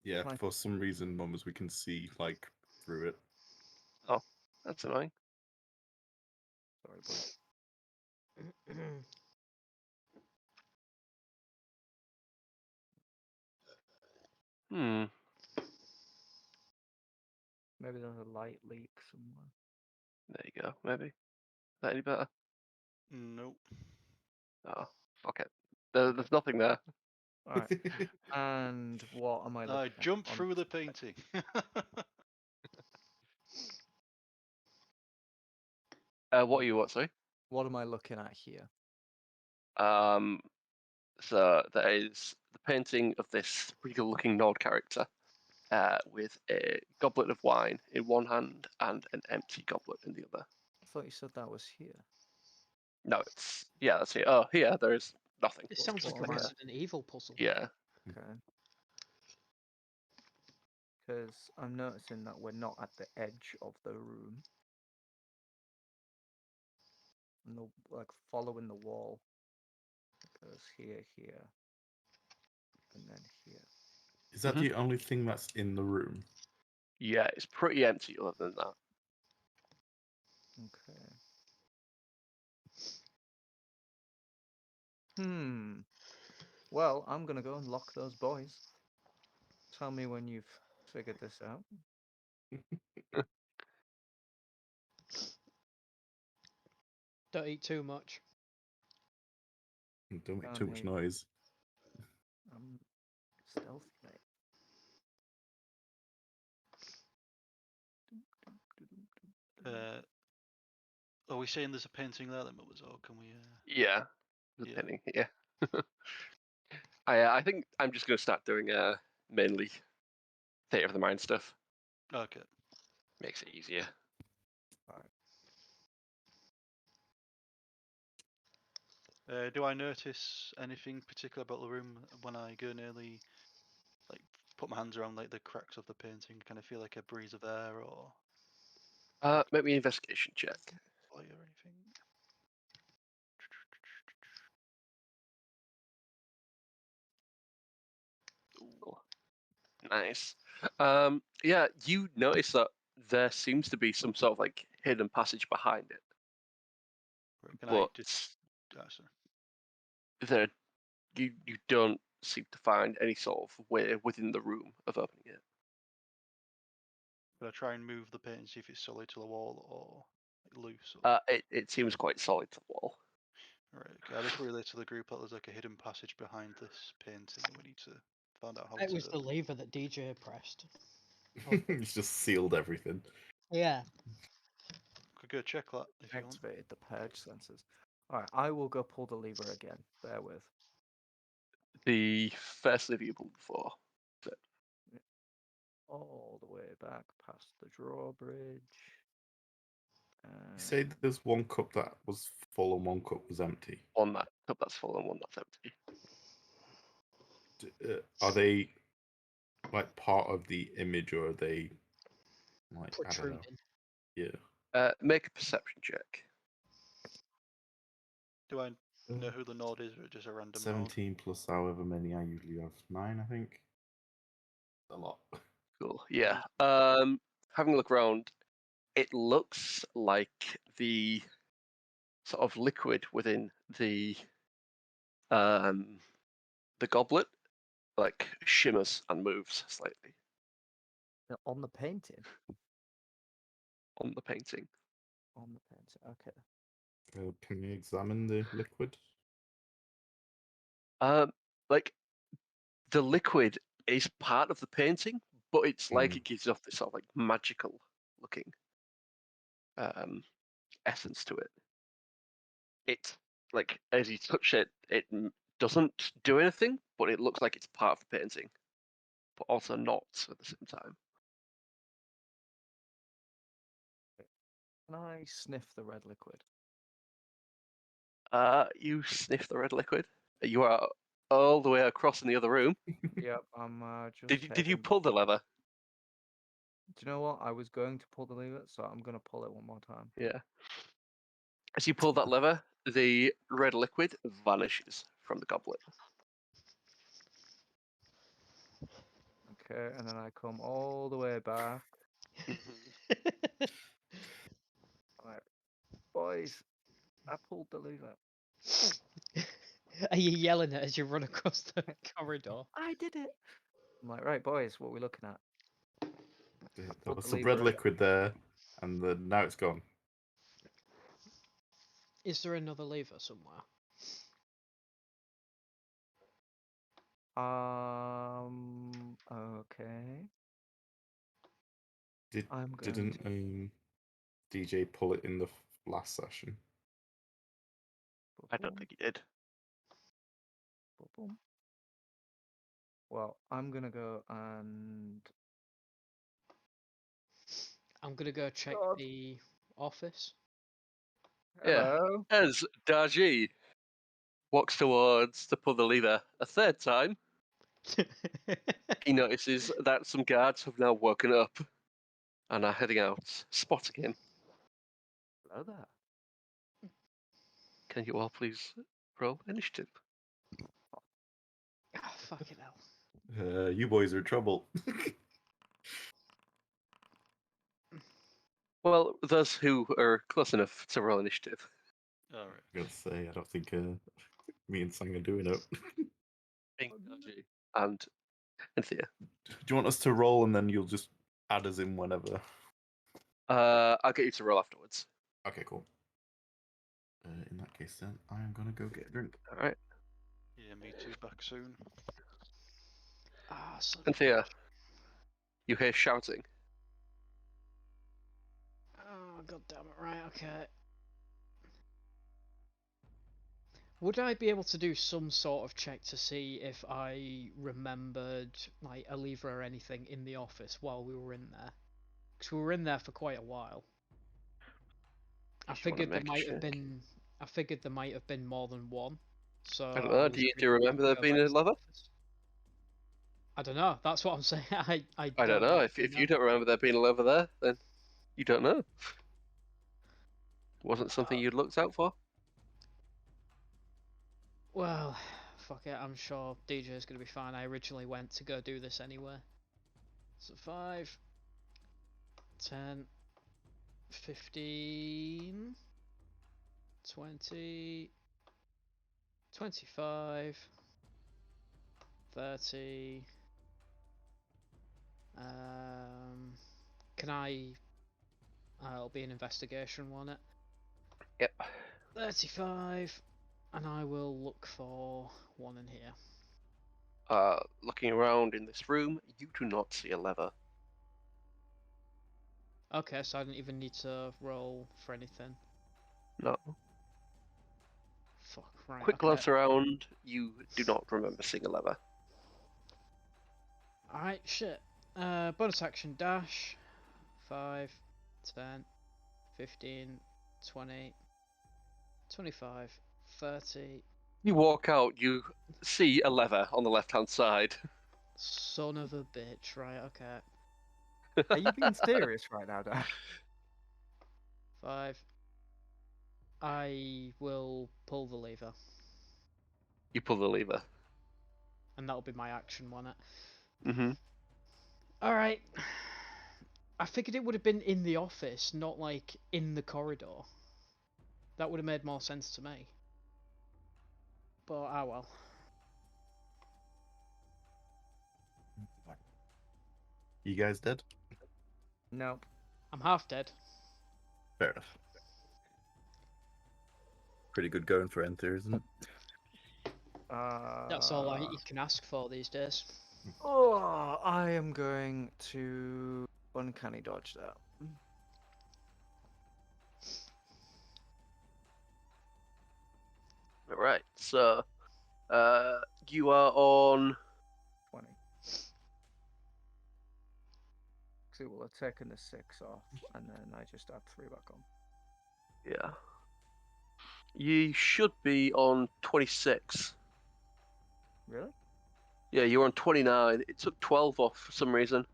Yeah, Can I- for some reason, Mummers, we can see like through it. Oh, that's annoying. sorry, boys. Hmm. Maybe there's a light leak somewhere. There you go. Maybe. Is that any better? Nope. Oh, fuck it. There's nothing there. All right. And what am I looking I at? jumped on through the this page? painting. What are you? What? Sorry. What am I looking at here? So there is the painting of this regal-looking Nord character, with a goblet of wine in one hand and an empty goblet in the other. I thought you said that was here. No, that's here. Oh, here there is nothing. It It's sounds just like a like a- Resident Evil puzzle. yeah. Okay. Because I'm noticing that we're not at the edge of the room. And like following the wall. It goes here, and then here. Is that Mhm. the only thing that's in the room? Yeah, it's pretty empty other than that. Okay. Hmm. Well, I'm gonna go and lock those boys. Tell me when you've figured this out. Don't eat too much. Don't make Can't too much eat. noise. I'm stealthy, mate. Are we saying there's a painting there, then, Mummers, or can we? Yeah, the Yeah. painting. Yeah. I think I'm just gonna start doing mainly theatre of the mind stuff. Okay. Makes it easier. Do I notice anything particular about the room when I go nearly, like, put my hands around like the cracks of the painting? Can I feel like a breeze of air or Make me an investigation check. fire or anything? Ooh, nice. Yeah, you notice that there seems to be some sort of like hidden passage behind it, Right, can I but just? Sorry. there you don't seem to find any sort of way within the room of opening it. Can I try and move the painting, see if it's solid to the wall or like, loose? Or... It seems quite solid to the wall. Right. Okay. I just relay to the group that there's like a hidden passage behind this painting, and we need to find out how It to. was the lever that DJ pressed. It's just sealed everything. Yeah. Could go check that if you want. Activated the purge sensors. Alright, I will go pull the lever again. Bear with. The first lever you pulled before. All the way back past the drawbridge. You say that there's one cup that was full and one cup was empty. One that cup that's full and one that's empty. Are they like part of the image, or are they like I don't know? Protruding. Yeah. Make a perception check. Do I know who the Nord is, or just a random Nord? 17 plus however many I usually have. 9, I think. A lot. Cool. Yeah. Having a look around, it looks like the sort of liquid within the goblet like shimmers and moves slightly On the painting. on the painting. On the painting. Okay. Can we examine the liquid? Like the liquid is part of the painting, but it's like Mm. it gives off this sort of like magical looking essence to it. It like as you touch it, it doesn't do anything, but it looks like it's part of the painting, but also not at the same time. Can I sniff the red liquid? You sniff the red liquid. You are all the way across in the other room. Yep, I'm just. Did you heading- pull the lever? Do you know what? I was going to pull the lever, so I'm gonna pull it one more time. Yeah. As you pull that lever, the red liquid vanishes from the goblet. Okay, and then I come all the way back. Alright, boys, I pulled the lever. Are you yelling it as you run across the corridor? I did it. I'm like, right, boys, what are we looking at? There pulled was the some red lever. liquid there, and now it's gone. Is there another lever somewhere? Okay. Didn't to- DJ pull it in the last session? I don't think he did. Boom. Well, I'm gonna go and I'm gonna go check God. the office. Yeah. hello. As Dar-Jee walks towards to pull the lever a third time, he notices that some guards have now woken up and are heading out, spotting him. Hello there. Can you all please roll initiative? Ah, fucking hell. You boys are in trouble. Well, those who are close enough to roll initiative. Alright. I gotta say, I don't think me and Sang are doing it. Being Dar-Jee and Enthir. Do you want us to roll and then you'll just add us in whenever? I'll get you to roll afterwards. Okay, cool. In that case, then I am gonna go get a drink. All right. Yeah, me too. Back soon. Ah, son of a Enthir, bitch. you hear shouting. Oh, god damn it, right, okay. Would I be able to do some sort of check to see if I remembered like a lever or anything in the office while we were in there? Because we were in there for quite a while. I If you wanna figured there make a might have check. been. I figured there might have been more than one. So I don't know. was Do you gonna remember there go being back a to the lever? office. I don't know. That's what I'm saying. I I don't know. If actually you don't remember there being a lever there, then you don't know. Wasn't something you'd looked out for? Well, fuck it. I'm sure DJ is gonna be fine. I originally went to go do this anyway. So 5, 10, 15, 20, 25, 30. Can I? It'll be an investigation, won't it? Yep. 35, and I will look for one in here. Looking around in this room, you do not see a lever. Okay, so I didn't even need to roll for anything. No. Fuck, right. Quick okay. glance around, you do not remember seeing a lever. Alright, shit. Bonus action dash. 5, 10, 15, 20, 25, 30. You walk out, you see a lever on the left-hand side. Son of a bitch, right, okay. Are you being serious right now, Dad? 5. I will pull the lever, You pull the lever. and that'll be my action, won't it? Mm-hmm. Alright. I figured it would have been in the office, not like in the corridor. That would have made more sense to me. But ah well. You guys dead? No. I'm half dead. Fair enough. Pretty good going for Enthir, isn't it? That's all you can ask for these days. Oh, I am going to uncanny dodge that. All right. So, you are on. 20. So it will have taken the 6 off, and then I just add 3 back on. Yeah. You should be on 26. Really? Yeah, you're on 29. It took 12 off for some reason.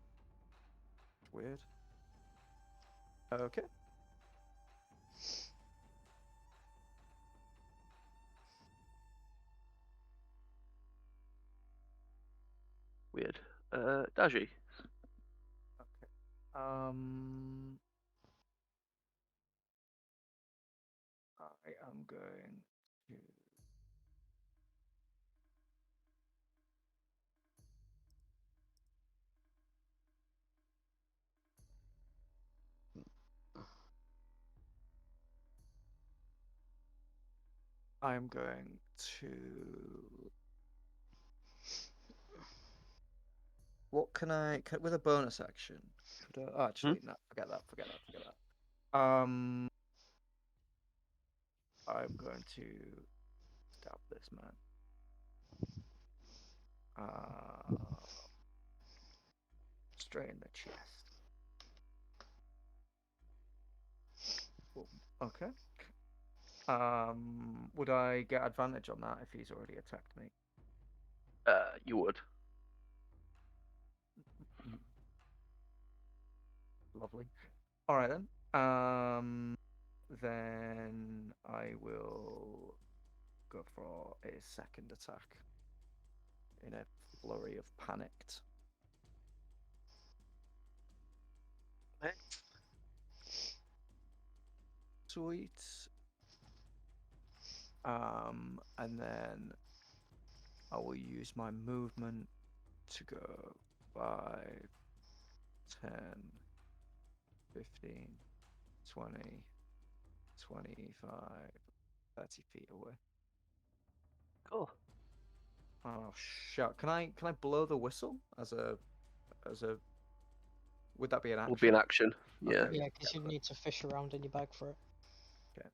Weird. Okay. Weird. Dar-Jee. Okay. I am going to. I'm going to. What can I with a bonus action? Oh, actually, no. Forget that. I'm going to stab this man. Straight in the chest. Cool. Okay. Would I get advantage on that if he's already attacked me? You would. Lovely. All right then. Then I will go for a second attack in a flurry of panicked. Sweet. And then I will use my movement to go 5, 10, 15, 20, 25, 30 feet away. Cool. Oh shit! Can I blow the whistle as a would that be an action? Will be an action. Yeah. Okay. Yeah, because you need to fish around in your bag for it. Okay.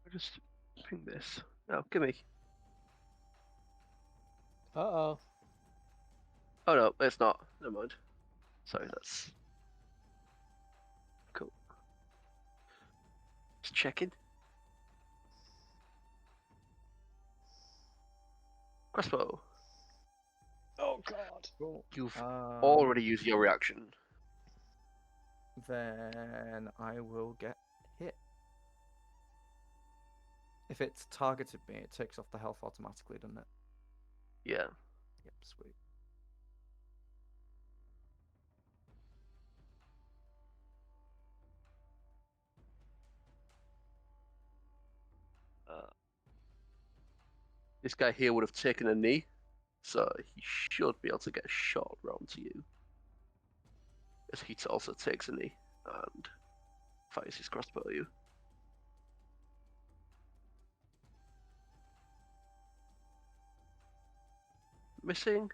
I'll just ping this. Oh, gimme. Uh-oh. Oh no, it's not. Never mind. Sorry, that's cool. Just checking. Crossbow. Oh god. Cool. You've already used your reaction. Then I will get hit. If it's targeted me, it takes off the health automatically, doesn't it? Yeah. Yep, sweet. This guy here would have taken a knee, so he should be able to get a shot round to you. As he also takes a knee and fires his crossbow at you. Missing.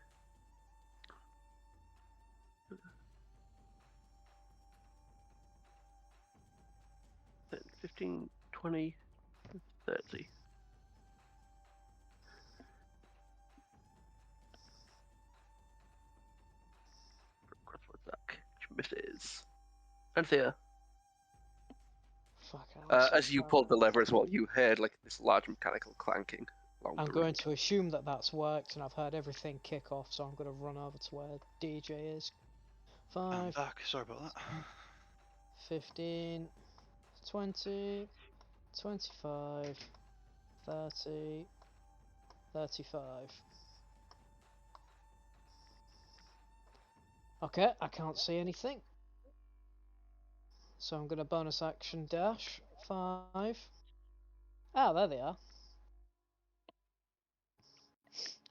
15, 20, 30. Crossbow attack, which misses. Enthir. Fuck, Alex, As you pulled the lever as well, you heard like this large mechanical clanking along I'm the going ring. to assume that that's worked, and I've heard everything kick off, so I'm going to run over to where DJ is. I'm 5, back. Sorry about that. 15, 20, 25, 30, 35. Okay, I can't see anything. So I'm gonna bonus action dash 5. Ah, there they are.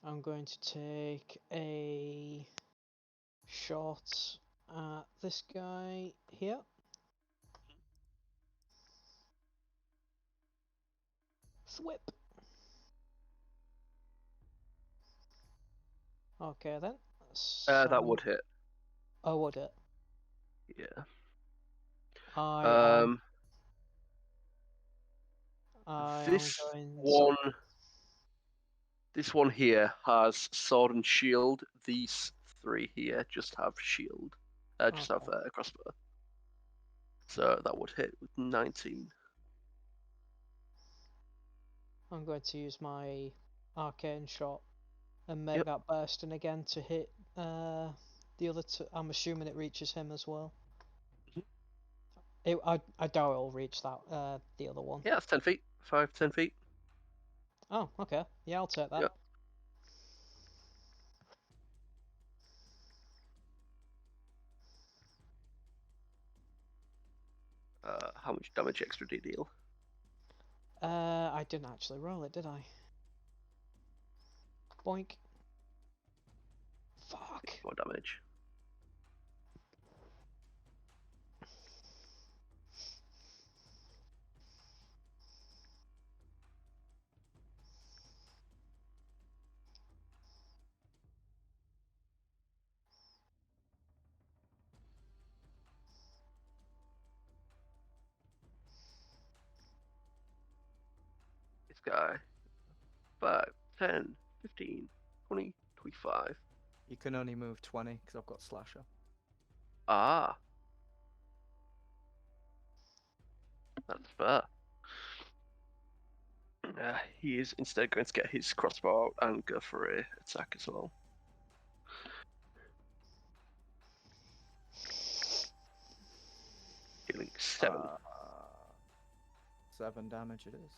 I'm going to take a shot at this guy here. Thwip. Okay then. That would hit. Oh, would it? Yeah. I This am going one, this one here has sword and shield. These 3 here just have shield. Just have Okay. a crossbow. So that would hit with 19. I'm going to use my arcane shot and make Yep. that bursting again to hit the other two. I'm assuming it reaches him as well. I doubt it'll reach that the other one. Yeah, that's 10 feet. 5, 10 feet. Oh, okay. Yeah, I'll take that. Yep. How much damage extra do you deal? I didn't actually roll it, did I? Boink. Fuck. More damage. This guy. 5, 10, 15, 20, 25. You can only move 20 because I've got slasher. Ah. That's fair. He is instead going to get his crossbow out and go for a attack as well. Dealing 7. 7 damage it is.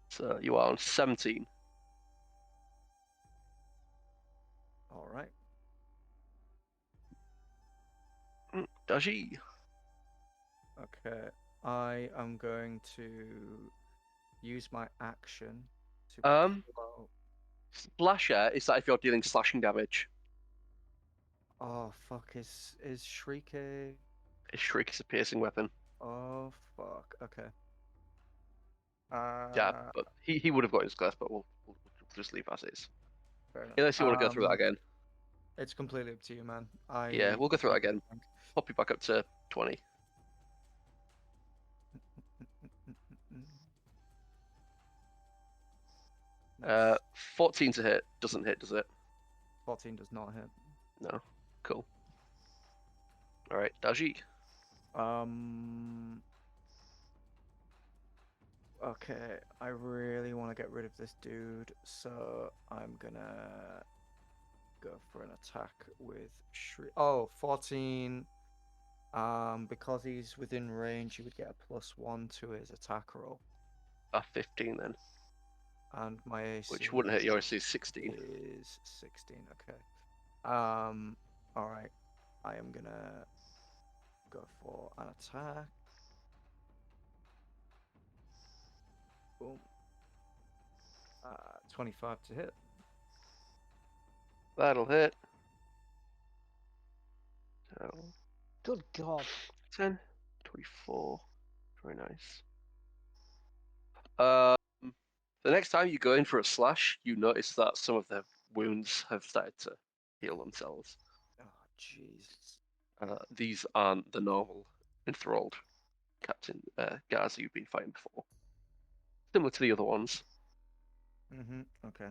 So you are on 17. All right. Dar-Jee. Okay. I am going to use my action to pull Slasher is that if you're dealing slashing damage. out... Oh fuck! Is Shriek a... His shriek is a piercing weapon. Oh fuck! Okay. Yeah, but he would have got his glass, but we'll just leave as is. Fair enough. Unless you want to go through that again. It's completely up to you, man. Yeah, we'll go through that again. Pop you back up to 20. 14 to hit. Doesn't hit, does it? 14 does not hit. No. Cool. Alright, Dar-Jee. Okay, I really want to get rid of this dude, so I'm gonna go for an attack with Shriek. Oh, 14. Because he's within range, he would get a +1 to his attack roll. 15 then. And my AC Which wouldn't hit your AC 16. is 16. Okay. All right. I am gonna go for an attack. Boom. 25 to hit. That'll hit. So, Good God. 10, 24. Very nice. The next time you go in for a slash, you notice that some of the wounds have started to heal themselves. Oh, jeez. These aren't the normal enthralled Captain guards you've been fighting before. Similar to the other ones. Okay.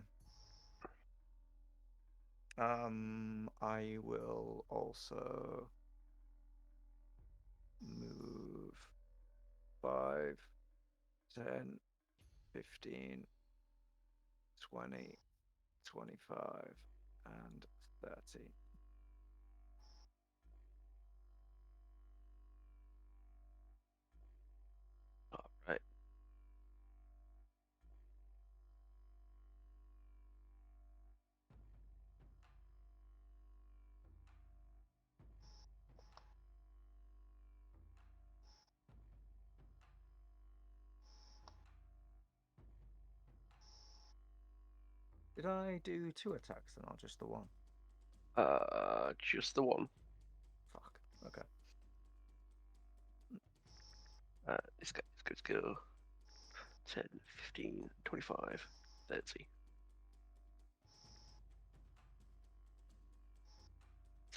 I will also move 5, 10, 15, 20, 25, and 30. All right. Did I do 2 attacks then, or just the 1? Just the one. Fuck. Okay. This guy's good to go. 10, 15, 25, 30.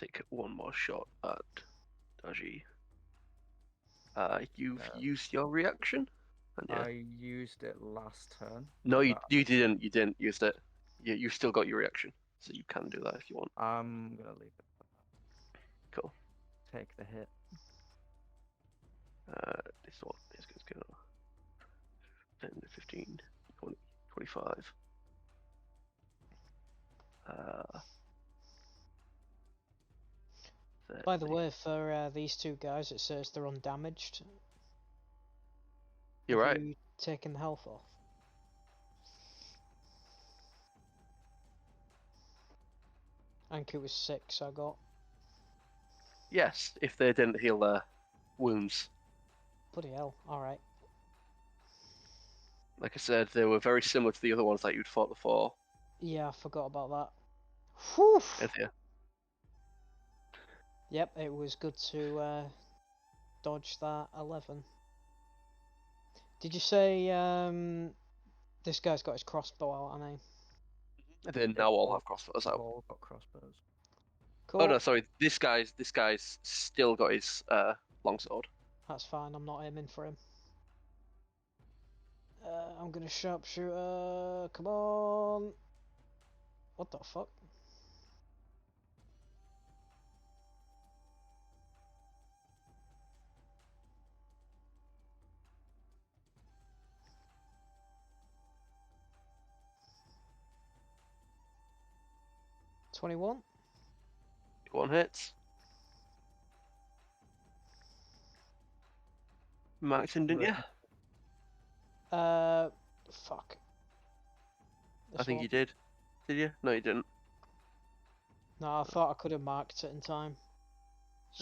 Take one more shot at Dar-Jee. You've used your reaction? Yeah. I used it last turn. No, so you that- didn't. You didn't use it. You still got your reaction, so you can do that if you want. I'm gonna leave it. Cool. Take the hit. This one is going to go 10, 15, 20, 25. By the 30. way, for these 2 guys, it says they're undamaged. You're Have right. you taken the health off? I think it was 6 I got. Yes, if they didn't heal their wounds. Bloody hell, alright. Like I said, they were very similar to the other ones that you'd fought before. Yeah, I forgot about that. Whew! Enthir. Yep, it was good to dodge that 11. Did you say this guy's got his crossbow out, hasn't he? They now all have crossbows They've out. all got crossbows. Cool. Oh no, sorry. This guy's still got his longsword. That's fine, I'm not aiming for him. I'm gonna sharpshooter. Come on. What the fuck? $21. One hits. Marked him, didn't you? Fuck. I This think one. you did. Did you? No, you didn't. No, I thought I could have marked it in time.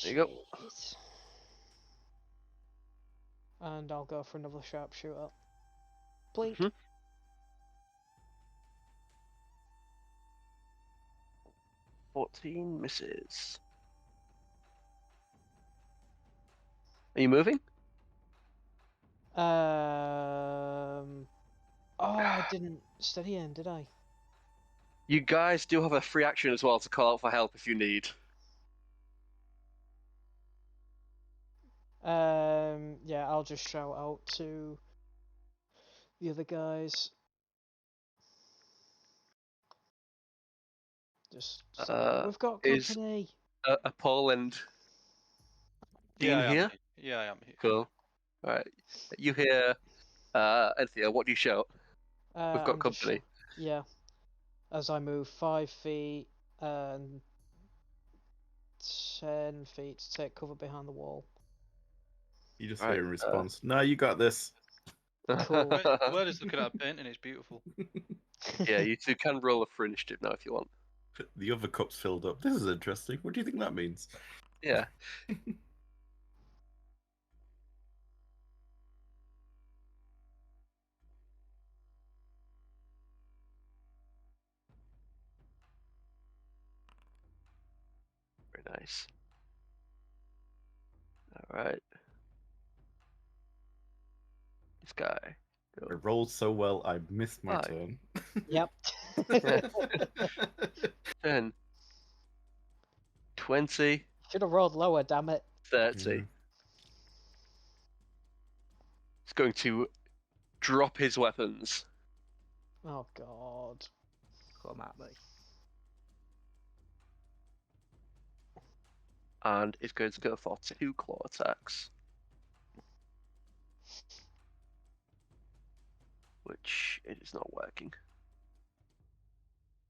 There you go. Shit. And I'll go for another sharpshooter. Blink. Mhm. 14 misses. Are you moving? Oh, I didn't steady in, did I? You guys do have a free action as well to call out for help if you need. Yeah, I'll just shout out to the other guys. Just say, we've got is- company. A Poland Dean I am here? Yeah, I am here. Cool. Alright. You hear Enthir, what do you shout? We've got I'm just company. yeah. As I move 5 feet and 10 feet to take cover behind the wall. You just Right, hear in response, "No, you got this." Cool. We're just looking at a painting, it's beautiful. Yeah, you two can roll a for initiative now if you want. The other cup's filled up. This is interesting. What do you think that means? Yeah. Very nice. Alright. This guy. I Go. rolled so well, I missed my Five. turn. Yep. 10. 20. Should have rolled lower, damn it. 30. Yeah. He's going to drop his weapons. Oh god. Come at me. And is going to go for 2 claw attacks. Which it is not working.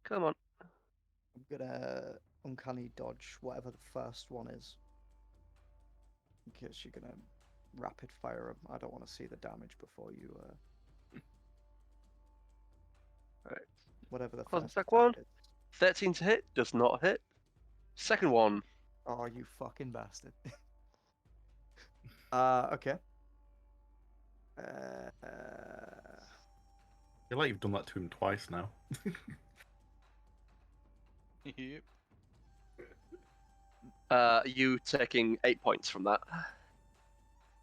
Come on. I'm gonna uncanny dodge whatever the first one is. Because you're gonna rapid fire 'em. I don't want to see the damage before you. Right. Whatever the Claws first attack attack one. is. 13 to hit. Does not hit. Second one. Oh, you fucking bastard. Okay. I feel like you've done that to him twice now. Yep. You taking 8 points from that.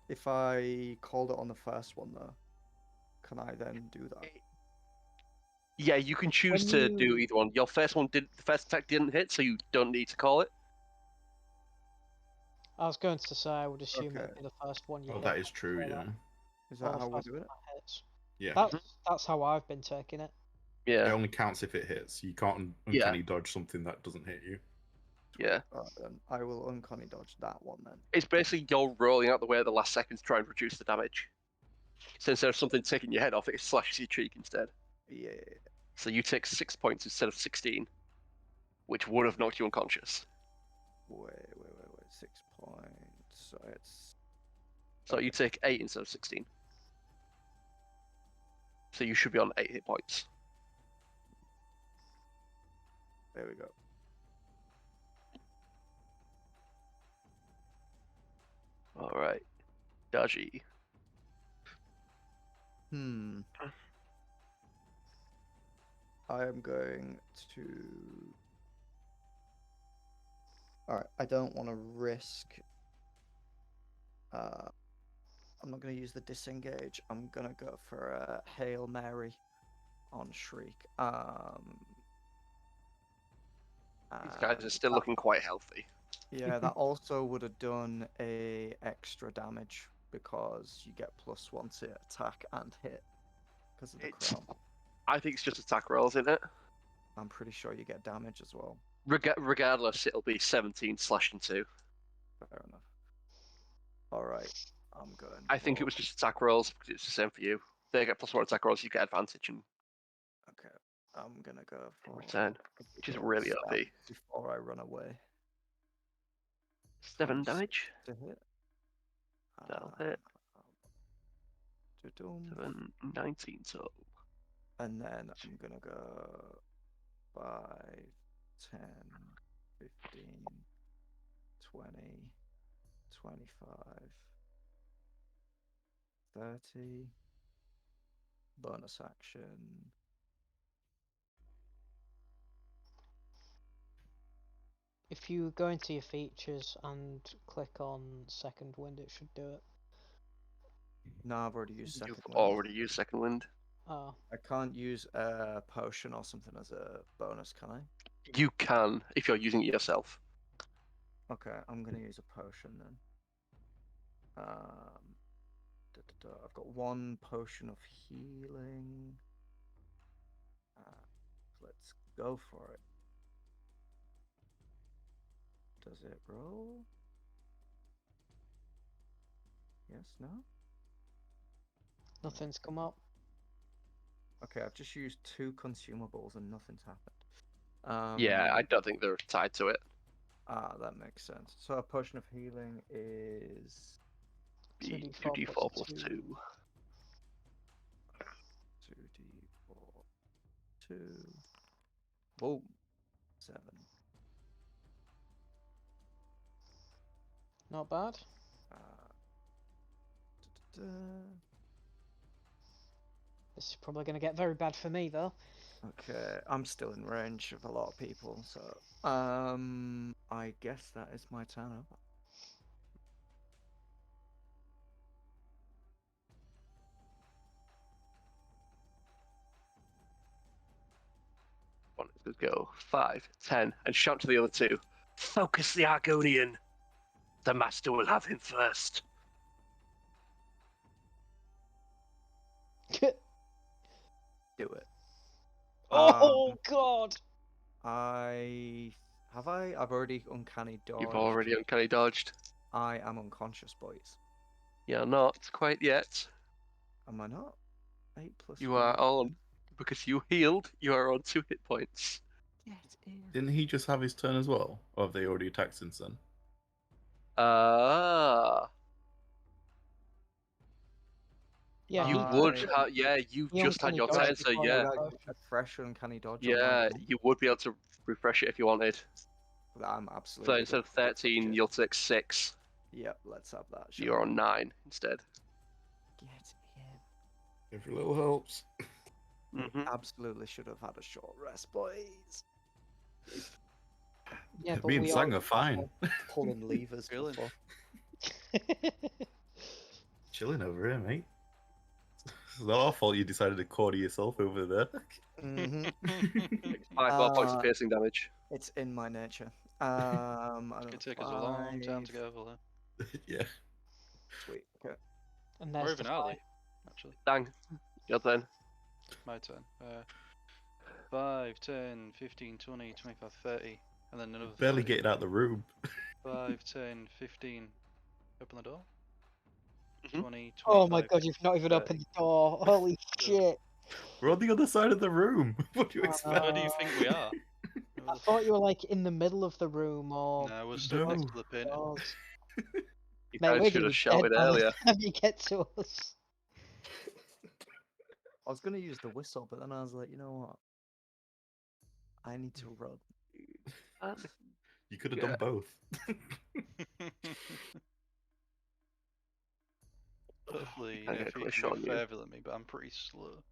If I called it on the first one, though, can I then do that? Yeah, you can choose When to do you- either one. Your first one did. The first attack didn't hit, so you don't need to call it. I was going to say I would assume Okay. it'd be the first one you Oh, hit. that is true. before Yeah. Is Or that the how we're first doing it? one that hits. Yeah. That's how I've been taking it. It Yeah, only counts if it hits. You can't Yeah. uncanny dodge something that doesn't hit you. yeah. Alright, then I will uncanny dodge that one then. It's basically you're rolling out the way at the last second to try and reduce the damage. So instead of something taking your head off, it slashes your cheek instead. Yeah. So you take 6 points instead of 16, which would have knocked you unconscious. Wait. 6 points. So it's. So you take 8 instead of 16. So you should be on 8 hit points. There we go. All right, Dar-Jee. I am going to. Alright, I don't want to risk. I'm not going to use the disengage. I'm going to go for a Hail Mary on Shriek. These guys are still that- looking quite healthy. Yeah, that also would have done a extra damage because you get +1 to attack and hit because of the It's- crown. I think it's just attack rolls, isn't it? I'm pretty sure you get damage as well. Regardless, it'll be 17 slashed in 2. Fair enough. Alright, I'm going. I think it for- was just attack rolls because it's the same for you. They get +1 attack rolls, you get advantage and Okay, I'm gonna go for return, which is really stab OP. before I run away. 7 Oops. damage. To hit. That'll hit. Da-dum. 7, 19 total. And then I'm gonna go 5, 10, 15, 20, 25, 30. Bonus action. If you go into your features and click on second wind, it should do it. No, I've already used second You've wind. already used second wind. Oh, I can't use a potion or something as a bonus, can I? You can if you're using it yourself. Okay, I'm gonna use a potion then. I've got 1 potion of healing. Let's go for it. Does it roll? Yes, no? nothing's come up. Okay, I've just used 2 consumables and nothing's happened. Yeah, I don't think they're tied to it. That makes sense. So a potion of healing is 2d4 2d4 plus 2. 2d4, 2. Boom. 7. Not bad. Da-da-da. This is probably going to get very bad for me, though. Okay, I'm still in range of a lot of people, so I guess that is my turn up. One is to go 5, 10, and shout to the other 2. Focus the Argonian. The master will have him first. Do it. Oh God! I've already uncanny dodged. You've already uncanny dodged. I am unconscious, boys. You're not quite yet. Am I not? 8 plus. You are 1. on. Because you healed, you are on 2 hit points. Get in. Didn't he just have his turn as well? Or have they already attacked since then? Yeah, You he would could- have, yeah, you he just had uncanny your dodged turn, so before yeah. that. I got a fresh uncanny dodge. on Yeah, mine. you would be able to refresh it if you wanted. I'm So absolutely. instead of good for 13, shit. you'll take 6. Yep, let's have that. So you're on 9 instead. Get in. Every little helps. Mm-hmm. Absolutely should have had a short rest, boys. Yeah, Me and we Sang are are fine. pulling levers Really? before. Chilling over here, mate. It's not our fault you decided to corner yourself over there. Mm-hmm. 5 more points of Uh, piercing damage. It's in my nature. It's gonna take us a long time to get over there. Yeah. Sweet. Okay. And Or there's even the Ali, fight. actually. Dang. Your turn. My turn. 5, 10, 15, 20, 25, 30. And then another Barely 30. getting out the room. 5, 10, 15. Open the door. Mhm. 20, 25. Oh my god, you've not even 30. opened the door. Holy shit. We're on the other side of the room. What do you expect? Where do you think we are? I thought you were like in the middle of the room or No, we're stood next to the painting. doors. You Mate, guys we're should gonna have be dead shouted by the earlier. time you get to us. I was gonna use the whistle, but then I was like, you know what? I need to run. You could have Yeah. done both. Hopefully, I get Naefir close can shot go on you. further than me, but I'm pretty slow.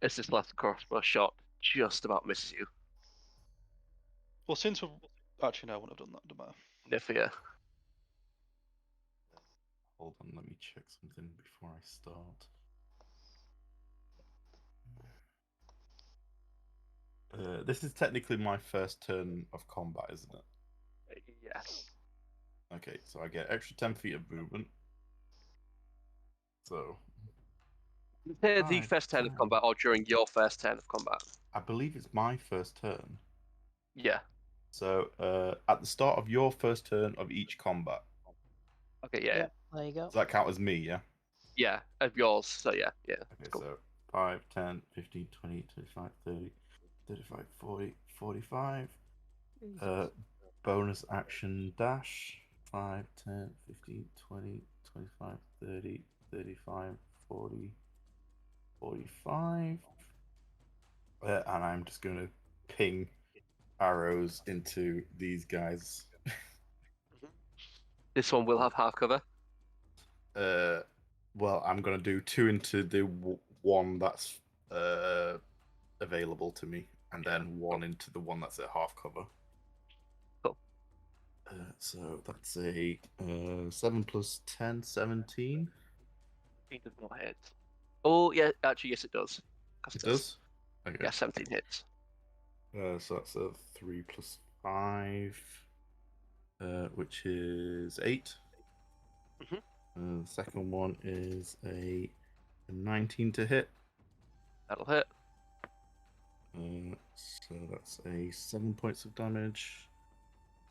As this last crossbow shot just about misses you, Well, since we're... Actually, no, I wouldn't have done that, don't matter. Naefir. Hold on, let me check something before I start. This is technically my first turn of combat, isn't it? Yeah. Okay, so I get extra 10 feet of movement. So, The Right, first turn of combat, or during your first turn of combat. I believe it's my first turn. Yeah. So, at the start of your first turn of each combat, Okay. Yeah. Yep, there you go. does that count as me, yeah? Yeah. Of yours. So yeah. Yeah. Okay, Cool. so 5, 10, 15, 20, 25, 30, 35, 40, 45. Bonus action dash. 5, 10, 15, 20, 25, 30, 35, 40, 45. And I'm just going to ping arrows into these guys. This one will have half cover. Well, I'm going to do 2 into the one that's available to me, and then 1 into the one that's at half cover. Cool. So that's a 7 plus 10, 17. It does not hit. Oh yeah, actually yes it does. It does? Okay. Yeah, 17 hits. So that's a 3 plus 5, which is 8. Mhm. The second one is a 19 to hit. That'll hit. So that's a 7 points of damage.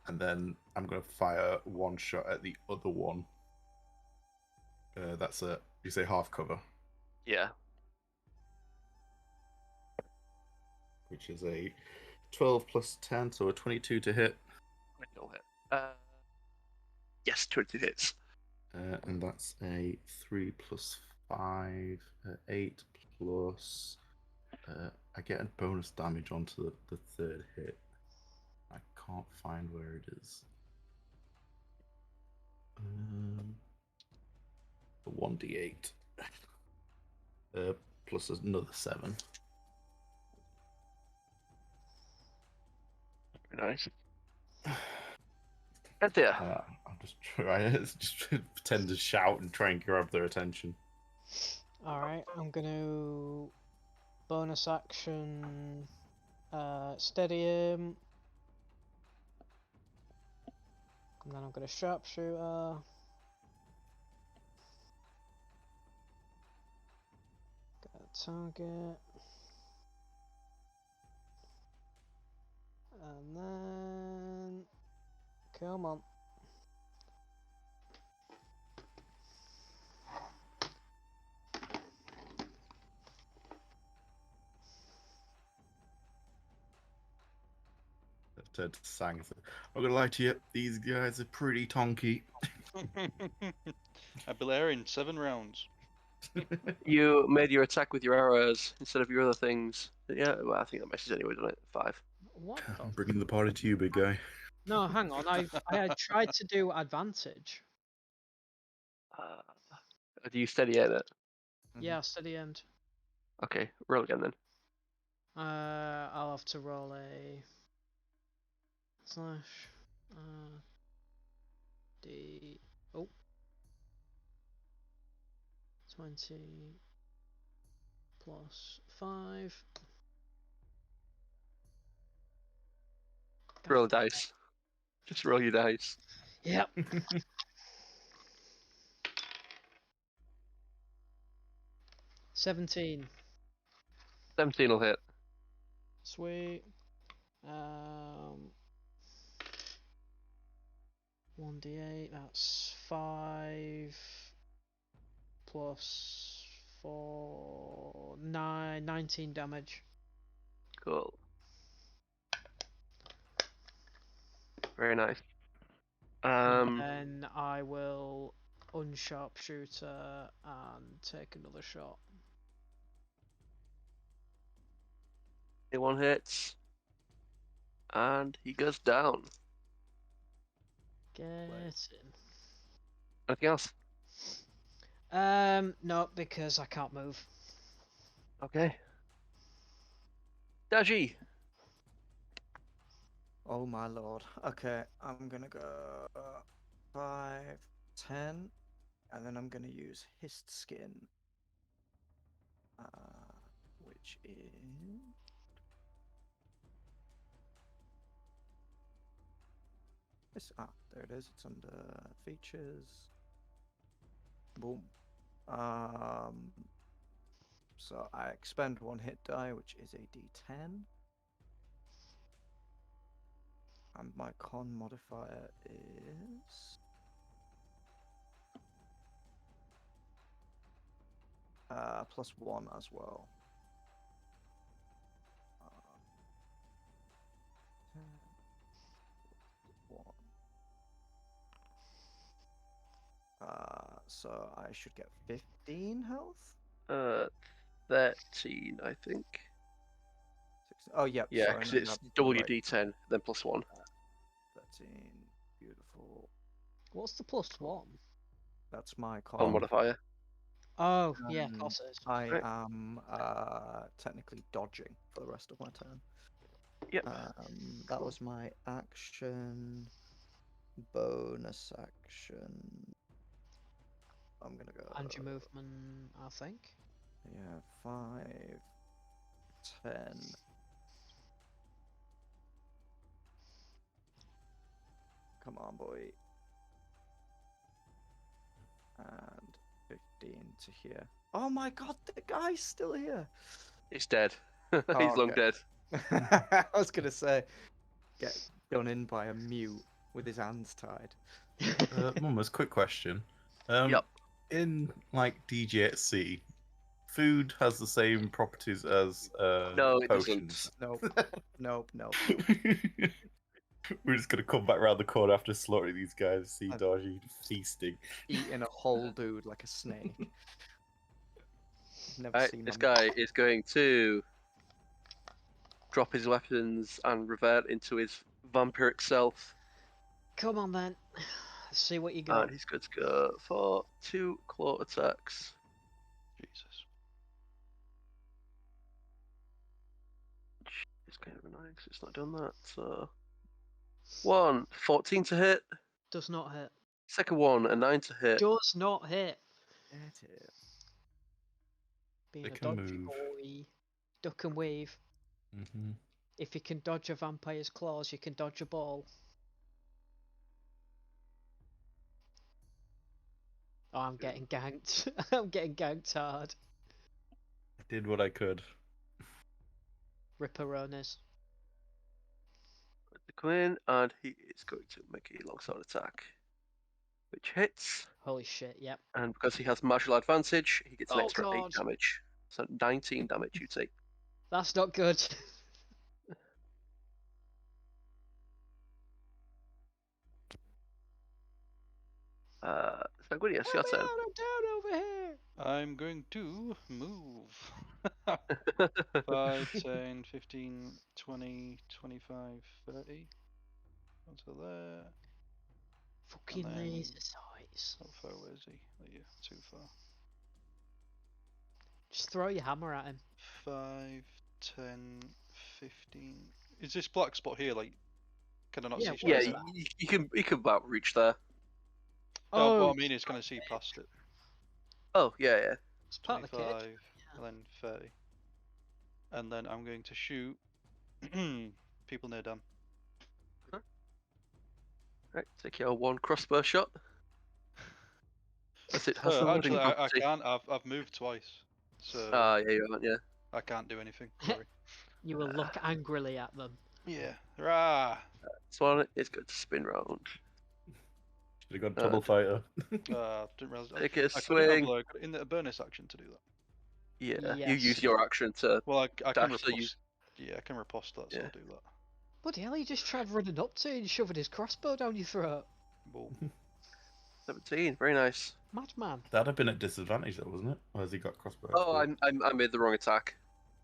And then I'm going to fire one shot at the other one. That's a, you say half cover, Yeah. which is a 12 plus 10, so a 22 to hit. It'll hit. Yes, 22 hits. And that's a 3 plus 5, 8 plus. I get a bonus damage onto the third hit. I can't find where it is. The 1d8. Plus another 7. Very nice. Enthir. I'm just trying just pretend to shout and try and grab their attention. Alright, I'm gonna bonus action steady him. And then I'm gonna sharpshooter. Get a target. And then come on. Ted sang. I'm gonna lie to you, these guys are pretty tonky. I've been there in 7 rounds. You made your attack with your arrows instead of your other things. Yeah, well, I think that messes anyway, doesn't it? 5. What the? I'm bringing the party to you, big guy. No, hang on. I had tried to do advantage. Do you steady aim it? Yeah, steady aimed. Okay, roll again then. I'll have to roll a slash D. Oh. 20 plus 5. Roll dice. Just roll your dice. Yep. 17. 17 will hit. Sweet. 1d8, that's 5 plus 4, 9, 19 damage. Cool. Very nice. And then I will unsharpshooter and take another shot. One hits. And he goes down. Get in. Anything else? No, because I can't move. Okay. Dar-Jee. Oh my lord. Okay, I'm gonna go 5, 10, and then I'm gonna use Hist Skin, which is this. There it is. It's under features. Boom. So I expend 1 hit die, which is a D10. And my con modifier is +1 as well. 10, 1. So I should get 15 health. 13, I think. 16. Oh, yep. Yeah, sorry, because no, it's that's double your right. D10, then +1. 13. Beautiful. What's the +1? That's my Con con. modifier. Oh, yeah, of course it is. I Right. am technically dodging for the rest of my turn. Yep. That was my action. Bonus action. I'm gonna go. And your movement, I think. Yeah, 5, 10. Come on, boy. And 15 to here. Oh my god, the guy's still here. He's dead. He's Oh, long okay. dead. I was gonna say, get done in by a mute with his hands tied. Mummers, quick question. Yep. In like DGXC, food has the same properties as No, it potions. Nope. We're just gonna come back around the corner after slaughtering these guys, see I've- Dar-Jee feasting. Eating a whole dude like a snake. Never Right, seen this my- guy is going to drop his weapons and revert into his vampiric self. Come on then. Let's see what you got. And he's going to go for 2 claw attacks. Jesus. It's kind of annoying because it's not done that. So 14 to hit. Does not hit. Second one, a 9 to hit. Does not hit. Get it. Being They a can dodgy move. boy. Duck and weave. Mm-hmm. If you can dodge a vampire's claws, you can dodge a ball. Oh, I'm getting ganked. I'm getting ganked hard. I did what I could. Ripperonis. To come in, and he is going to make a longsword attack, which hits. Holy shit, yep. And because he has martial advantage, he gets an Oh, extra 8 God. damage. So 19 damage you take. That's not good. Sanguinius, your Help me turn. out, I'm down over here. I'm going to move. 5, 10, 15, 20, 25, 30. Onto there. Fucking then- laser sights. How far away is he? Oh, yeah, too far. Just throw your hammer at him. 5, 10, 15. Is this black spot here, like, can I not Yeah, see what Yeah, is straight that? there? you can about reach there. No, what Oh, I mean is, can I see past it? Oh yeah, yeah. it's part of the 25, cage. and then 30. And then I'm going to shoot people near Dan. Right, take your one crossbow shot. As it has the loading Actually, I property. can't. I've moved twice, so Ah, yeah, you haven't, yeah. I can't do anything. Sorry. You will look angrily at them. Yeah. Rah! This one is going to spin round. Should have gone double fighter. Didn't realize. Take a I couldn't have swing. like in the bonus action to do that. Yeah, you Yes. use your action to Well, I can dash, so riposte. you. Yeah, I can riposte that, so Yeah. I'll do that. Bloody hell, he just tried running up to you and shoving his crossbow down your throat. Boom. 17, very nice. Madman. That'd have been at disadvantage though, wasn't it? Or has he got crossbow? Oh, I made the wrong attack.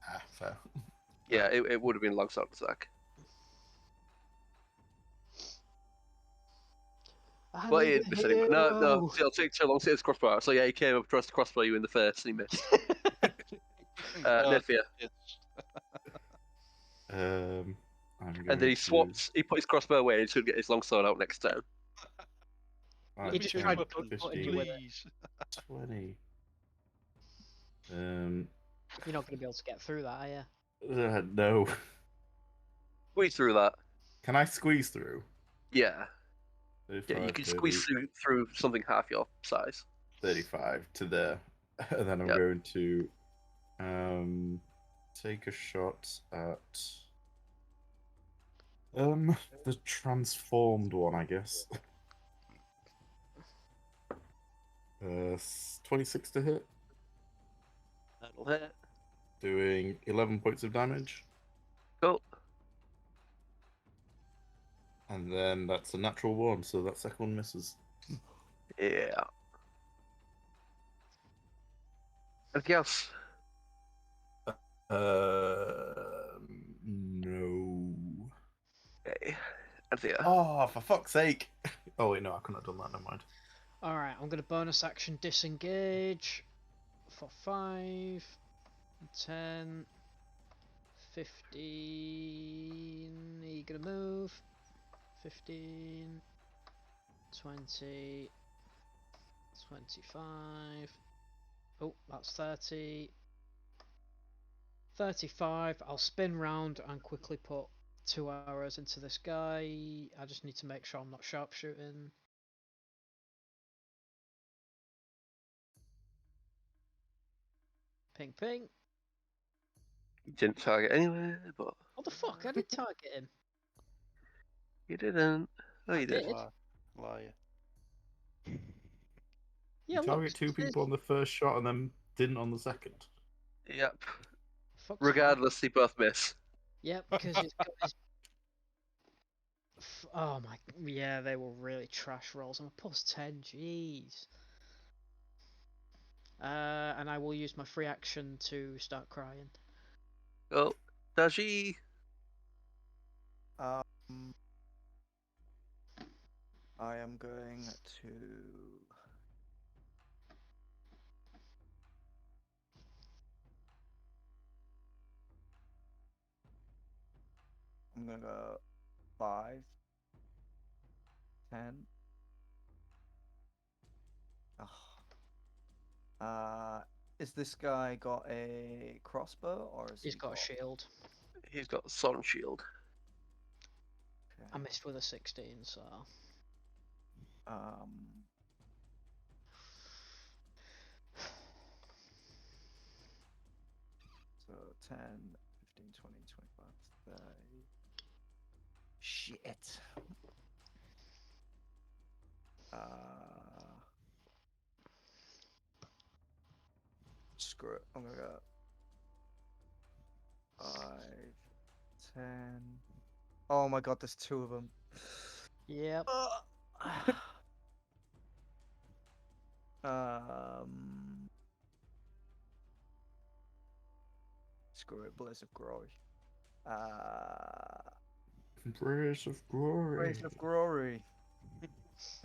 Ah, fair. Yeah, it would have been longsword attack. I But he need didn't a miss anyway. No, hero. see, it'll take too long to hit his crossbow out. So yeah, he came up, tries to crossbow you in the face, and he missed. Naefir. Yes. I'm And going then he to- swaps, he put his crossbow away, and he's going to get his longsword out next turn. Alright, He just 10, tried to Weapon, put you with it. please. 20. You're not going to be able to get through that, are you? No. Squeeze through that. Can I squeeze through? Yeah. Yeah, you 35, can 30, squeeze through something half your size. 35 to there. And then I'm Yep. going to take a shot at the transformed one, I guess. 26 to hit, That'll hit. doing 11 points of damage. Cool. And then that's a natural one, so that second one misses. Yeah. Anything else? No. Okay. Anything else? Oh, for fuck's sake! Oh wait, no, I couldn't have done that. Never mind. Alright, I'm going to bonus action disengage for 5, 10, 15. Are you going to move? 15, 20, 25. Oh, that's 30. 35. I'll spin round and quickly put 2 arrows into this guy. I just need to make sure I'm not sharpshooting. Ping ping. You didn't target anywhere, but What the fuck? I did target him. you didn't. Oh, I you did. did. Liar. Yeah, You target look, two there's- people on the first shot and then didn't on the second. Yep. fuck's Regardless, they both miss. Yep, because he's got his. Oh my, yeah, they were really trash rolls. I'm a +10, jeez. And I will use my free action to start crying. Oh, Dar-Jee. I am going to. I'm gonna go 5, 10. Is this guy got a crossbow or is He's he got a shield. He's got a sword and shield. I missed with a 16, so. So 10, 15, 20, 25, 30. Shit. Screw it. I'm gonna go 5, 10. Oh my god, there's 2 of them. Yep. Screw it, Blaze of Glory. Brace of glory. Blaze of Glory.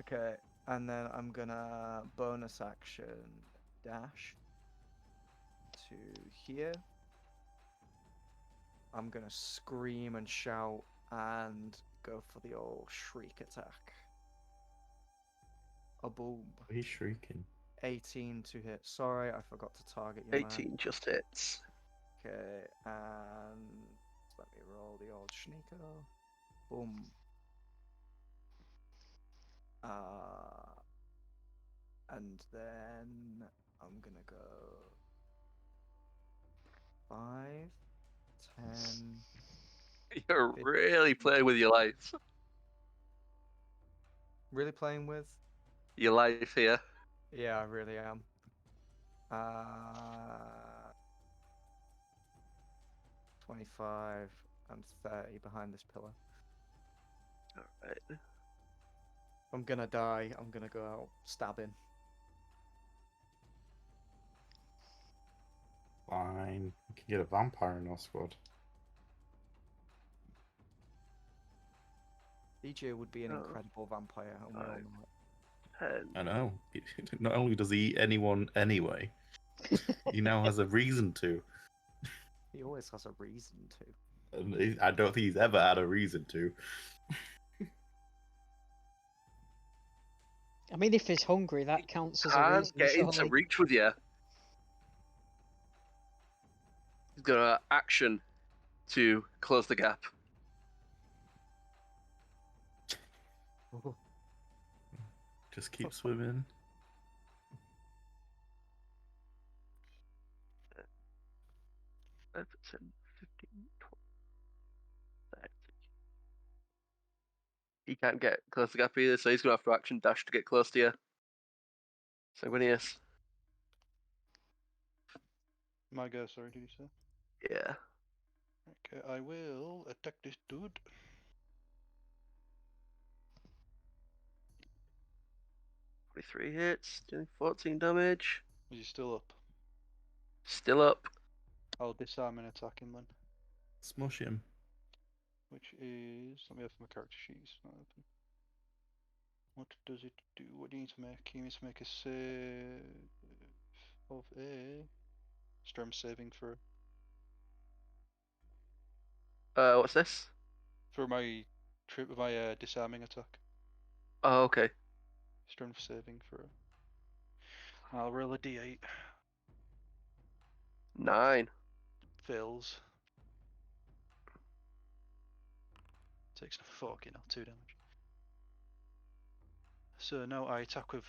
Okay, and then I'm gonna bonus action dash to here. I'm gonna scream and shout and go for the old shriek attack. A boom. He's shrieking. 18 to hit. Sorry, I forgot to target you, man. 18 just hits. Okay, and let me roll the old Schneeko. Boom. And then I'm gonna go 5, 10. You're really playing with your life. Really playing with? Your life here. Yeah, I really am. 25 and 30 behind this pillar. Alright. I'm gonna die. I'm gonna go out stabbing. Fine. We can get a vampire in our squad. DJ would be an Oh. incredible vampire. And we all Five. know it. 10. I know. Not only does he eat anyone anyway, he now has a reason to. He always has a reason to. And I don't think he's ever had a reason to. I mean, if he's hungry, that counts as a Can't reason. get into surely. reach with you. He's got an action to close the gap. Just keep swimming. That's 10, 15, 20, 30. He can't get close to the gap either, so he's going to have to action dash to get close to you. Sanguinius. My go, sorry, did you say? Yeah. Okay, I will attack this dude. 43 hits, doing 14 damage. Is he still up? Still up. I'll disarm and attack him then. Smush him. Which is... Let me open my character sheet. It's not open. What does it do? What do you need to make? You need to make a save of a strength saving for What's this? my disarming attack. Oh, okay. Strength saving for. I'll roll a d8. 9. Fails. Takes 2 damage. So now I attack with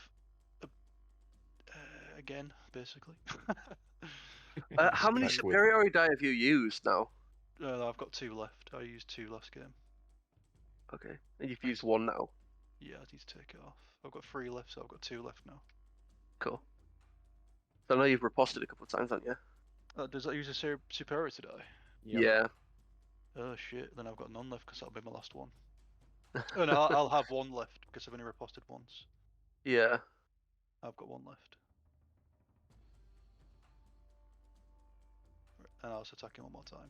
again, basically. How many Attack with- superiority die have you used now? I've got 2 left. I used 2 last game. Okay. And you've used 1 now. Yeah, I need to take it off. I've got 3 left, so I've got 2 left now. Cool. So I know you've riposted a couple of times, haven't you? Does that use a superiority die? Yep. Yeah. Oh shit, then I've got none left because that'll be my last one. Oh no, I'll have 1 left because I've only riposted once. Yeah. I've got 1 left. And I'll just attack him one more time.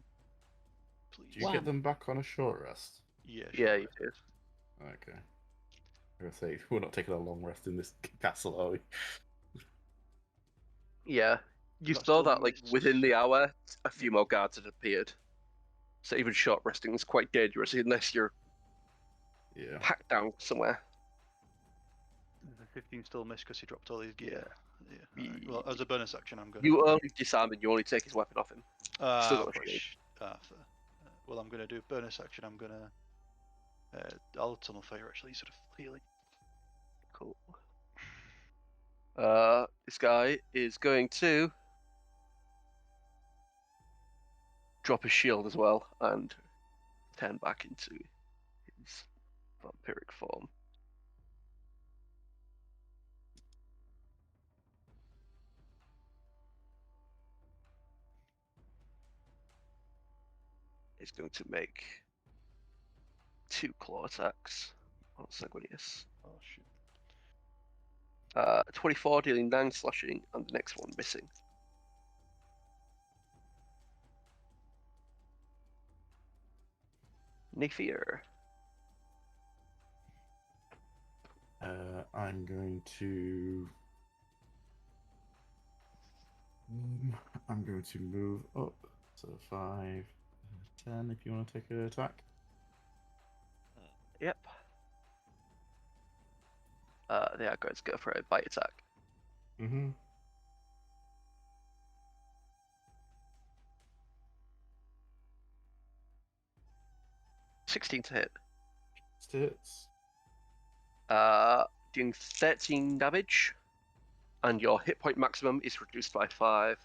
Please. Do you get them back on a short rest? Yeah, Yeah, sure. you do. Okay. I'm gonna say we're not taking a long rest in this castle, are we? Yeah. You That's saw still that, like, missed. within the hour, a few more guards had appeared. So even short resting is quite dangerous unless you're Yeah. packed down somewhere. The 15 still missed because he dropped all his gear. Yeah. Ye- Alright. Well, as a bonus action, I'm gonna. You only disarm and you only take his weapon off him. still got a push. shield. Fair. Well, I'm gonna do bonus action. I'm gonna. I'll tunnel fire actually, sort of healing. Cool. This guy is going to drop his shield as well and turn back into his vampiric form. He's going to make 2 claw attacks on Sanguinius. Oh shit. 24 dealing 9 slashing, and the next one missing. Naefir. I'm going to. I'm going to move up. So 5, 10 if you want to take an attack. Yep. They are going to go for a bite attack. Mm-hmm. 16 to hit. Hits. Doing 13 damage, and your hit point maximum is reduced by 5.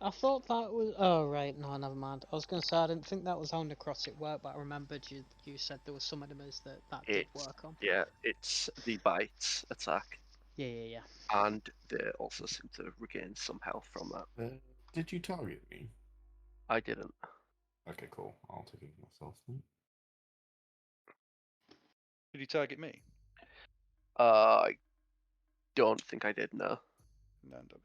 I thought that was. Oh right, no, never mind. I was gonna say I didn't think that was how necrotic worked, but I remembered you said there was some enemies that did work on. Yeah, it's the bite attack, Yeah. and they also seem to regain some health from that. Did you target me? I didn't. Okay, cool. I'll take it myself then. Did you target me? I don't think I did, no. 9 damage.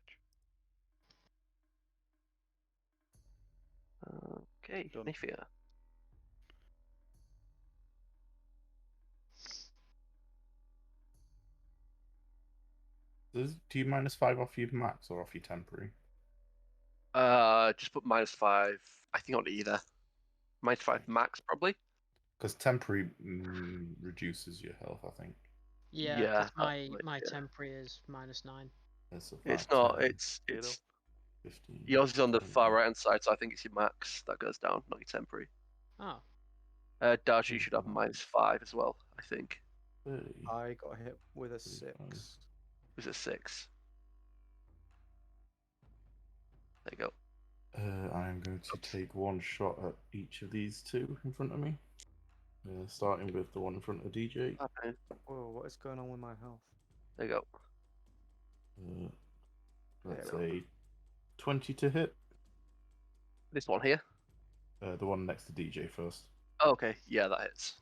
Okay, Done. Naefir. Do you -5 off your max or off your temporary? Just put -5. I think on either. -5 max, probably. Because temporary reduces your health, I think. Yeah, Yeah, because my yeah. temporary is -9. It's not. 10, It's 15. yours is on the 20. far right hand side, so I think it's your max that goes down, not your temporary. Oh, Dar-Jee should have -5 as well, I think. 30. I got hit with a 35. 6. Was it 6? There you go. I'm going to take one shot at each of these two in front of me. Starting with the one in front of DJ. Okay. Whoa, what is going on with my health? There you go. Let's There say 20 to hit. This one here. The one next to DJ first. Oh, okay, yeah, that hits.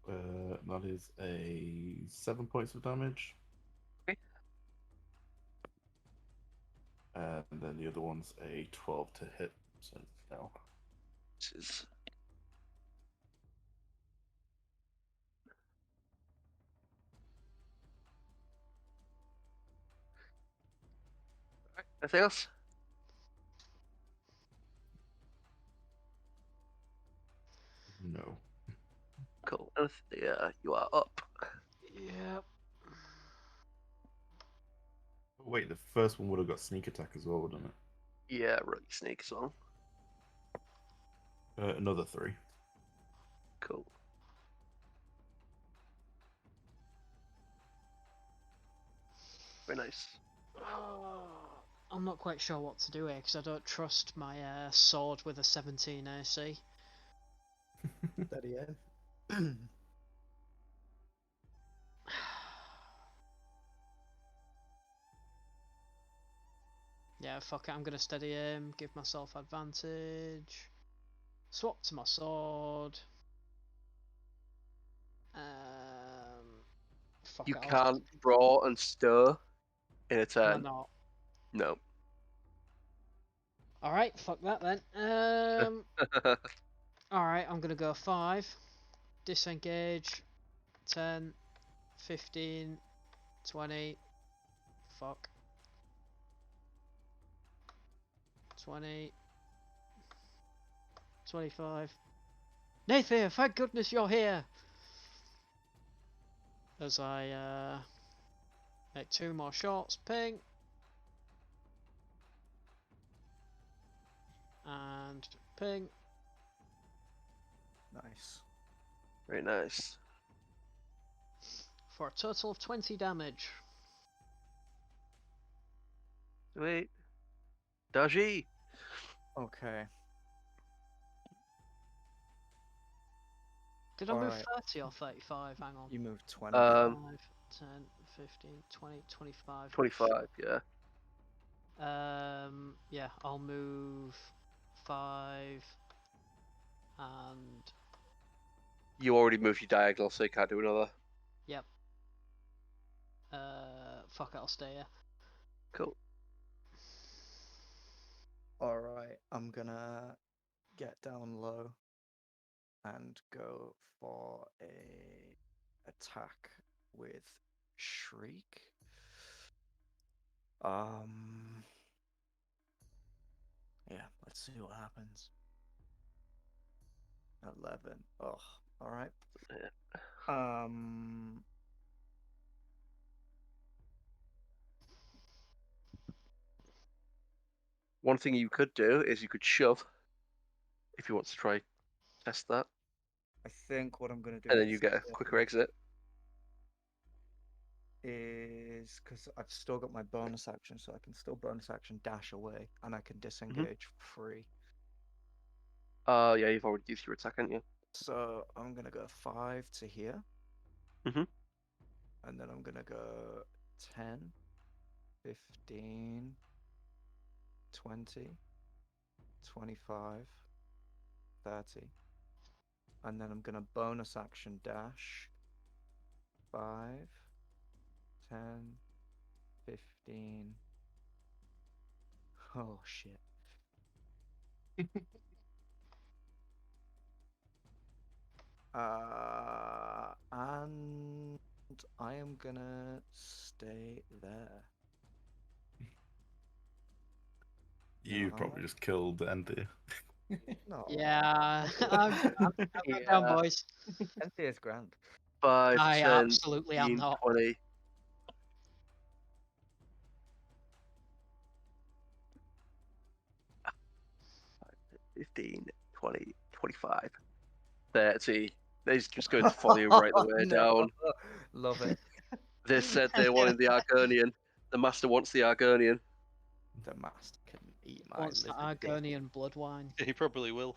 That is a 7 points of damage. Okay. And then the other one's a 12 to hit. So no. This is. Alright, anything else? No. Cool. Yeah, you are up. yeah. Oh, wait, the first one would have got sneak attack as well, wouldn't it? Yeah, right, sneak as well. Another 3. Cool. Very nice. I'm not quite sure what to do here because I don't trust my sword with a 17 AC. Steady in. Yeah, fuck it, I'm gonna steady him, give myself advantage. Swap to my sword. Fuck You it, can't draw and stir in a Am I turn. not? No. Alright, fuck that then. Alright, I'm gonna go 5. Disengage. 10, 15, 20. Fuck. 20. 25. Naefir, thank goodness you're here! As I make 2 more shots, ping. And ping. Nice. Very nice. For a total of 20 damage. Sweet. Dar-Jee. Okay. Did I move Alright. 30 or 35? Hang on. You moved 20. 5, 10, 15, 20, 25. 25, yeah. Yeah, I'll move 5 and You already moved your diagonal, so you can't do another. yep. Fuck it, I'll stay here. Cool. Alright, I'm gonna get down low and go for a attack with Shriek. Yeah, let's see what happens. 11. Oh, all right. One thing you could do is you could shove if you want to try test that, I think what I'm gonna do and then you get a quicker exit. is because I've still got my bonus action, so I can still bonus action dash away, and I can disengage free. Yeah, you've already used your attack, haven't you? So I'm gonna go 5 to here. Mhm. And then I'm gonna go 10, 15, 20, 25, 30. And then I'm gonna bonus action dash 5, 10, 15. Oh shit. And I am gonna stay there. You probably just killed Enthir. No. Yeah, I'm down, boys. Enthir's grand. 5, I 10, absolutely am 15, not. 20. 15, 20, 25, 30. They're just going to follow you right the way down. Love it. They said they wanted the Argonian. The master wants the Argonian. The master can eat my Wants the living dick. Argonian blood wine. He probably will.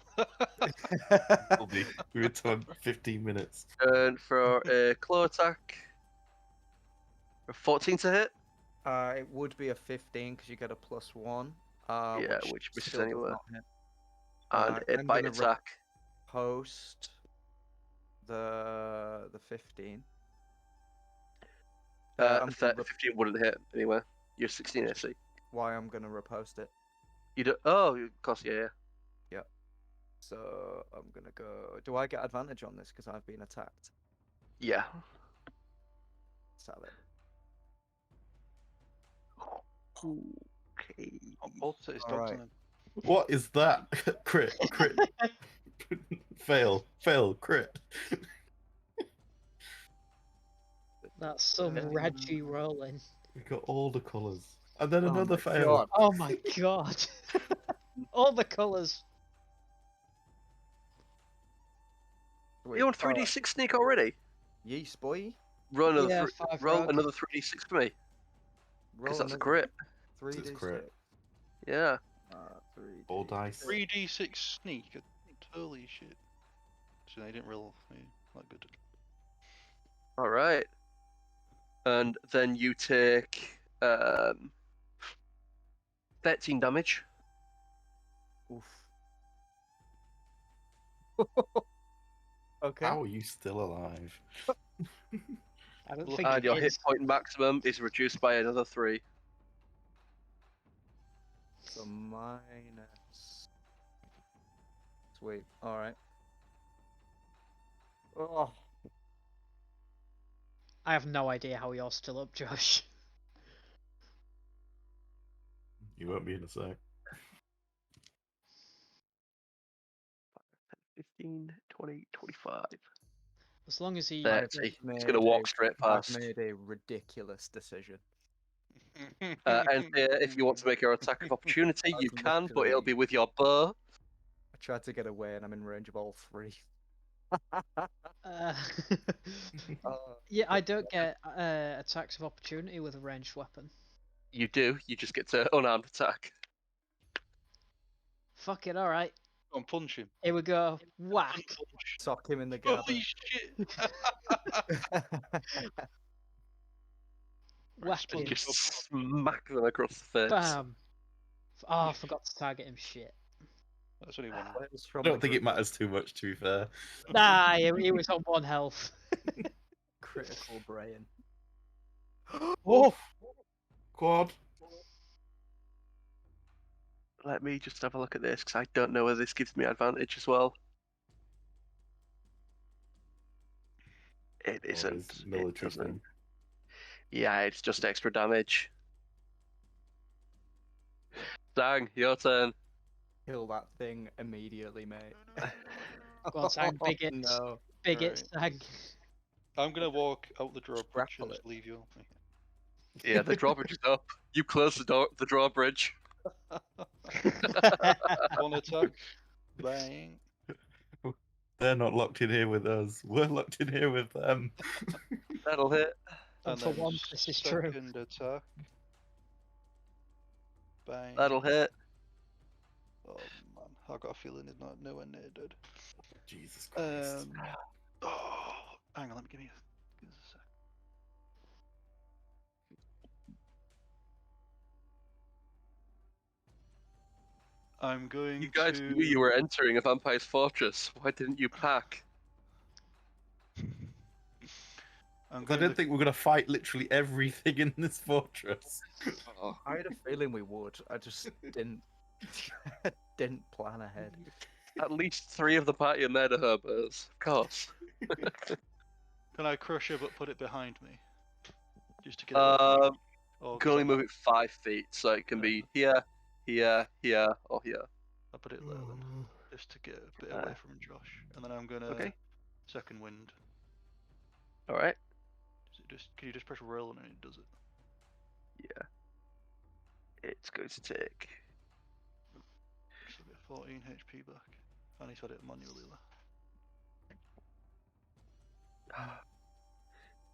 We'll be in 15 minutes. Turn for a claw attack. A 14 to hit. It would be a 15 because you get a +1. Yeah, which misses still does anyway. not hit. And a I'm bite gonna attack. Post the 15. I'm gonna 15 wouldn't hit anyway. You're 16 AC. why I'm gonna repost it. You do. Oh, of course, yeah. So I'm gonna go. Do I get advantage on this because I've been attacked? Yeah. Sell it. Okay. On both set his dogs Alright. on him. What is that? Crit. Fail, crit. That's some Reggie rolling. We got all the colours. And then Oh another my fail. God. Oh my god. All the colours. Sweet. You on 3d6 sneak already? Yeast boy. Roll another, Yeah, thr- 5 roll rogue. another 3d6 for me. Because that's a crit. 3d6. It's crit. Yeah. 3d6. All dice. 3d6 sneak. Holy shit. So they didn't roll that good. All right. And then you take 13 damage. Oof. Okay. How are you still alive? I don't Look, think And it your hit is. point maximum is reduced by another 3. So minus. Sweet. All right. Oh. I have no idea how you're still up, Josh. You won't be in a sec. 15, 20, 25. As long as he. 30. It's going to walk straight past. I've made a ridiculous decision. And if you want to make your attack of opportunity, you That's can, but it'll be literally- with your bow. I tried to get away and I'm in range of all 3. Yeah, I don't get attacks of opportunity with a ranged weapon. You do. You just get to unarmed attack. Fuck it, alright. Go and punch him. Here we go. Whack. Punch. Sock him in the gap. Holy shit! Whack Split him. him. Just smack them across the face. Bam. Oh, I forgot to target him. Shit. That's only one. I don't think it matters too much, to be fair. Nah, he was on 1 health. Critical brain. Oh! Quad. Let me just have a look at this, because I don't know whether this gives me advantage as well. It Or isn't. his It military doesn't. thing. Yeah, it's just extra damage. Sang, your turn. Kill that thing immediately, mate. Go on, Sang, Oh, big it. no. Big it, Right. Sang. I'm gonna walk out the drawbridge grapple and it. just leave you. Yeah, the drawbridge is up. You close the drawbridge. One attack. Bang. They're not locked in here with us. We're locked in here with them. That'll hit. And for then once, this is true. second attack. Bang. That'll hit. Oh man, I got a feeling it's not nowhere near dead. Jesus Christ. Oh, hang on, give us a sec. I'm going You guys to. knew you were entering a vampire's fortress. Why didn't you pack? I'm I going didn't to. think we were going to fight literally everything in this fortress. Oh, I had a feeling we would. I just didn't plan ahead. at least 3 of the party are murder herbers. Of course. Can I crush it but put it behind me? Just to get it away from me? Or You can only move it 5 feet, so it can be here, here, here, or here. I'll put it there then. Just to get a bit away from Josh. And then I'm gonna Okay. second wind. Alright. Can you just press roll and it does it? Yeah. It's going to take. So I get 14 HP back. I need to add it manually though.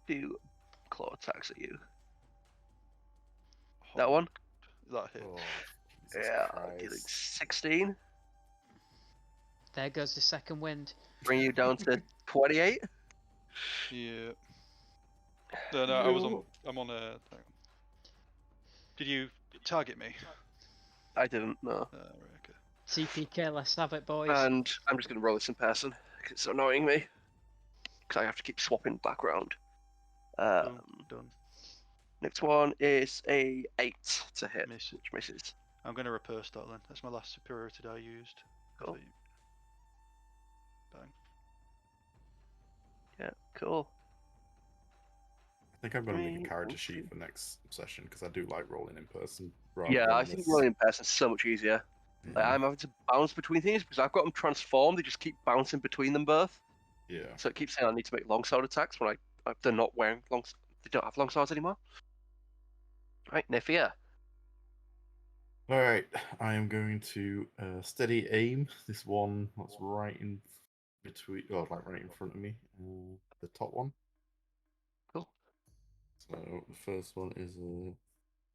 Do claw attacks at you. That one? That hit. Oh, Jesus Yeah, Christ. dealing 16. There goes the second wind. Bring you down to 28. Yeah. No, I was on. I'm on a. Hang on. Did you target me? I didn't, no. Right, okay. TPK, let's have it, boys. And I'm just going to roll this in person, because it's annoying me. Because I have to keep swapping background. Done. Next one is a 8 to hit, Miss. which misses. I'm gonna reverse that then. That's my last superiority die used. Cool. Bang. Yeah, cool. I think I'm going to make a 3, character 1, sheet 2. for next session because I do like rolling in person. Yeah, than I think this. rolling in person is so much easier. Like, Yeah. I'm having to bounce between things because I've got them transformed. They just keep bouncing between them both. Yeah. So it keeps saying I need to make longsword attacks when they're not wearing they don't have longswords anymore. Right, Naefir. Alright, I am going to steady aim this one that's right in between, like right in front of me, the top one. Cool. So the first one is a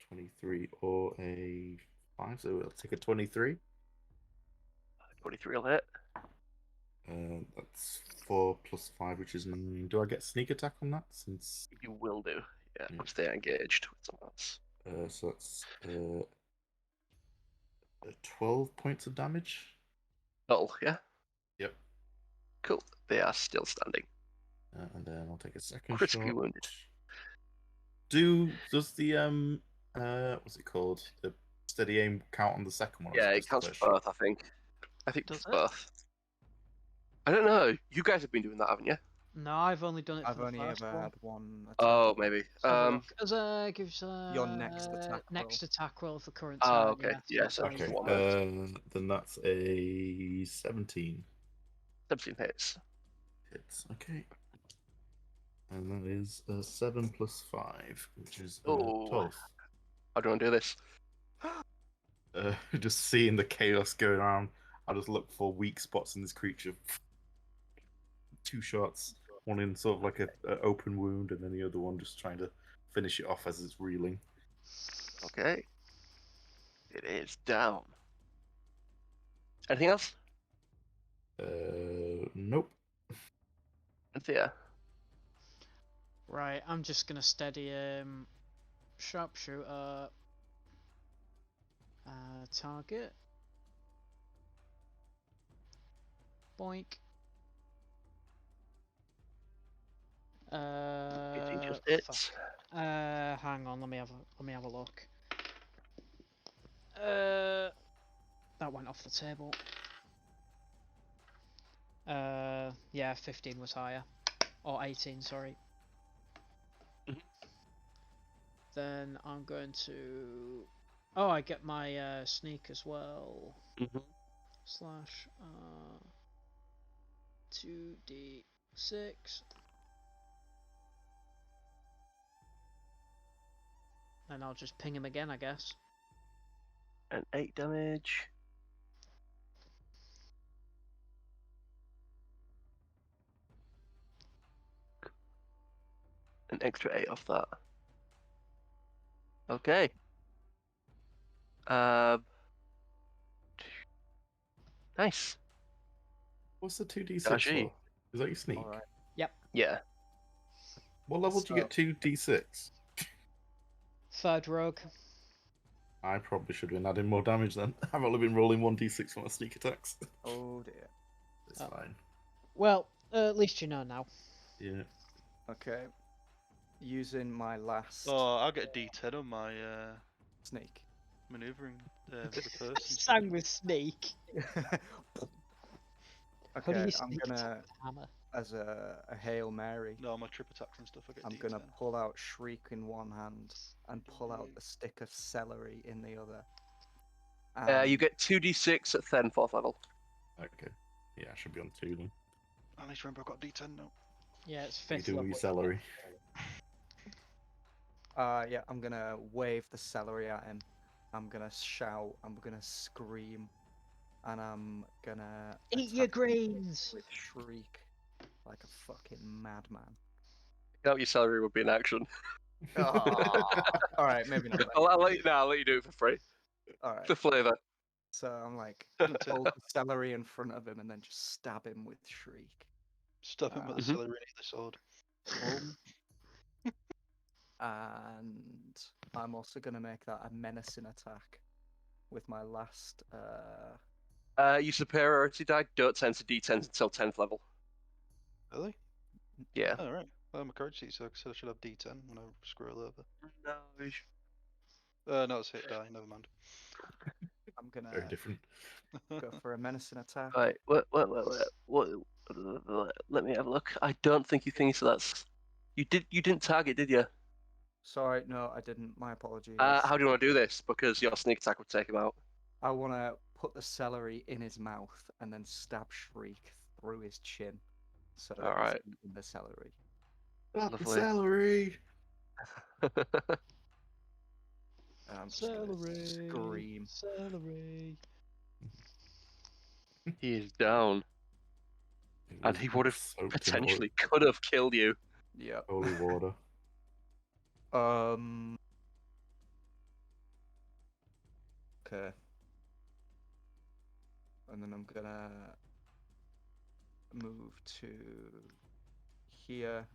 23 or a 5, so I'll take a 23. 23 will hit. That's 4 plus 5, which is 9. Do I get sneak attack on that? Since You will do. Yeah, Yeah. once they're engaged with someone else. so that's 12 points of damage. Oh, yeah? Yep. Cool. They are still standing. And then I'll take a second Critically shot. wounded. Does the what's it called? The steady aim count on the second one? or is Yeah, it just the counts first for shot? both, I think. I think Does it's it? both. I don't know. You guys have been doing that, haven't you? No, I've only done it I've for the only first ever one. had one attack. Oh, maybe. Let's have a look. Gives Your next attack next roll. attack roll for current Oh, turn. okay. Yeah, so that's it's Okay. the one. Then that's a 17 17 hits. hits. Okay. And that is a 7 plus 5, which is Oh. 12. How do you want to do this? Just seeing the chaos going on, I just look for weak spots in this creature. 2 shots, one in sort of like a open wound, and then the other one just trying to finish it off as it's reeling. Okay. It is down. Anything else? Nope. Enthir. Right, I'm just gonna steady sharpshooter target. Boink. 18 just hits. Hang on, let me have a look. That went off the table. Yeah, 15 was higher. Or 18, sorry. Mhm. Then I'm going to... Oh, I get my sneak as well. Mm-hmm. slash 2d6. And I'll just ping him again, I guess. And 8 damage. An extra 8 off that. Okay. Nice. What's the 2d6 Dar-Jee. for? Is that your sneak? All right. Yeah. What level do you get 2d6? Third rogue. I probably should have been adding more damage then. I've only been rolling 1d6 for my sneak attacks. Oh dear. It's Oh. fine. Well, at least you know now. Yeah. Okay. Using my last Oh, I'll get a D10 on my sneak. maneuvering for the person. Sang with sneak. How do Okay, you I'm sneak attack gonna, with hammer? as a Hail Mary, No, my trip attacks and stuff. I get I'm D10. gonna pull out Shriek in one hand and pull out the stick of celery in the other. You get 2d6 at 10 4th level. Okay. Yeah, I should be on 2 then. I need to remember I've got D10 now. Yeah, it's You fifth do level. your celery. Yeah, I'm gonna wave the celery at him. I'm gonna shout. I'm gonna scream, and I'm gonna Eat your attack him greens! with Shriek like a fucking madman. Out your salary would be an action. All right, maybe not. I'll let you do it for free. All right. The flavour. So I'm like, hold the celery in front of him and then just stab him with Shriek. Stab him with the Mhm. celery and the sword. And I'm also gonna make that a menacing attack with my last. Your superiority die don't tend to d10s until 10th level. Really? Yeah. Oh, right. Well, I'm a courage sheet, so I should have D10 when I scroll over. No, it's hit die. Never mind. I'm Very gonna different. go for a menacing attack. Right. What? Let me have a look. I don't think you think so. That's you didn't target, did you? Sorry, no, I didn't. My apologies. How do you want to do this? Because your sneak attack would take him out. I want to put the celery in his mouth and then stab Shriek through his chin, so that All right. he's eating the celery. Lovely. Celery! And I'm just gonna scream. Celery. He is down, It and was he would have soaked in potentially could have killed you. Yep. Holy water. Okay. And then I'm gonna move to here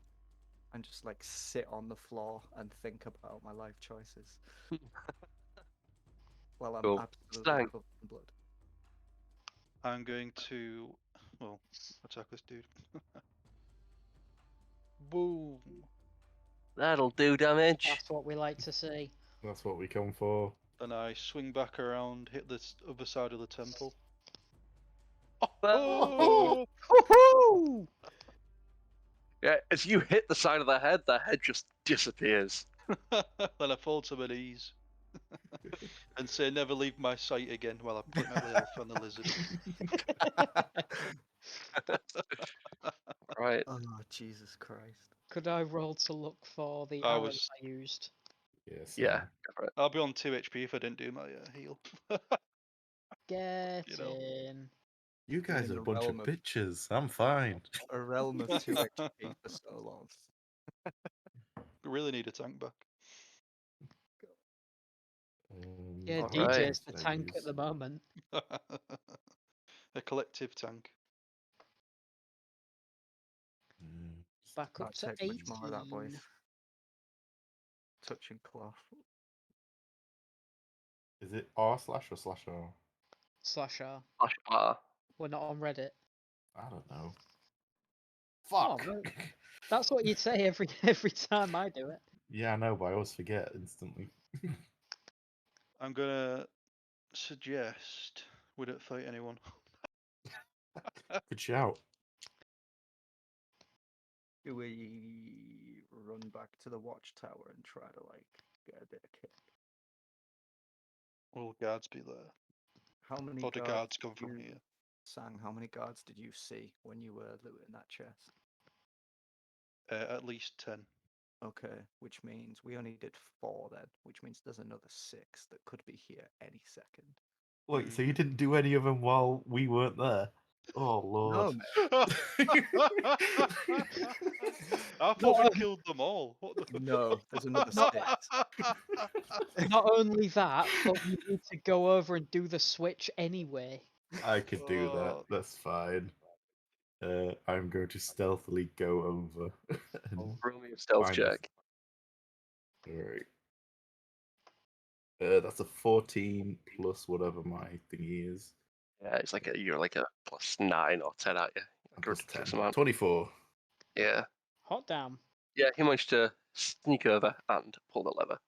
and just like sit on the floor and think about my life choices. Well, I'm Cool. absolutely Stank. covered in blood. I'm going to, well, attack this dude. Boom. That'll do damage. That's what we like to see. That's what we come for. And I swing back around, hit the other side of the temple. Oh! Woohoo! Yeah, as you hit the side of the head just disappears. Then I fall to my knees and say, "Never leave my sight again." While I put my elf on the lizard. Right. Oh, Jesus Christ. Could I roll to look for the I arrows was- I used? Yes. Yeah. Go for it. I'll be on 2 HP if I didn't do my heal. Get You know. in. You guys in are a a bunch of realm of- bitches. I'm fine. A realm of 2 HP for so long. We really need a tank back. Yeah, Alright. DJ's the tank at the moment. A collective tank. Back up Can't to take much more of that, 18. boys. Touching cloth. Is it r/ or /r? Slash R. Slash R. We're not on Reddit. I don't know. Oh, Fuck. right. That's what you'd say every time I do it. Yeah, I know, but I always forget instantly. I'm gonna suggest we don't fight anyone. Good shout. Do we run back to the watchtower and try to like get a bit of kick? Will guards be there? How many Or the guards guards did come from you- here. Sang, how many guards did you see when you were looting that chest? At least 10. Okay, which means we only did 4 then, which means there's another 6 that could be here any second. Wait, so you didn't do any of them while we weren't there? Oh lord. I thought we killed them all. What the No, there's another Not- 6. Not only that, but we need to go over and do the switch anyway. I could do that. Oh. That's fine. I'm going to stealthily go over. and Roll me a stealth find the- check. Alright. That's a 14 plus whatever my thingy is. Yeah, it's like you're like a +9 or 10, aren't you? Like a Plus ridiculous 10. amount. 24. Yeah. Hot damn. Yeah, he managed to sneak over and pull the lever.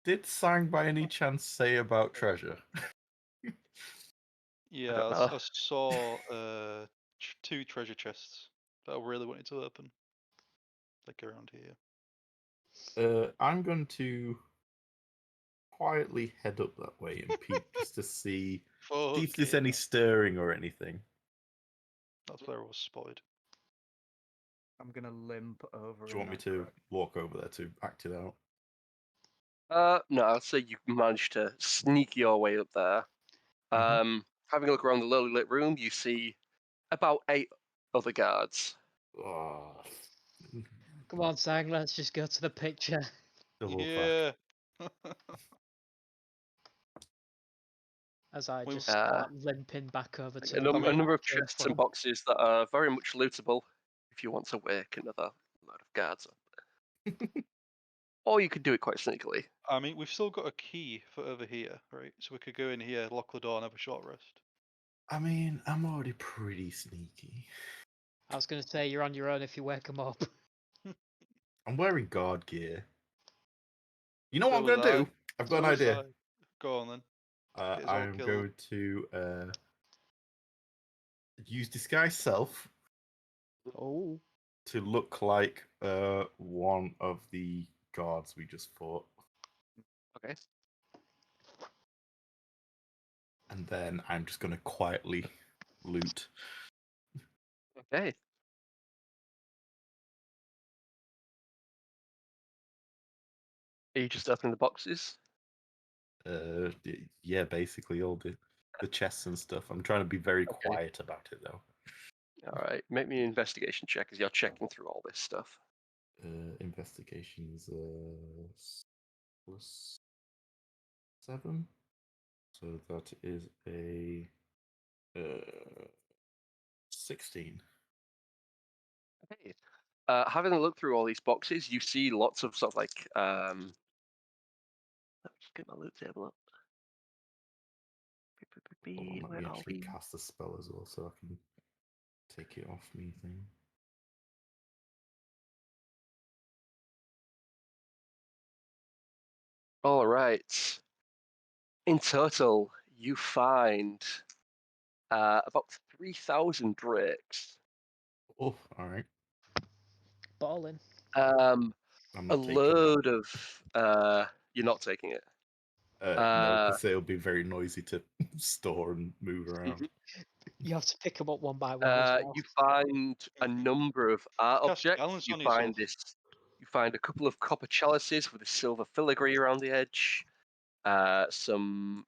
Did Sang by any chance say about treasure? Yeah, don't I know. saw 2 treasure chests that I really wanted to open. Like around here. I'm going to quietly head up that way and peek just to see if there's any stirring or anything. That's where I was spotted. I'm gonna limp over. Do you want me to walk over there to act it out? No, I'd say you managed to sneak your way up there. Having a look around the lowly lit room, you see about 8 other guards. Oh, Come on, Sang, let's just go to the picture. double fuck. Yeah. As I We- just start limping back over to A the number of picture in chests and front. boxes that are very much lootable if you want to wake another load of guards up. Or you could do it quite sneakily. I mean, we've still got a key for over here, right? So we could go in here, lock the door, and have a short rest. I mean, I'm already pretty sneaky. I was going to say, you're on your own if you wake them up. I'm wearing guard gear. You know what I'm So going was to I. do? I've got So an was idea. I. Go on then. Get us all I'm killed. going to use disguise self Oh. to look like one of the guards we just fought. Okay. And then I'm just going to quietly loot. Okay. Are you just opening the boxes? Yeah, basically all the chests and stuff. I'm trying to be very quiet about it though. Alright, make me an investigation check as you're checking through all this stuff. Investigations plus 7. So that is a 16. Okay. Having a look through all these boxes, you see lots of sort of like let's just get my loot table up. Hold on, let Where me are actually we? cast a spell as well so I can take it off me thing. All right. In total, you find about 3,000 drakes. Oh, alright. Balling. I'm A not taking load of you're not taking it. it. No, because it'll be very noisy to store and move around. You have to pick them up one by one as well. You find a number of art Cast objects. balance You on find yourself. this. You find a couple of copper chalices with a silver filigree around the edge. Some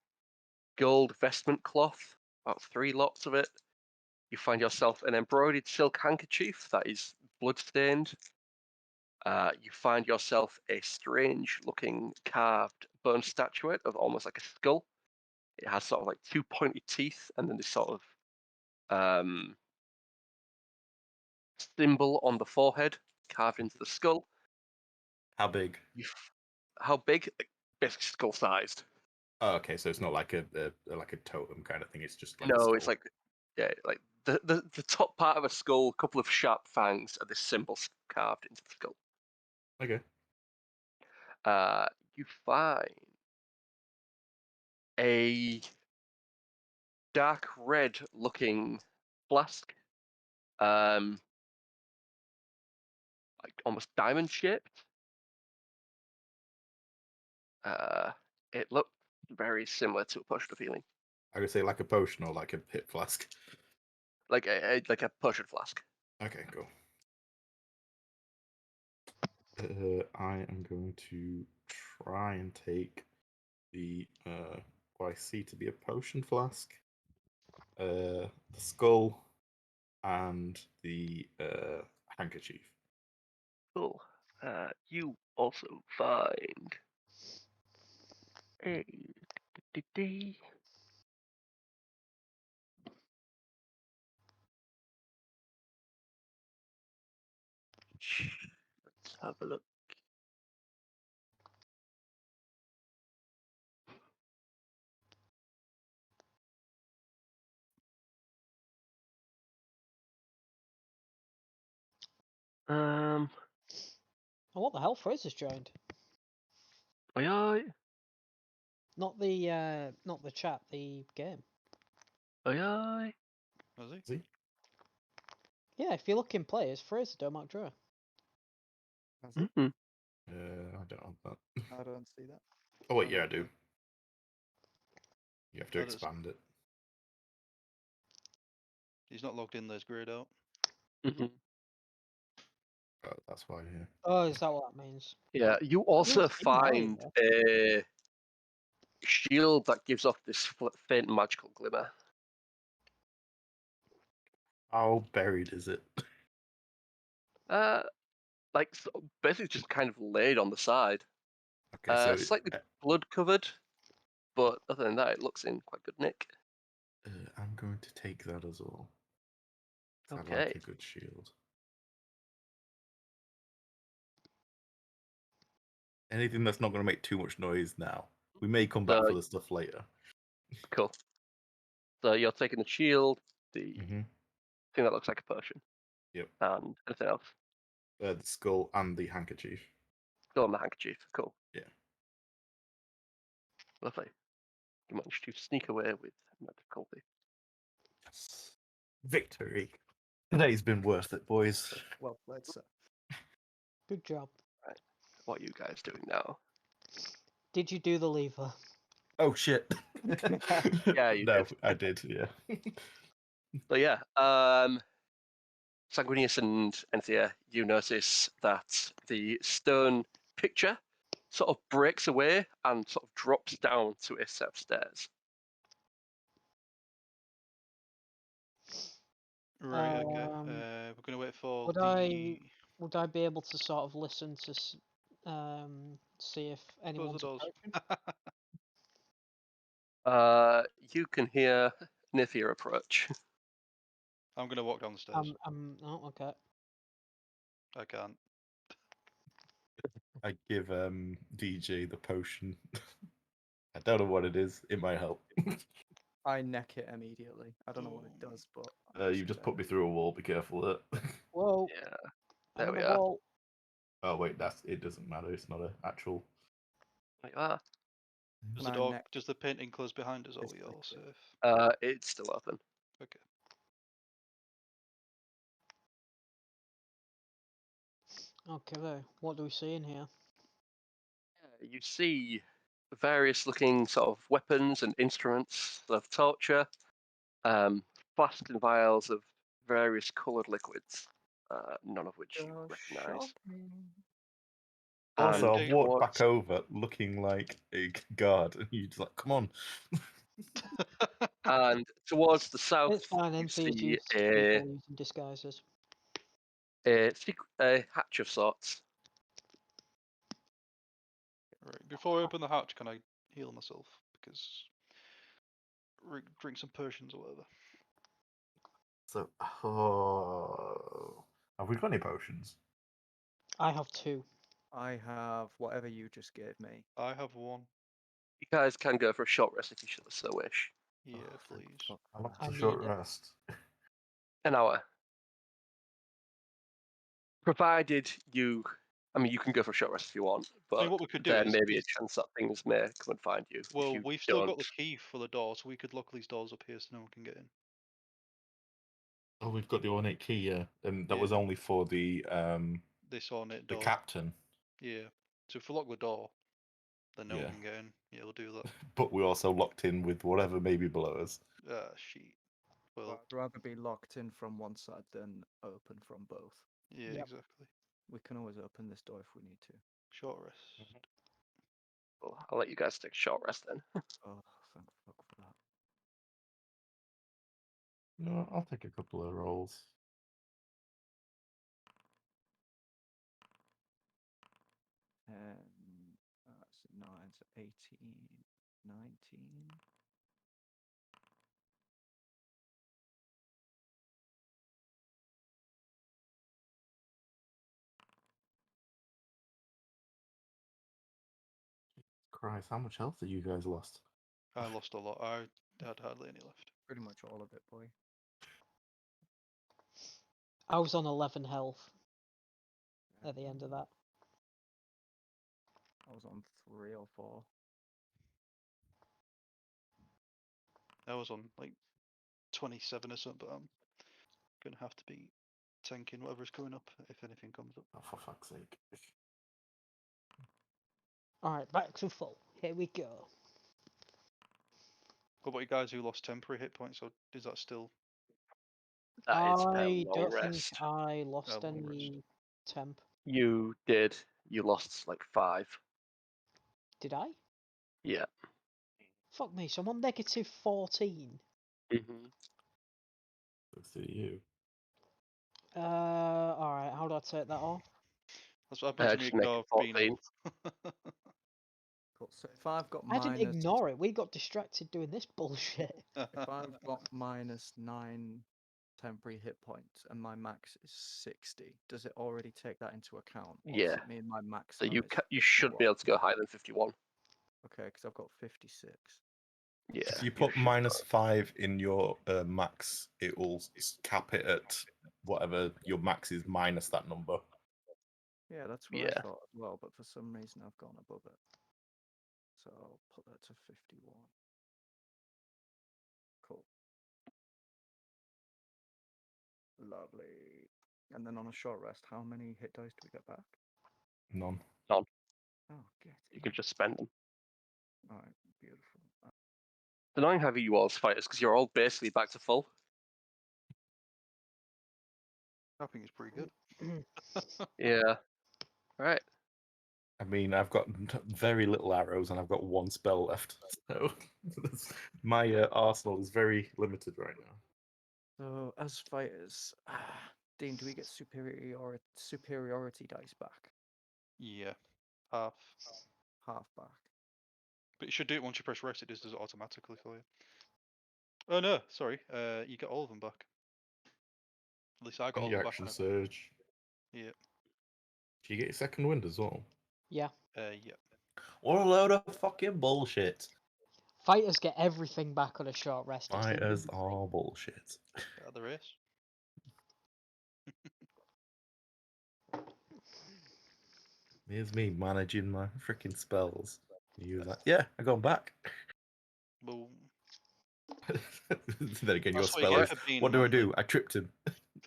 gold vestment cloth, about 3 lots of it. You find yourself an embroidered silk handkerchief that is bloodstained. You find yourself a strange-looking carved bone statuette of almost like a skull. It has sort of like 2 pointed teeth and then this sort of symbol on the forehead carved into the skull. How big? How big? Like, basically skull-sized. Oh, okay, so it's not like a totem kind of thing. It's just like a No, skull. it's like like the top part of a skull, a couple of sharp fangs, and this symbol carved into the skull. Okay. You find a dark red looking flask, like almost diamond shaped. It looked very similar to a potion of healing, I would say like a potion or like a hit flask. like a potion flask. Okay, cool. I am going to try and take the what I see to be a potion flask, the skull, and the handkerchief. Cool. You also find a Let's have a look. Um, Oh, what the hell? Fraser's joined. aye aye, Not the chat, the game. aye aye. Was he? See? Yeah, if you look in players, Fraser Domark Draw. Has it? Mm-hmm. I don't have that. I don't see that. Oh wait, yeah, I do. You have to Oh, that's- expand it. He's not logged in. There's grayed out. Mm-hmm. Oh, that's why. Yeah. Oh, is that what that means? Yeah, you also Yes, in there, find a shield that gives off this faint magical glimmer. How buried is it? Like basically just kind of laid on the side. Okay, so Slightly blood covered, but other than that, it looks in quite good nick. I'm going to take that as well. I Okay. like a good shield. Anything that's not going to make too much noise now. We may come back So- for the stuff later. Cool. So you're taking the shield, the Mm-hmm. thing that looks like a potion. Yep. And anything else. The skull and the handkerchief. Go on the handkerchief. Cool. Yeah. Lovely. You managed to sneak away with no difficulty. Yes. Victory. Today's been worth it, boys. Well played, sir. Good job. What are you guys doing now? Did you do the lever? Oh shit. Yeah, you no, did. I did. Yeah. So yeah, Sanguinius and Enthir, you notice that the stone picture sort of breaks away and sort of drops down to a set of stairs. Right. Okay. Um, We're gonna wait for would the. Would I be able to sort of listen to see if Close the anyone's doors. approaching? You can hear Naefir approach. I'm gonna walk down the stairs. Oh, okay. I can't. I give DJ the potion. I don't know what it is. It might help. I neck it immediately. I don't know what it does, but You just put me through a wall. Be careful of that. Whoa, Yeah, I'm there on we the are. wall. Oh wait, it doesn't matter. It's not an actual. Like that. Does Can the I door? neck Does the painting close behind us? Or are this we all quickly? safe? It's still open. Okay. Okay, what do we see in here? You see various looking sort of weapons and instruments of torture, flasks and vials of various coloured liquids, none of which you Go recognise. shopping. Also, And I've walked towards- back over looking like a guard, and you just like, come on. And towards the south, It's fine, you Enthir's see used to a, people using disguises. a hatch of sorts. Right. Before I open the hatch, can I heal myself? Because drink some potions or whatever. So, have we got any potions? I have 2. I have whatever you just gave me. I have one. You guys can go for a short rest if you so wish. Yeah, Oh, thank please. fuck. How long's I a short need it. rest? An hour. Provided you, I mean, you can go for a short rest if you want, but what we could do there is may be a just- chance that things may come and find you. Well, if you we've still got don't. the key for the door, so we could lock these doors up here so no one can get in. Oh, we've got the ornate key, yeah. And that Yeah. was only for the This ornate the door. captain. Yeah. So if we lock the door, Then no one Yeah. can get in. Yeah, we'll do that. But we're also locked in with whatever may be below us. Ah, shit. Well, Well, I'd rather be locked in from one side than open from both. yeah, Yep. exactly. We can always open this door if we need to. Short rest. Well, I'll let you guys take a short rest then. Oh, thank fuck for that. No, I'll take a couple of rolls. That's 9, so 18, 19. Christ, how much health have you guys lost? I lost a lot. I had hardly any left. Pretty much all of it, boy. I was on 11 health at the end of that. I was on 3 or 4. I was on like 27 or something, but I'm gonna have to be tanking whatever's coming up if anything comes up. Oh, for fuck's sake. Alright, back to full. Here we go. What about you guys who lost temporary hit points? Or is that still That is a I long don't rest. think I lost long rest. any temp. You did. You lost like 5. Did I? Yeah. Fuck me, so I'm on negative 14. Mm-hmm. Looks to you. Alright, how do I take that off? That's what happens when you Just make it ignore being 14. off. Cool. So if I've got I didn't minus, ignore it, we got distracted doing this bullshit. if I've got minus 9 temporary hit points and my max is 60, does it already take that into account? Or Yeah. does it mean my So maximum you is you should be 51? able to go higher than 51. Okay, because I've got 56. Yeah. If you put should minus 5 in your max, it will cap it at whatever your max is minus that number. Yeah, that's what Yeah. I thought as well, but for some reason I've gone above it. So I'll put that to 51. Cool. Lovely. And then on a short rest, how many hit dice do we get back? None. Oh, get You can just spend them. Alright, beautiful. The annoying heavy you all as fighters because you're all basically back to full. I think it's pretty good. Yeah. Right. I mean, I've got very little arrows and I've got 1 spell left. So my arsenal is very limited right now. So as fighters, Dean, do we get superiority dice back? Yeah, half. Half back. But you should do it once you press rest. It just does it automatically for you. Oh no, sorry. You get all of them back. At least I got all And of your them back. action when surge. Yeah. Do you get your second wind as well? Yeah. Yeah. What a load of fucking bullshit. Fighters get everything back on a short rest. It's Fighters lunacy. are bullshit. There is. Here's me managing my freaking spells. You like, yeah, I got 'em back. Boom. Then again, your That's what you spell get is, for being what do I manly. do? I tripped him.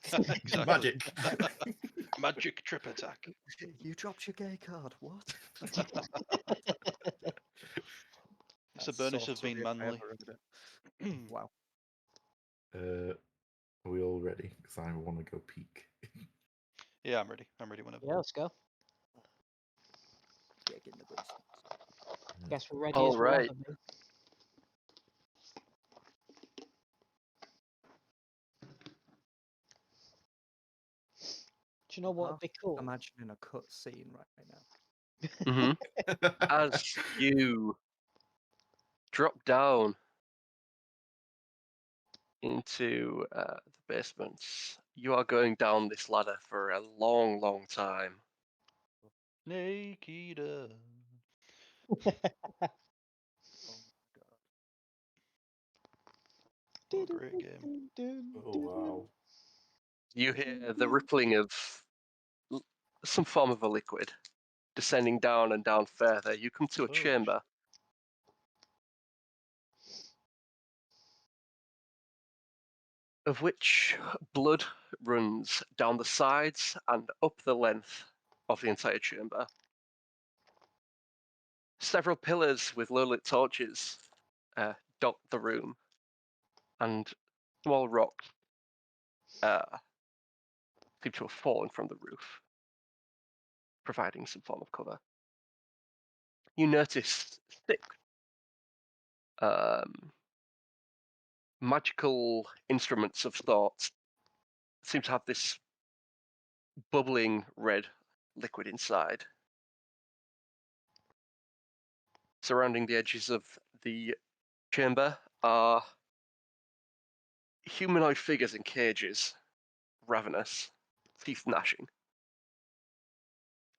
Exactly. Magic. Magic trip attack. You dropped your gay card. What? It's a bonus of being manly. Wow. Are we all ready? Because I want to go peek. Yeah, I'm ready. I'm ready whenever. Yeah, let's go. Get in the basement. Guess we're ready All as we'll right. ever be. Do you know what would be cool? Imagining a cut scene right now. As you drop down into the basements, you are going down this ladder for a long, long time. Naked. Oh my god. What a great game. Oh, wow. You hear the rippling of some form of a liquid descending down and down further. You come to a Oh, chamber. Of which blood runs down the sides and up the length of the entire chamber. Several pillars with low-lit torches dot the room, and small rocks seem to have fallen from the roof, providing some form of cover. You notice 6 magical instruments of sorts seem to have this bubbling red liquid inside. Surrounding the edges of the chamber are humanoid figures in cages, ravenous, teeth gnashing.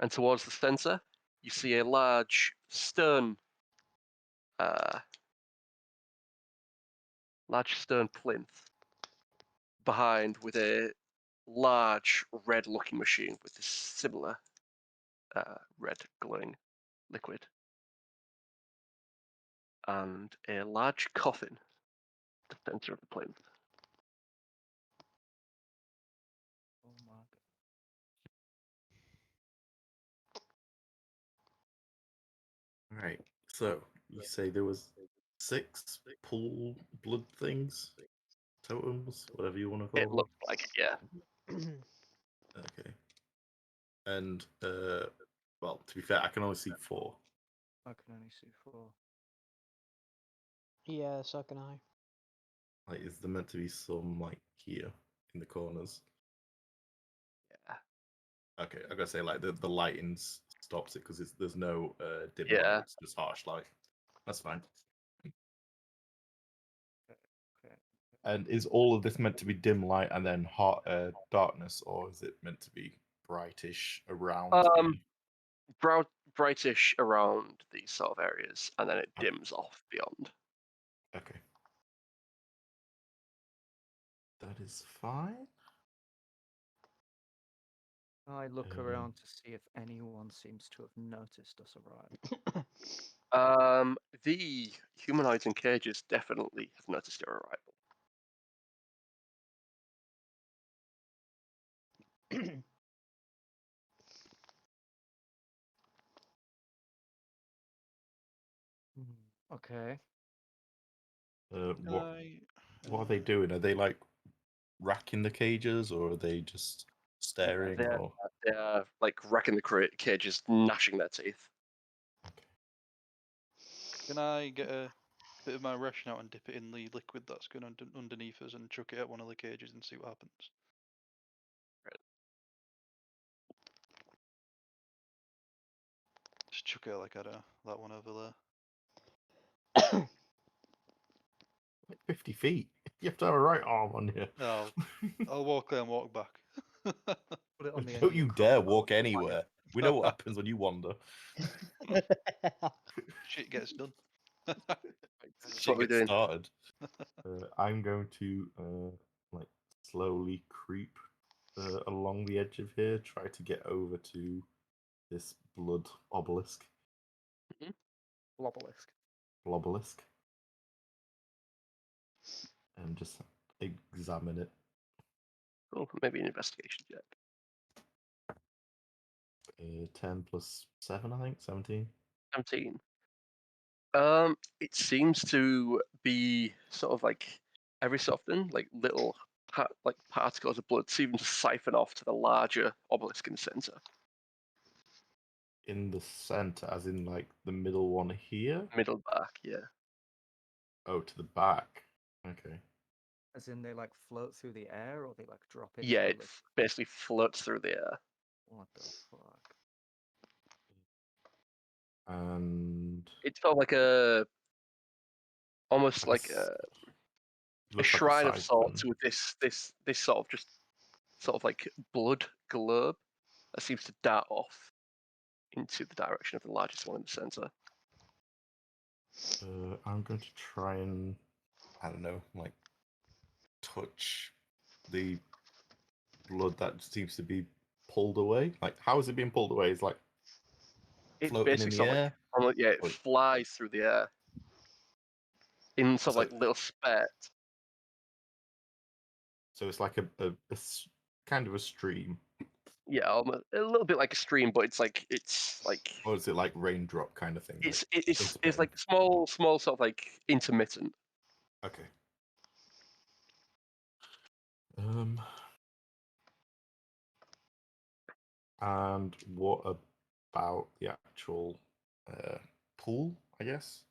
And towards the centre, you see a large stone plinth behind with a large red-looking machine with this similar red glowing liquid. And a large coffin at the centre of the plinth. Oh my god. Right. So you say there was 6 pool blood things, totems, whatever you want to call It them. looked like it, yeah. Okay. And well, to be fair, I can only see 4. I can only see 4. Yeah, so can I. Like, is there meant to be some like here in the corners? Yeah. Okay, I gotta say like the lighting stops it because there's no dim light. Yeah. It's just harsh light. That's fine. Okay. And is all of this meant to be dim light and then hot darkness, or is it meant to be brightish around? Brightish around these sort of areas, and then it dims off beyond. Okay. That is fine. I look around to see if anyone seems to have noticed us arrive. The humanoids in cages definitely have noticed your arrival. Okay. What are they doing? Are they like racking the cages, or are they just staring? Yeah, Or they're like wrecking the cages, gnashing their teeth. Can I get a bit of my ration out and dip it in the liquid that's going underneath us and chuck it at one of the cages and see what happens? Just chuck it like I don't know, that one over there. 50 feet. You have to have a right arm on you. No, I'll walk there and walk back. Put it on the end Don't of your you dare crossbow walk and anywhere. We know what happens when you wander. Shit gets done. That's Shit what we're gets doing. started. I'm going to like slowly creep along the edge of here, try to get over to this blood obelisk. Blobelisk. And just examine it. Cool. Maybe an investigation check. 10 plus 7, I think 17. 17. It seems to be sort of like every so often, like little particles of blood seem to siphon off to the larger obelisk in the center. In the center, as in like the middle one here? Middle back, yeah. Oh, to the back. Okay. As in they like float through the air, or they like drop into Yeah, the it liquid? basically floats through the air. What the fuck? And It's sort of like almost like a looks like shrine of siphon. sorts with this sort of just sort of like blood globe that seems to dart off into the direction of the largest one in the center. I'm going to try and, I don't know, like touch the blood that seems to be pulled away. Like, how is it being pulled away? It's like It's floating in basically the sort of air. it Wait. flies through the air in sort of So- like little spurts. So it's like a kind of a stream. Yeah, almost, a little bit like a stream, but it's like Or is it like raindrop kind of thing? it's intermittent? like small sort of like intermittent. Okay. And what about the actual pool, I guess?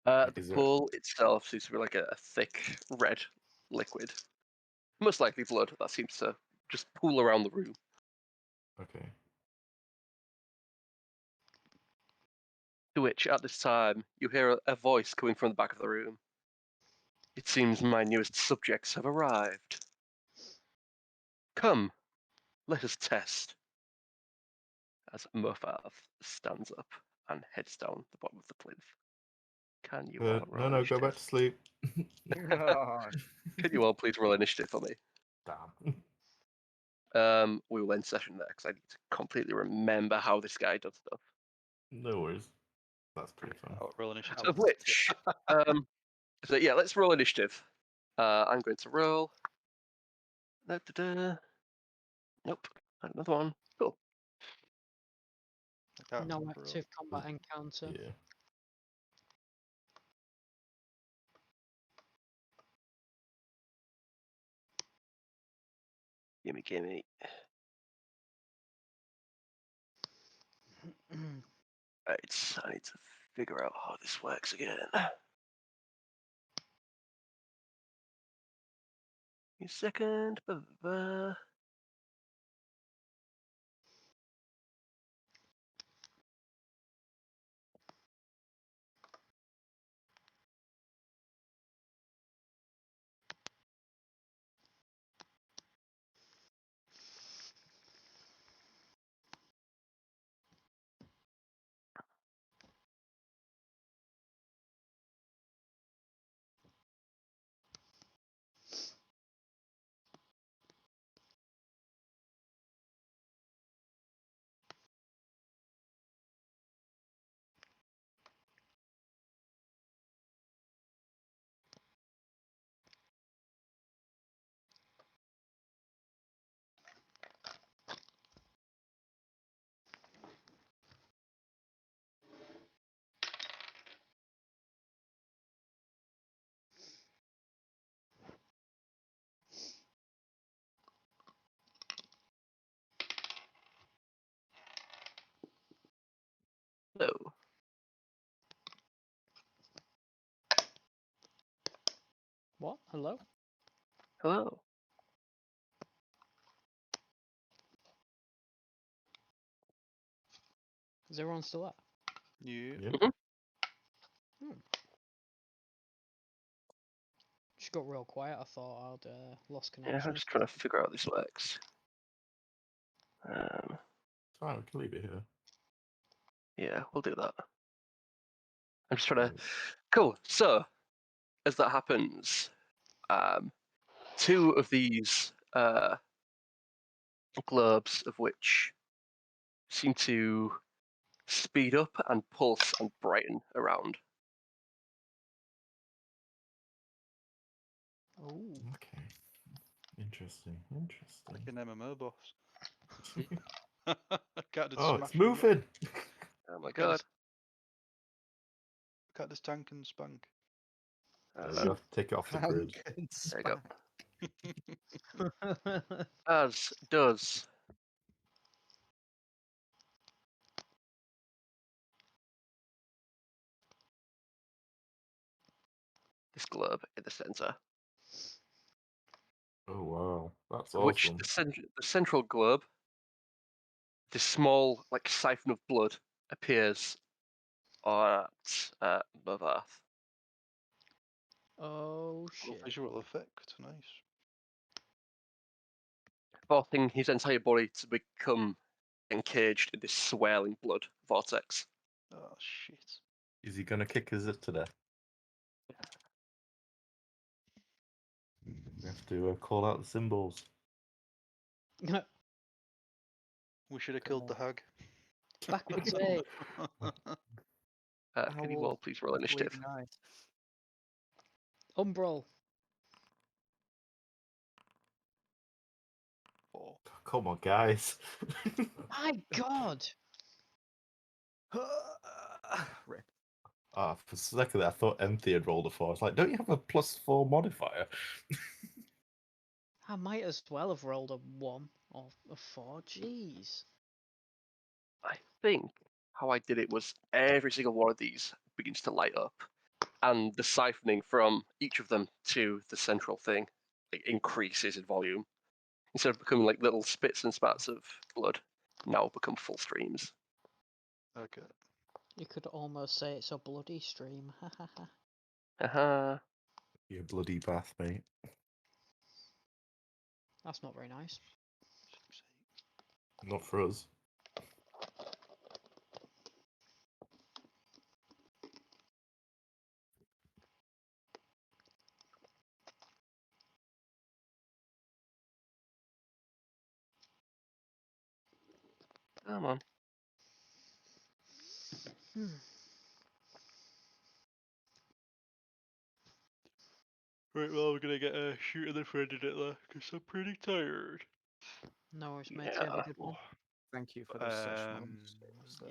The Is it- pool itself seems to be like a thick red liquid, most likely blood. That seems to just pool around the room. Okay. To which, at this time, you hear a voice coming from the back of the room. It seems my newest subjects have arrived. Come, let us test. As Murphath stands up and heads down the bottom of the plinth. Can you all roll No, go back to sleep. Can you all please roll initiative for me? Damn. We will end session there because I need to completely remember how this guy does stuff. No worries. That's pretty fun. Roll initiative. Of which, so yeah, let's roll initiative. I'm going to roll. Da-da-da. Nope, another one. Cool. I can't No remember. active combat encounter. Yeah. Gimme. Right, I need to figure out how this works again. Give me a second. Hello. What? Hello? Hello. Is everyone still there? Yeah. Yep. Just got real quiet. I thought I'd lost Yeah, connection. I'm just trying to figure out how this works. It's fine, we can leave it here. Yeah, we'll do that. I'm just trying to. Cool. So, as that happens, two of these globes, of which seem to speed up and pulse and brighten around. Oh. Okay. Interesting. Like an MMO boss. Can't just Oh, smash it's him up. moving! Oh my Can't god. just- Can't just tank and spank. You have to take it off the grid. There you go. As does this globe in the center, Oh wow, that's of which awesome. the central globe, this small like siphon of blood appears at Mother Earth. Oh Cool shit. visual effect. Nice. Forcing his entire body to become encaged in this swirling blood vortex. Oh shit. Is he gonna kick us to death? We have to call out the symbols. We should have killed the hag. Backwards A. Can you all please roll initiative? Umbral. 4. come on, guys. My God! Rip. For a second there, I thought Enthir had rolled a 4. I was like, don't you have a +4 modifier? I might as well have rolled a 1 or a 4. Jeez. I think how I did it was every single one of these begins to light up, and the siphoning from each of them to the central thing increases in volume. Instead of becoming like little spits and spats of blood, now become full streams. Okay. You could almost say it's a bloody stream. Ha ha ha. Haha. You bloody bath, mate. That's not very nice. Not for us. Come on. Hmm. Right, well, we're gonna get a shoot in the friend in it there, because I'm pretty tired. No worries, mate. Yeah. You have a good one. Thank you for the session.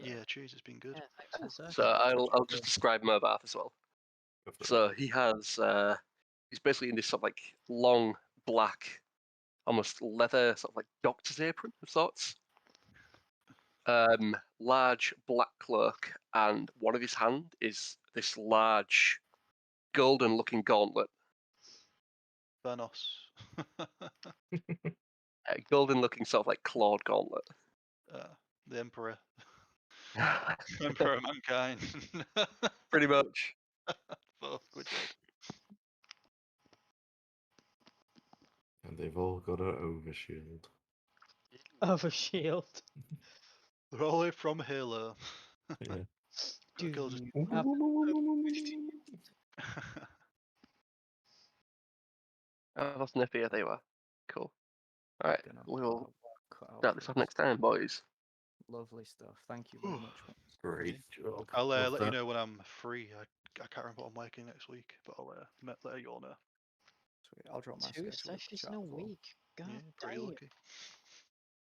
Yeah, cheers, it's been good. Yeah, thanks for the So session. I'll just describe Mervath as well. Go for it. So he has he's basically in this sort of like long black, almost leather sort of like doctor's apron of sorts. Large black cloak, and one of his hand is this large golden looking gauntlet. Thanos. Golden looking sort of like clawed gauntlet. The Emperor. Emperor of mankind. Pretty much. Oh, good job. And they've all got an overshield. Over shield. They're all the way from Halo. Yeah. Do Kill just- you have Oh, that's Naefir, they were. Cool. Alright, Gonna we'll cut out start this for off next time, boys. Lovely stuff. Thank you very much. Great job. I'll Love let you that. know when I'm free. I can't remember what I'm working next week, but I'll let you all know. Sweet. I'll drop my 2 schedule in the sessions chat in a as well. week? God Yeah, pretty damn. lucky.